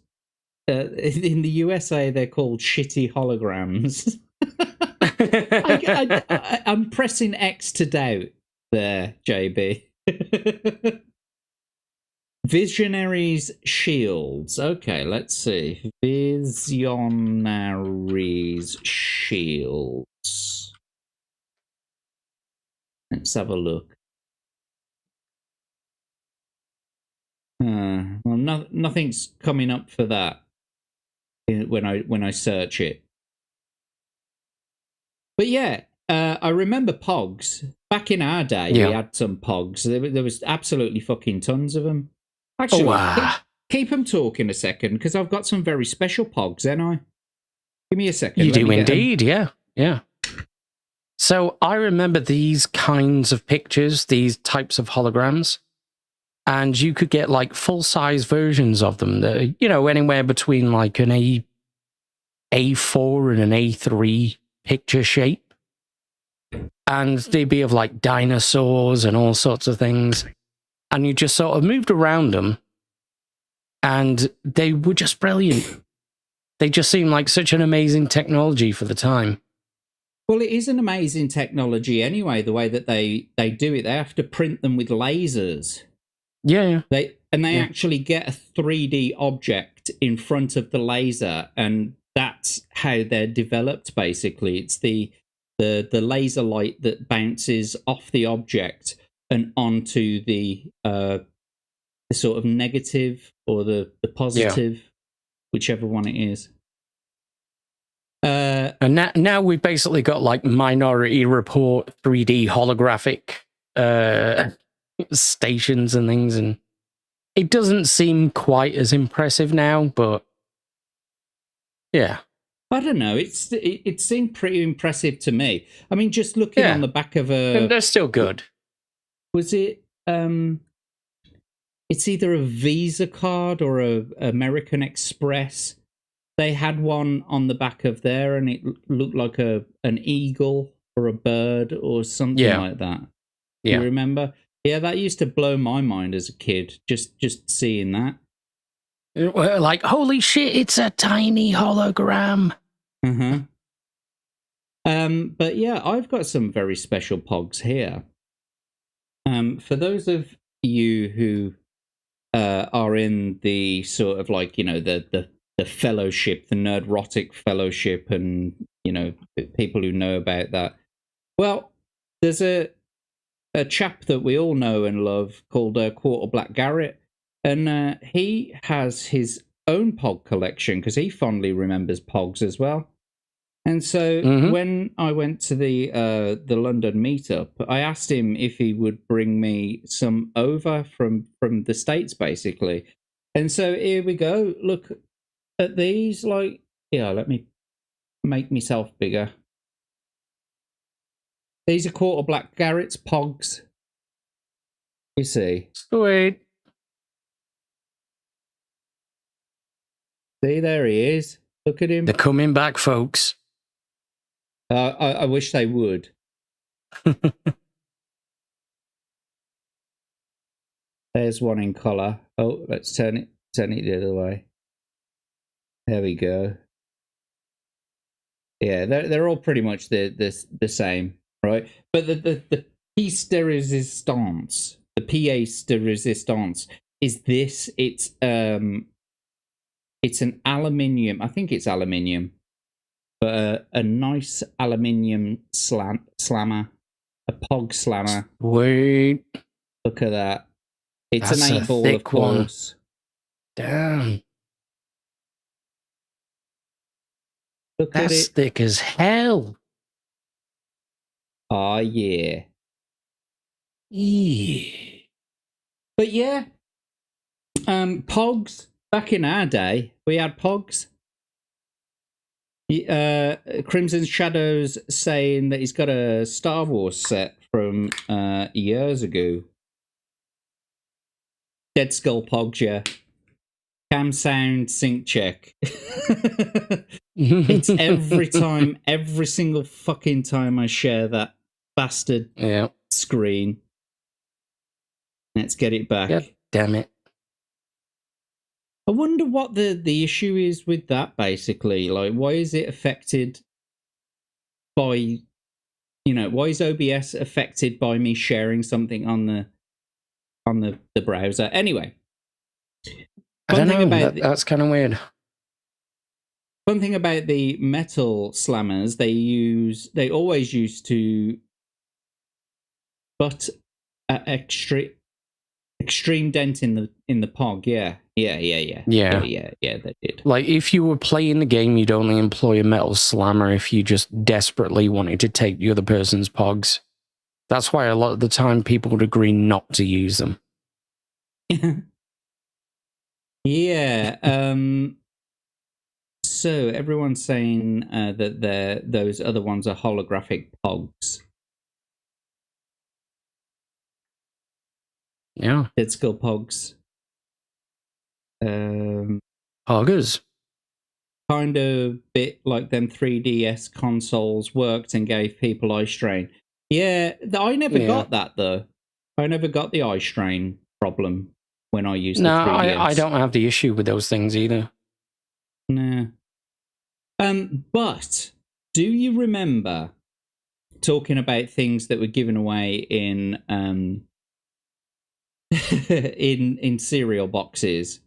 in the USA they're called shitty holograms? I'm pressing X to doubt there, JB. Visionaries shields. Okay, let's see. Visionaries shields. Let's have a look. Well, nothing's coming up for that when I search it. But yeah, I remember Pogs. Back in our day, we had some Pogs. There was absolutely fucking tons of them. Actually, keep them talking a second, because I've got some very special Pogs, ain't I? Give me a second. You do indeed, yeah. So I remember these kinds of pictures, these types of holograms, and you could get like full-size versions of them that, you know, anywhere between like an A4 and an A3 picture shape. And they'd be of like dinosaurs and all sorts of things. And you just sort of moved around them, and they were just brilliant. They just seemed like such an amazing technology for the time. Well, it is an amazing technology anyway, the way that they do it. They have to print them with lasers. Yeah. They actually get a 3D object in front of the laser, and that's how they're developed, basically. It's the laser light that bounces off the object and onto the sort of negative or the positive, whichever one it is. And now we've basically got like Minority Report 3D holographic stations and things, and it doesn't seem quite as impressive now, but yeah. I don't know. It seemed pretty impressive to me. I mean, just looking on the back of a... And they're still good. Was it... it's either a Visa card or a American Express. They had one on the back of there, and it looked like an eagle or a bird or something like that. Yeah. You remember? Yeah, that used to blow my mind as a kid, just seeing that. Like, holy shit, it's a tiny hologram. But yeah, I've got some very special pogs here. For those of you who are in the sort of like, you know, the fellowship, the Nerdrotic Fellowship, and, you know, people who know about that. Well, there's a chap that we all know and love called Quarter Black Garrett, and he has his own pog collection because he fondly remembers pogs as well. And so when I went to the London meetup, I asked him if he would bring me some over from the States, basically. And so here we go. Look at these. Like, yeah, let me make myself bigger. These are Quarter Black Garrett's pogs. You see? Sweet. See, there he is. Look at him. They're coming back, folks. I wish they would. There's one in colour. Oh, let's turn it the other way. There we go. Yeah, they're all pretty much the same, right? But the piece de resistance, the pièce de resistance is this. It's an aluminium. I think it's aluminium, but a nice aluminium slammer, a pog slammer. Wait, look at that. It's That's an 8-ball, of course. Damn. Look at That's it. thick as hell. Oh, yeah. Yeah. But yeah, pogs. Back in our day, we had pogs. Crimson Shadows saying that he's got a Star Wars set from years ago. Dead Skull pogs, yeah. Cam sound sync check. It's every single fucking time I share that bastard screen. Let's get it back. God damn it. I wonder what the issue is with that, basically. Like, why is it affected by, you know, why is OBS affected by me sharing something on the browser? Anyway. I don't know, that's kind of weird. One thing about the metal slammers, they always used to put an extreme dent in the pog. Yeah, they did. Like, if you were playing the game, you'd only employ a metal slammer if you just desperately wanted to take the other person's pogs. That's why a lot of the time people would agree not to use them. Yeah. So everyone's saying that those other ones are holographic pogs. Yeah. Dead Skull pogs. Poggers. Kind of bit like them 3DS consoles worked and gave people eye strain. Yeah, I never got that though. I never got the eye strain problem when I used the 3DS. I don't have the issue with those things either. No. But do you remember talking about things that were given away in in cereal boxes?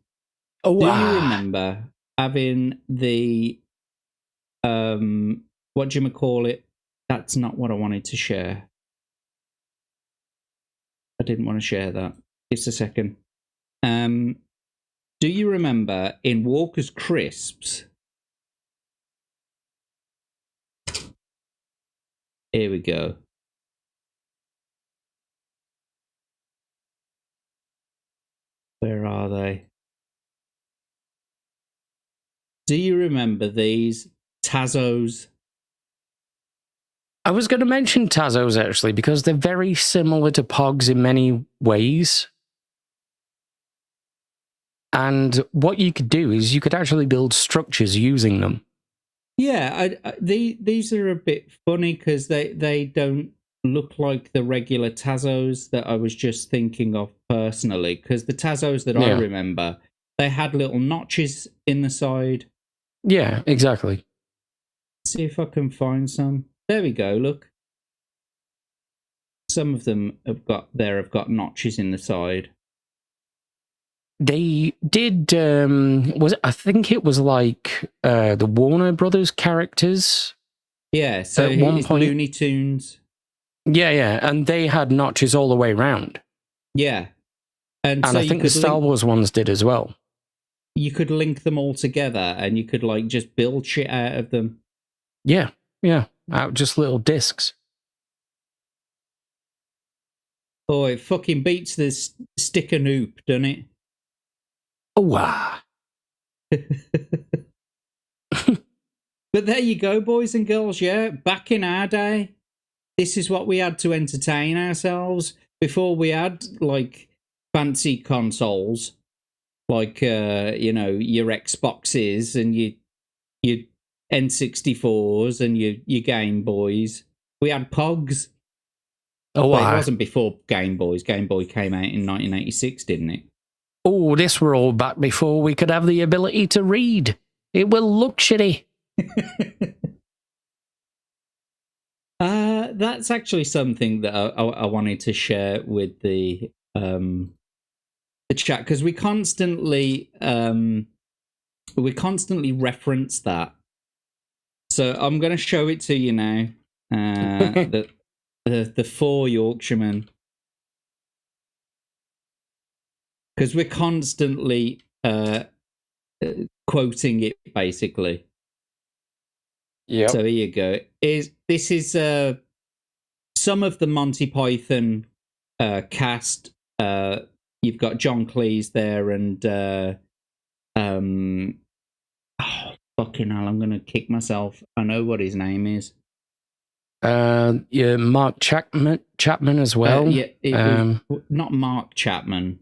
Oh, wow. Do you remember having the what do you call it? That's not what I wanted to share. I didn't want to share that. Just a second. Do you remember in Walker's Crisps? Here we go. Where are they? Do you remember these Tazos? I was going to mention Tazos, actually, because they're very similar to Pogs in many ways. And what you could do is you could actually build structures using them. Yeah, these are a bit funny because they don't look like the regular Tazos that I was just thinking of personally. Because the Tazos that I remember, they had little notches in the side. Yeah, exactly. See if I can find some. There we go, look. Some of them have got notches in the side. They did, I think it was like the Warner Brothers characters. Yeah, so at one point. Looney Tunes. Yeah, and they had notches all the way around. Yeah. And so I think the Star Wars ones did as well. You could link them all together and you could like just build shit out of them. Yeah, out just little discs. Oh, it fucking beats this stick and hoop, doesn't it? Oh, wow. But there you go, boys and girls, yeah. Back in our day, this is what we had to entertain ourselves before we had, like, fancy consoles, like, you know, your Xboxes and your N64s and your Game Boys. We had Pogs. Oh, wow. But it wasn't before Game Boys. Game Boy came out in 1986, didn't it? Oh, this were all back before we could have the ability to read. It will look shitty. That's actually something that I wanted to share with the chat, because we constantly reference that. So I'm going to show it to you now. The 4 Yorkshiremen. Because we're constantly quoting it, basically. Yeah. So here you go. This is some of the Monty Python cast. You've got John Cleese there, and oh, fucking hell! I'm gonna kick myself. I know what his name is. Yeah, Mark Chapman as well. Yeah, not Mark Chapman.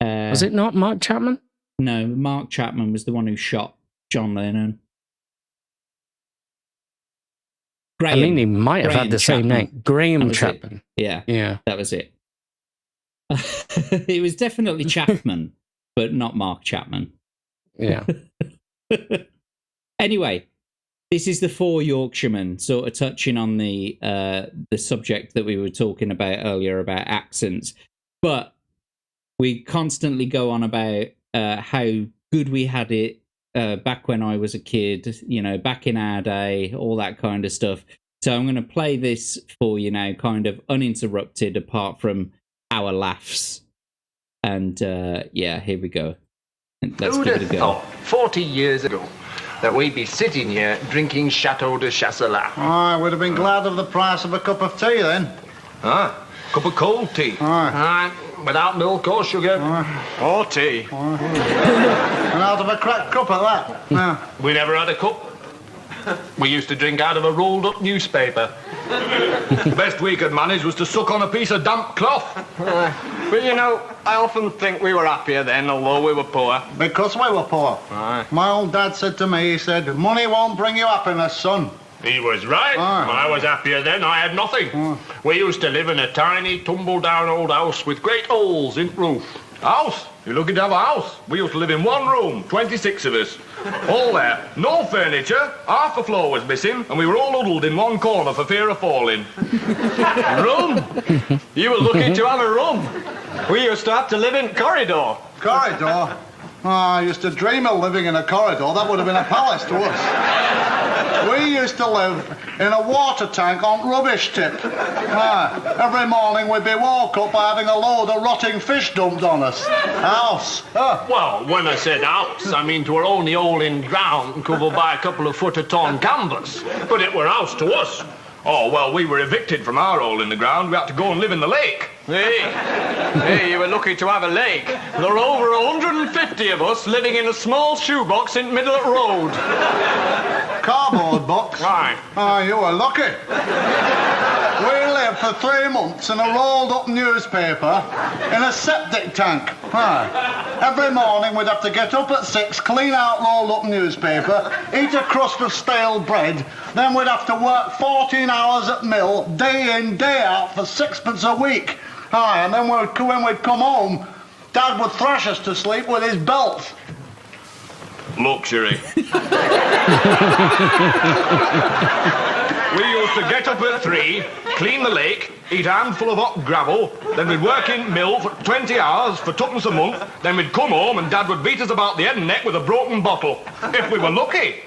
Was it not Mark Chapman? No, Mark Chapman was the one who shot John Lennon. Graham, I mean, he might have had the same name. Graham Chapman. Yeah, that was it. It was definitely Chapman, but not Mark Chapman. Yeah. Anyway, this is the 4 Yorkshiremen, sort of touching on the subject that we were talking about earlier about accents, but we constantly go on about how good we had it back when I was a kid, you know, back in our day, all that kind of stuff. So I'm going to play this for you now, kind of uninterrupted, apart from our laughs. And yeah, here we go. Let's give it a go. Thought 40 years ago that we'd be sitting here drinking Chateau de Chasselas. I would have been glad of the price of a cup of tea then. Ah, cup of cold tea. Aye. Without milk or sugar. Or tea. And out of a cracked cup at that. Yeah. We never had a cup. We used to drink out of a rolled-up newspaper. The best we could manage was to suck on a piece of damp cloth. But you know, I often think we were happier then, although we were poor. Because we were poor. Aye. My old dad said to me, he said, money won't bring you happiness, son. He was right. I was happier then. I had nothing. We used to live in a tiny, tumble-down old house with great holes in the roof. House? You're lucky to have a house. We used to live in one room, 26 of us. All there. No furniture. Half the floor was missing, and we were all huddled in one corner for fear of falling. Room? You were lucky to have a room. We used to have to live in corridor. Corridor? Oh, I used to dream of living in a corridor. That would have been a palace to us. We used to live in a water tank on rubbish tip. Every morning we'd be woke up by having a load of rotting fish dumped on us. House. Well, when I said house, I mean 'twere only hole in ground covered by a couple of foot of torn canvas. But it were house to us. Oh, well, we were evicted from our hole in the ground. We had to go and live in the lake. Hey, you were lucky to have a lake. There were over 150 of us living in a small shoebox in the middle of the road. Cardboard box? Right. Oh, you were lucky. We lived for 3 months in a rolled-up newspaper in a septic tank. Every morning we'd have to get up at 6, clean out rolled-up newspaper, eat a crust of stale bread, then we'd have to work 14 hours at mill, day in, day out, for 6pence a week. And then when we'd come home, Dad would thrash us to sleep with his belt. Luxury. We used to get up at 3, clean the lake, eat a handful of hot gravel, then we'd work in mill for 20 hours for 2pence a month, then we'd come home and Dad would beat us about the head and neck with a broken bottle. If we were lucky.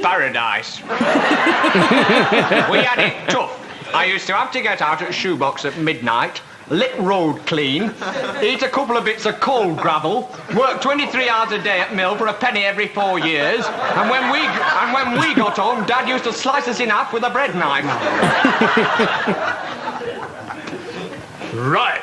Paradise. We had it tough. I used to have to get out at a shoebox at midnight, lick road clean, eat a couple of bits of cold gravel, work 23 hours a day at mill for a penny every 4 years, and when we got home, Dad used to slice us in half with a bread knife. Right.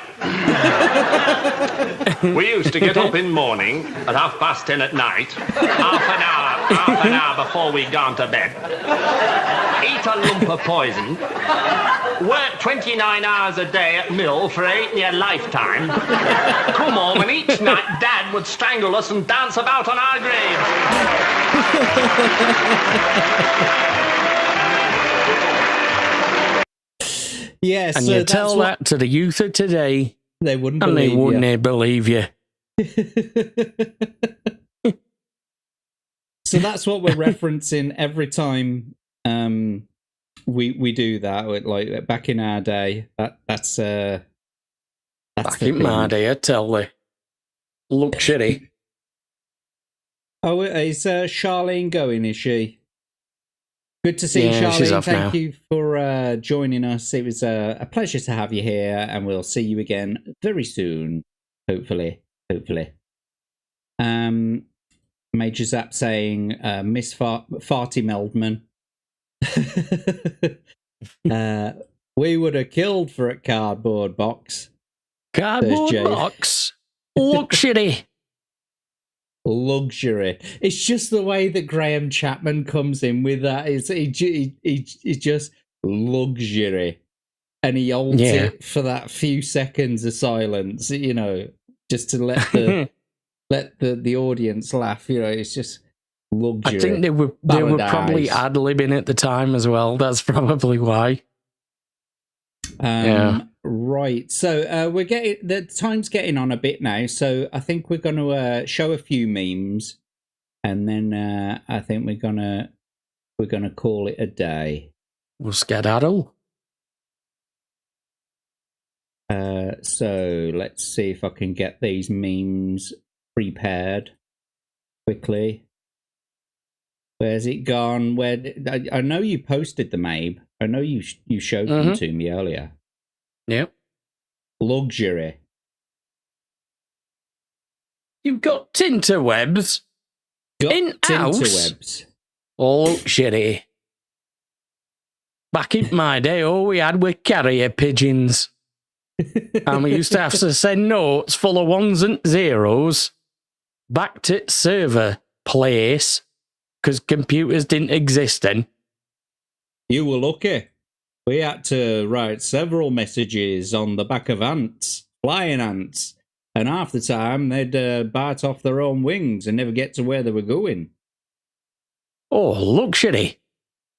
We used to get up in morning at 10:30 at night, half an hour before we'd gone to bed. Eat a lump of poison, work 29 hours a day at mill for 8 year lifetime, come home and each night Dad would strangle us and dance about on our graves. Yes, and you tell that to the youth of today, they wouldn't and believe they wouldn't believe you. So that's what we're referencing every time we do that. Like back in our day, that's back in my day, I tell you, luxury. Oh, is Charlene going? Is she? Good to see you, Yeah, she's Charlene. off Thank now. you for joining us. It was a pleasure to have you here, and we'll see you again very soon, hopefully. Major Zap saying, Miss Farty Meldman. We would have killed for a cardboard box. Cardboard box? Luxury. Luxury. It's just the way that Graham Chapman comes in with that. He's just luxury. And he holds it for that few seconds of silence, you know, just to let the the audience laugh. You know, it's just luxury. I think they were probably ad-libbing at the time as well. That's probably why. Right. So we're getting the time's getting on a bit now. So I think we're going to show a few memes, and then I think we're gonna call it a day. We'll skedaddle. So let's see if I can get these memes prepared quickly. Where's it gone? I know you posted them, Abe. I know you showed them to me earlier. Yep. Luxury. You've got tinterwebs in house. Tinterwebs. Luxury. Back in my day, all we had were carrier pigeons. And we used to have to send notes full of ones and zeros back to server place because computers didn't exist then. You were lucky. We had to write several messages on the back of ants, flying ants, and half the time they'd bite off their own wings and never get to where they were going. Oh, luxury.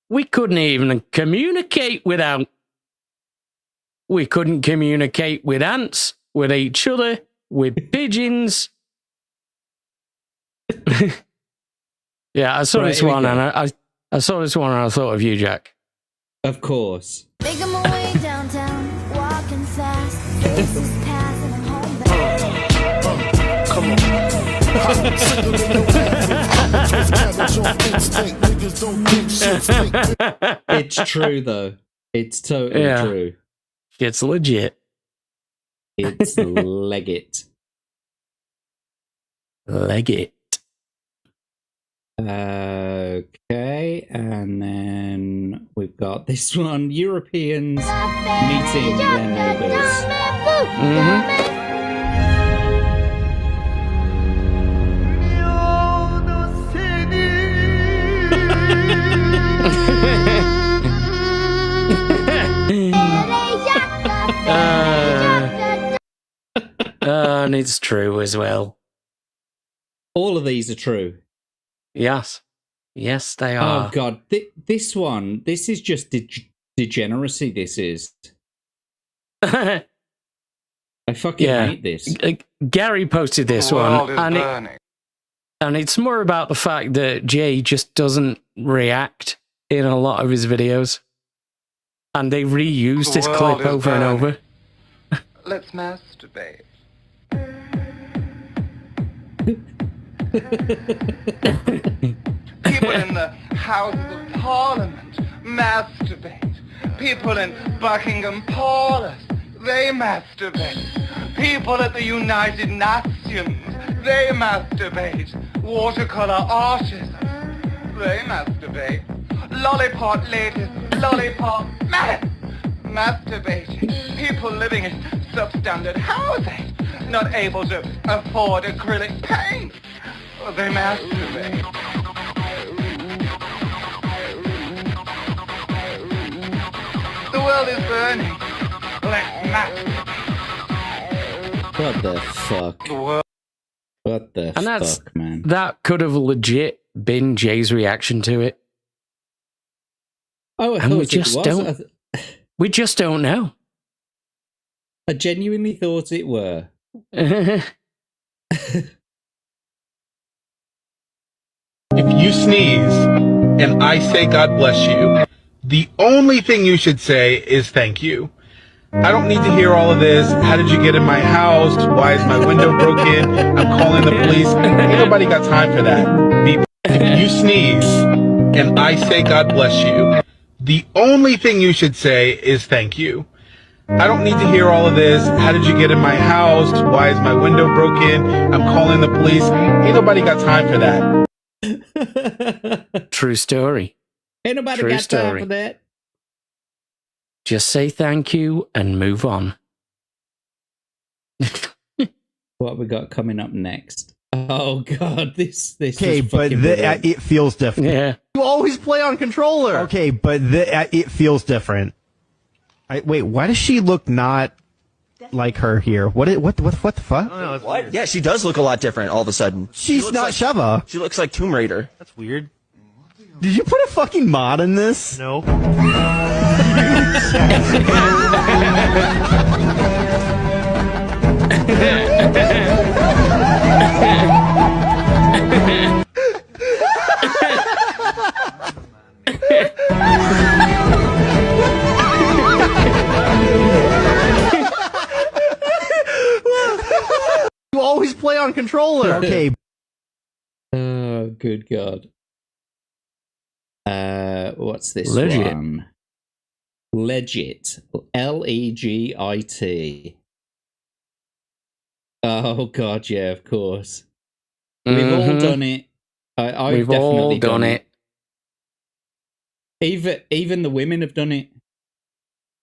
We couldn't even communicate without... We couldn't communicate with ants, with each other, with pigeons. Yeah, I saw this one, and I saw this one, and I thought of you, Jack. Of course. Making my way downtown, walking fast. Faces pass and I'm home. It's true, though. It's totally true. It's legit. It's legit. Legit. Okay, and then we've got this one. Europeans meeting their neighbours. And it's true as well. All of these are true. Yes. Yes, they are. Oh, God. This one, this is just degeneracy, this is. I fucking hate this. Gary posted this one, and it's more about the fact that Jay just doesn't react in a lot of his videos. And they reused this clip over and over. Let's masturbate. People in the Houses of Parliament masturbate. People in Buckingham Palace, they masturbate. People at the United Nations, they masturbate. Watercolor artists, they masturbate. Lollipop ladies, lollipop men, masturbating. People living in substandard housing, not able to afford acrylic paint, they masturbate. The world is burning. Let's masturbate. What the fuck? What the fuck, man? That could have legit been Jay's reaction to it. Oh, I and thought we just it was. don't. We just don't know. I genuinely thought it were. If you sneeze and I say God bless you, the only thing you should say is thank you. I don't need to hear all of this. How did you get in my house? Why is my window broken? I'm calling the police. Ain't nobody got time for that. If you sneeze and I say God bless you, the only thing you should say is thank you. I don't need to hear all of this. How did you get in my house? Why is my window broken? I'm calling the police. Ain't nobody got time for that. True story. Ain't nobody True got time story. for that. Just say thank you and move on. What we got coming up next? Oh God, this. Okay, is but fucking brilliant. it feels different. Yeah. You always play on controller. Okay, but it feels different. Wait, why does she look not like her here? What the fuck? What? Yeah, she does look a lot different all of a sudden. She's not Sheva. She looks like Tomb Raider. That's weird. Did you put a fucking mod in this? No. You always play on controller. Okay. Oh, good God. What's this Legit. one? Legit. Legit. Oh God, yeah, of course. We've all done it. I've We've definitely all done it. Even the women have done it.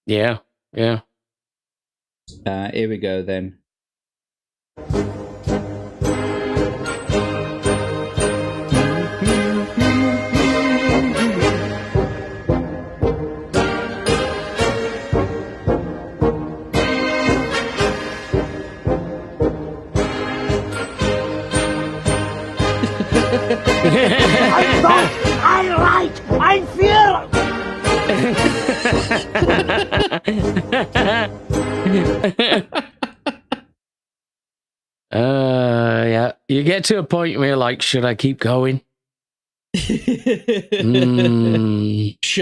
Yeah, yeah. Here we go then. I'm wrong. I'm right. I'm fear. Yeah. You get to a point where you're like, should I keep going? Should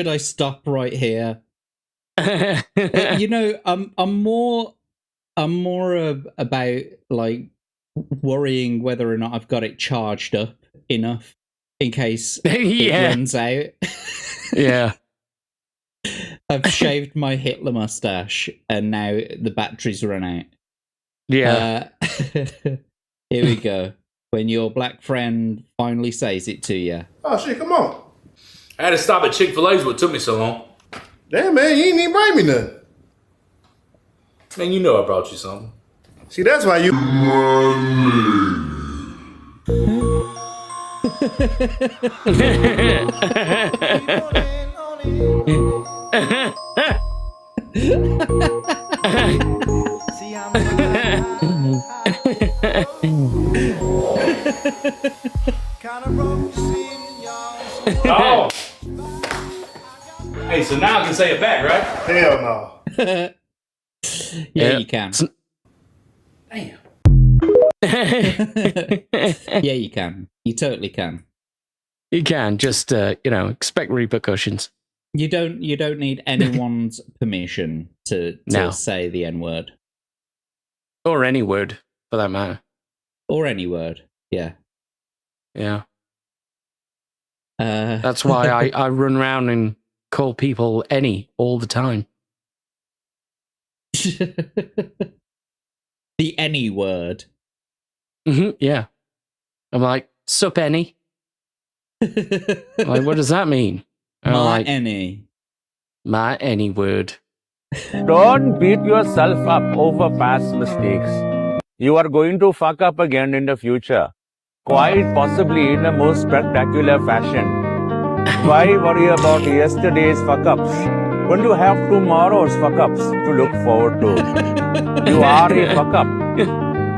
I stop right here? You know, I'm more about like worrying whether or not I've got it charged up enough in case it runs out. Yeah. I've shaved my Hitler mustache and now the batteries run out. Yeah. Here we go. When your black friend finally says it to you. Oh, shit, come on. I had to stop at Chick-fil-A's what took me so long. Damn, man, you ain't even bring me nothing. Man, you know I brought you something. See, that's why you... Oh! Hey, so now I can say it back, right? Hell no. Yeah, you can. Damn. Yeah, you can. You totally can. You can just, expect repercussions. You don't need anyone's permission to No. say the N-word. Or any word, for that matter. Or any word, yeah. Yeah. That's why I run around and call people any all the time. The any word. Yeah. I'm like, sup any? Like, what does that mean? My any. My any word. Don't beat yourself up over past mistakes. You are going to fuck up again in the future. Quite possibly in the most spectacular fashion. Why worry about yesterday's fuck-ups when you have tomorrow's fuck-ups to look forward to? You are a fuck-up.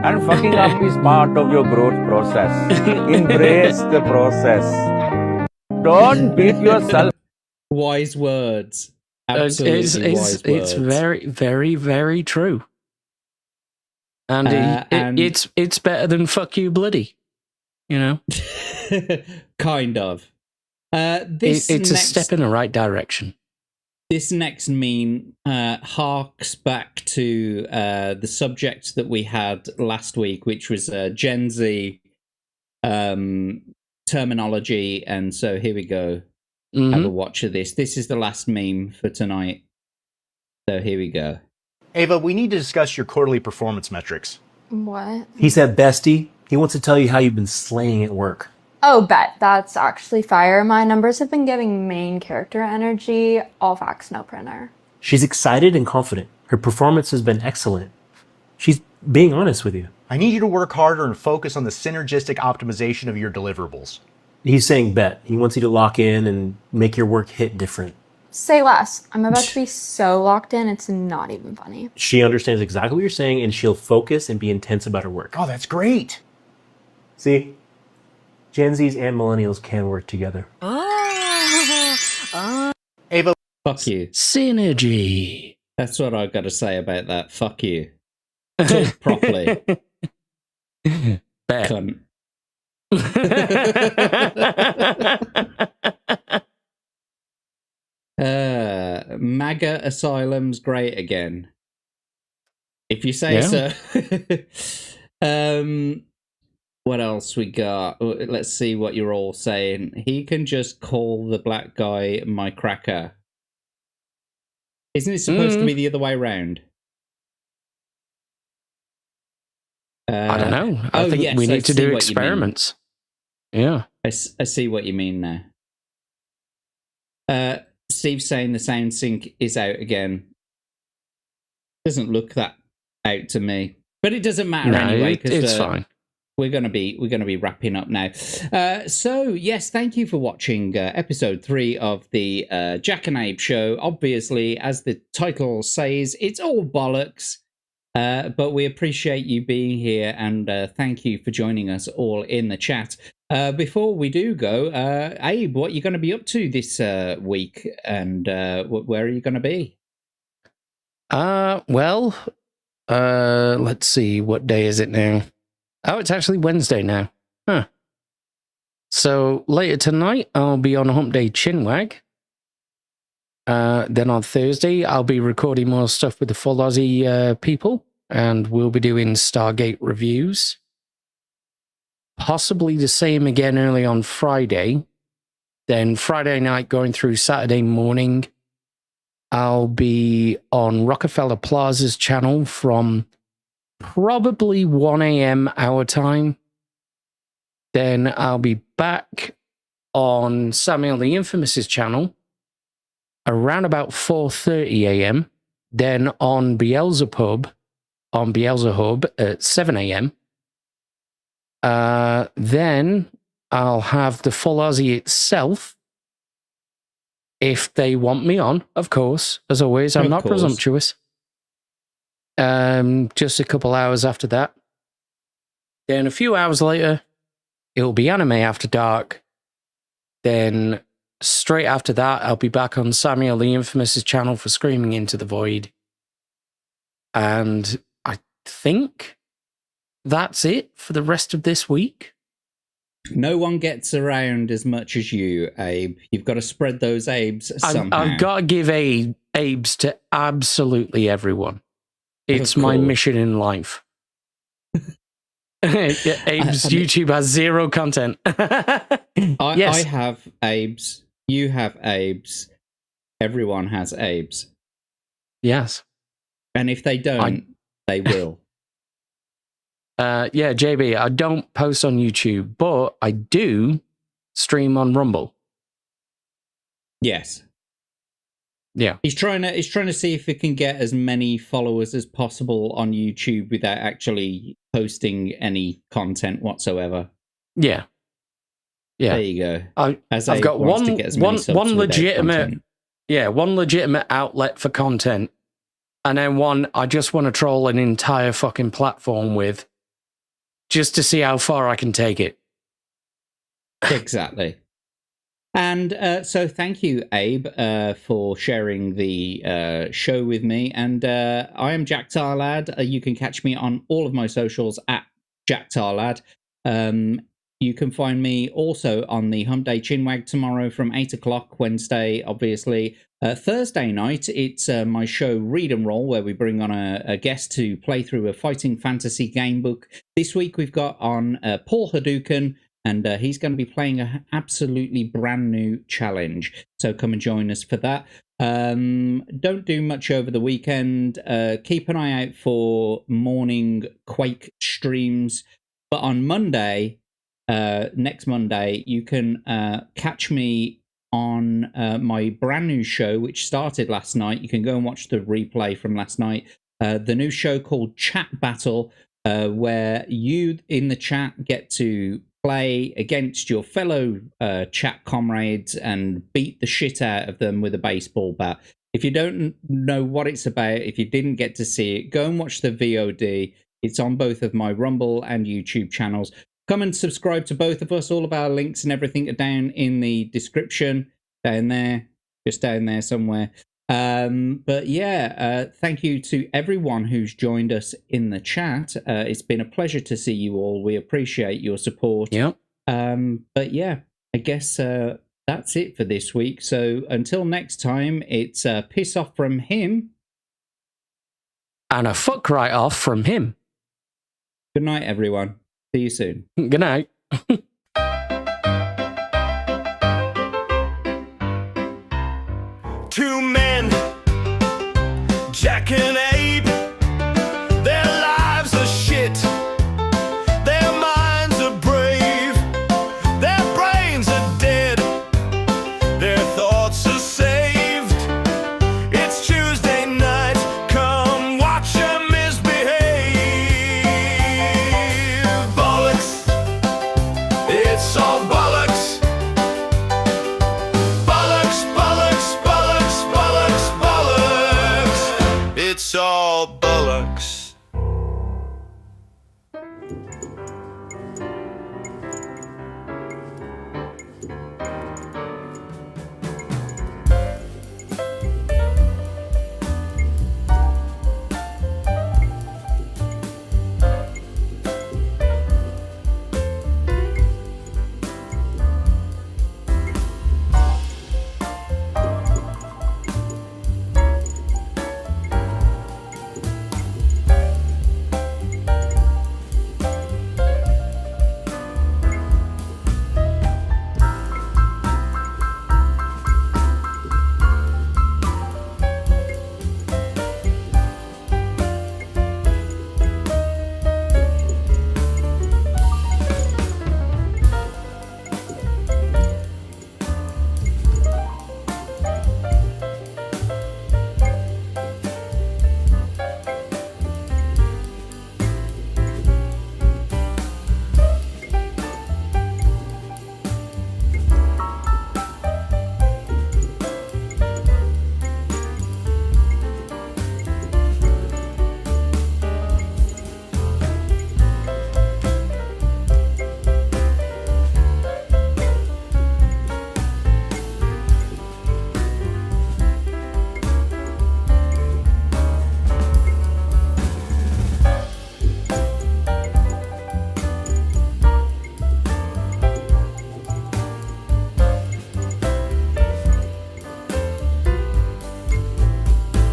And fucking up is part of your growth process. Embrace the process. Don't beat yourself. Wise words. Absolutely wise words. It's very, very, very true. And, it's better than fuck you bloody. You know? Kind of. It's a step in the right direction. This next meme harks back to the subject that we had last week, which was Gen Z terminology. And so here we go. Have a watch of this. This is the last meme for tonight. So here we go. Ava, we need to discuss your quarterly performance metrics. What? He said, bestie, he wants to tell you how you've been slaying at work. Oh, bet. That's actually fire. My numbers have been giving main character energy. All facts, no printer. She's excited and confident. Her performance has been excellent. She's being honest with you. I need you to work harder and focus on the synergistic optimization of your deliverables. He's saying bet. He wants you to lock in and make your work hit different. Say less. I'm about to be so locked in, it's not even funny. She understands exactly what you're saying, and she'll focus and be intense about her work. Oh, that's great. See? Gen Zs and millennials can work together. Ava. Fuck you. Synergy. That's what I've got to say about that. Fuck you. Talk properly. Bet. Cunt. MAGA asylum's great again. If you say so. What else we got? Let's see what you're all saying. He can just call the black guy my cracker. Isn't it supposed to be the other way around? I don't know. I think we need to do experiments. Yeah. I see what you mean now. Steve's saying the sound sync is out again. Doesn't look that out to me. But it doesn't matter anyway. It's fine. We're gonna be wrapping up now. So yes, thank you for watching episode 3 of the Jack and Abe Show. Obviously, as the title says, it's all bollocks. But we appreciate you being here, and thank you for joining us all in the chat. Before we do go, Abe, what are you going to be up to this week, and where are you going to be? Let's see, what day is it now? Oh, it's actually Wednesday now. Huh. So later tonight, I'll be on Hump Day Chinwag. Then on Thursday, I'll be recording more stuff with the Full Aussie people, and we'll be doing Stargate reviews. Possibly the same again early on Friday. Then Friday night going through Saturday morning, I'll be on Rockefeller Plaza's channel from probably 1 a.m. our time. Then I'll be back on Samuel the Infamous's channel around about 4:30 a.m. Then on Beelzebub at 7 a.m. Then I'll have the Full Aussie itself, if they want me on, of course. As always, I'm not presumptuous. Just a couple hours after that. Then a few hours later, it'll be Anime After Dark. Then straight after that, I'll be back on Samuel the Infamous's channel for Screaming Into the Void. And I think that's it for the rest of this week. No one gets around as much as you, Abe. You've got to spread those Abes somehow. I've got to give Abes to absolutely everyone. It's my mission in life. Abe's YouTube has zero content. I have Abes. You have Abes. Everyone has Abes. Yes. And if they don't, they will. Yeah, JB, I don't post on YouTube, but I do stream on Rumble. Yes. Yeah. He's trying to see if he can get as many followers as possible on YouTube without actually posting any content whatsoever. Yeah. Yeah. There you go. I've got one legitimate outlet for content, and then one I just want to troll an entire fucking platform with, just to see how far I can take it. Exactly. And so thank you, Abe, for sharing the show with me. And I am Jack Tarlad. You can catch me on all of my socials at Jack Tarlad. You can find me also on the Hump Day Chinwag tomorrow from 8 o'clock, Wednesday, obviously. Thursday night, it's my show Read and Roll, where we bring on a guest to play through a fighting fantasy game book. This week we've got on Paul Hadouken, and he's going to be playing an absolutely brand new challenge. So come and join us for that. Don't do much over the weekend. Keep an eye out for morning Quake streams. But on Monday, next Monday, you can catch me on my brand new show, which started last night. You can go and watch the replay from last night. The new show called Chat Battle, where you in the chat get to play against your fellow chat comrades and beat the shit out of them with a baseball bat. If you don't know what it's about, if you didn't get to see it, go and watch the VOD. It's on both of my Rumble and YouTube channels. Come and subscribe to both of us. All of our links and everything are down in the description, down there, just down there somewhere. But yeah, thank you to everyone who's joined us in the chat. It's been a pleasure to see you all. We appreciate your support. Yep. But yeah, I guess that's it for this week. So until next time, it's piss off from him. And a fuck right off from him. Good night, everyone. See you soon. Good night. Two men, Jack and Abe, their lives are shit, their minds are brave, their brains are dead, their thoughts are saved. It's Tuesday night, come watch them misbehave. Bollocks, it's all bollocks. Bollocks, bollocks, bollocks, bollocks, bollocks. It's all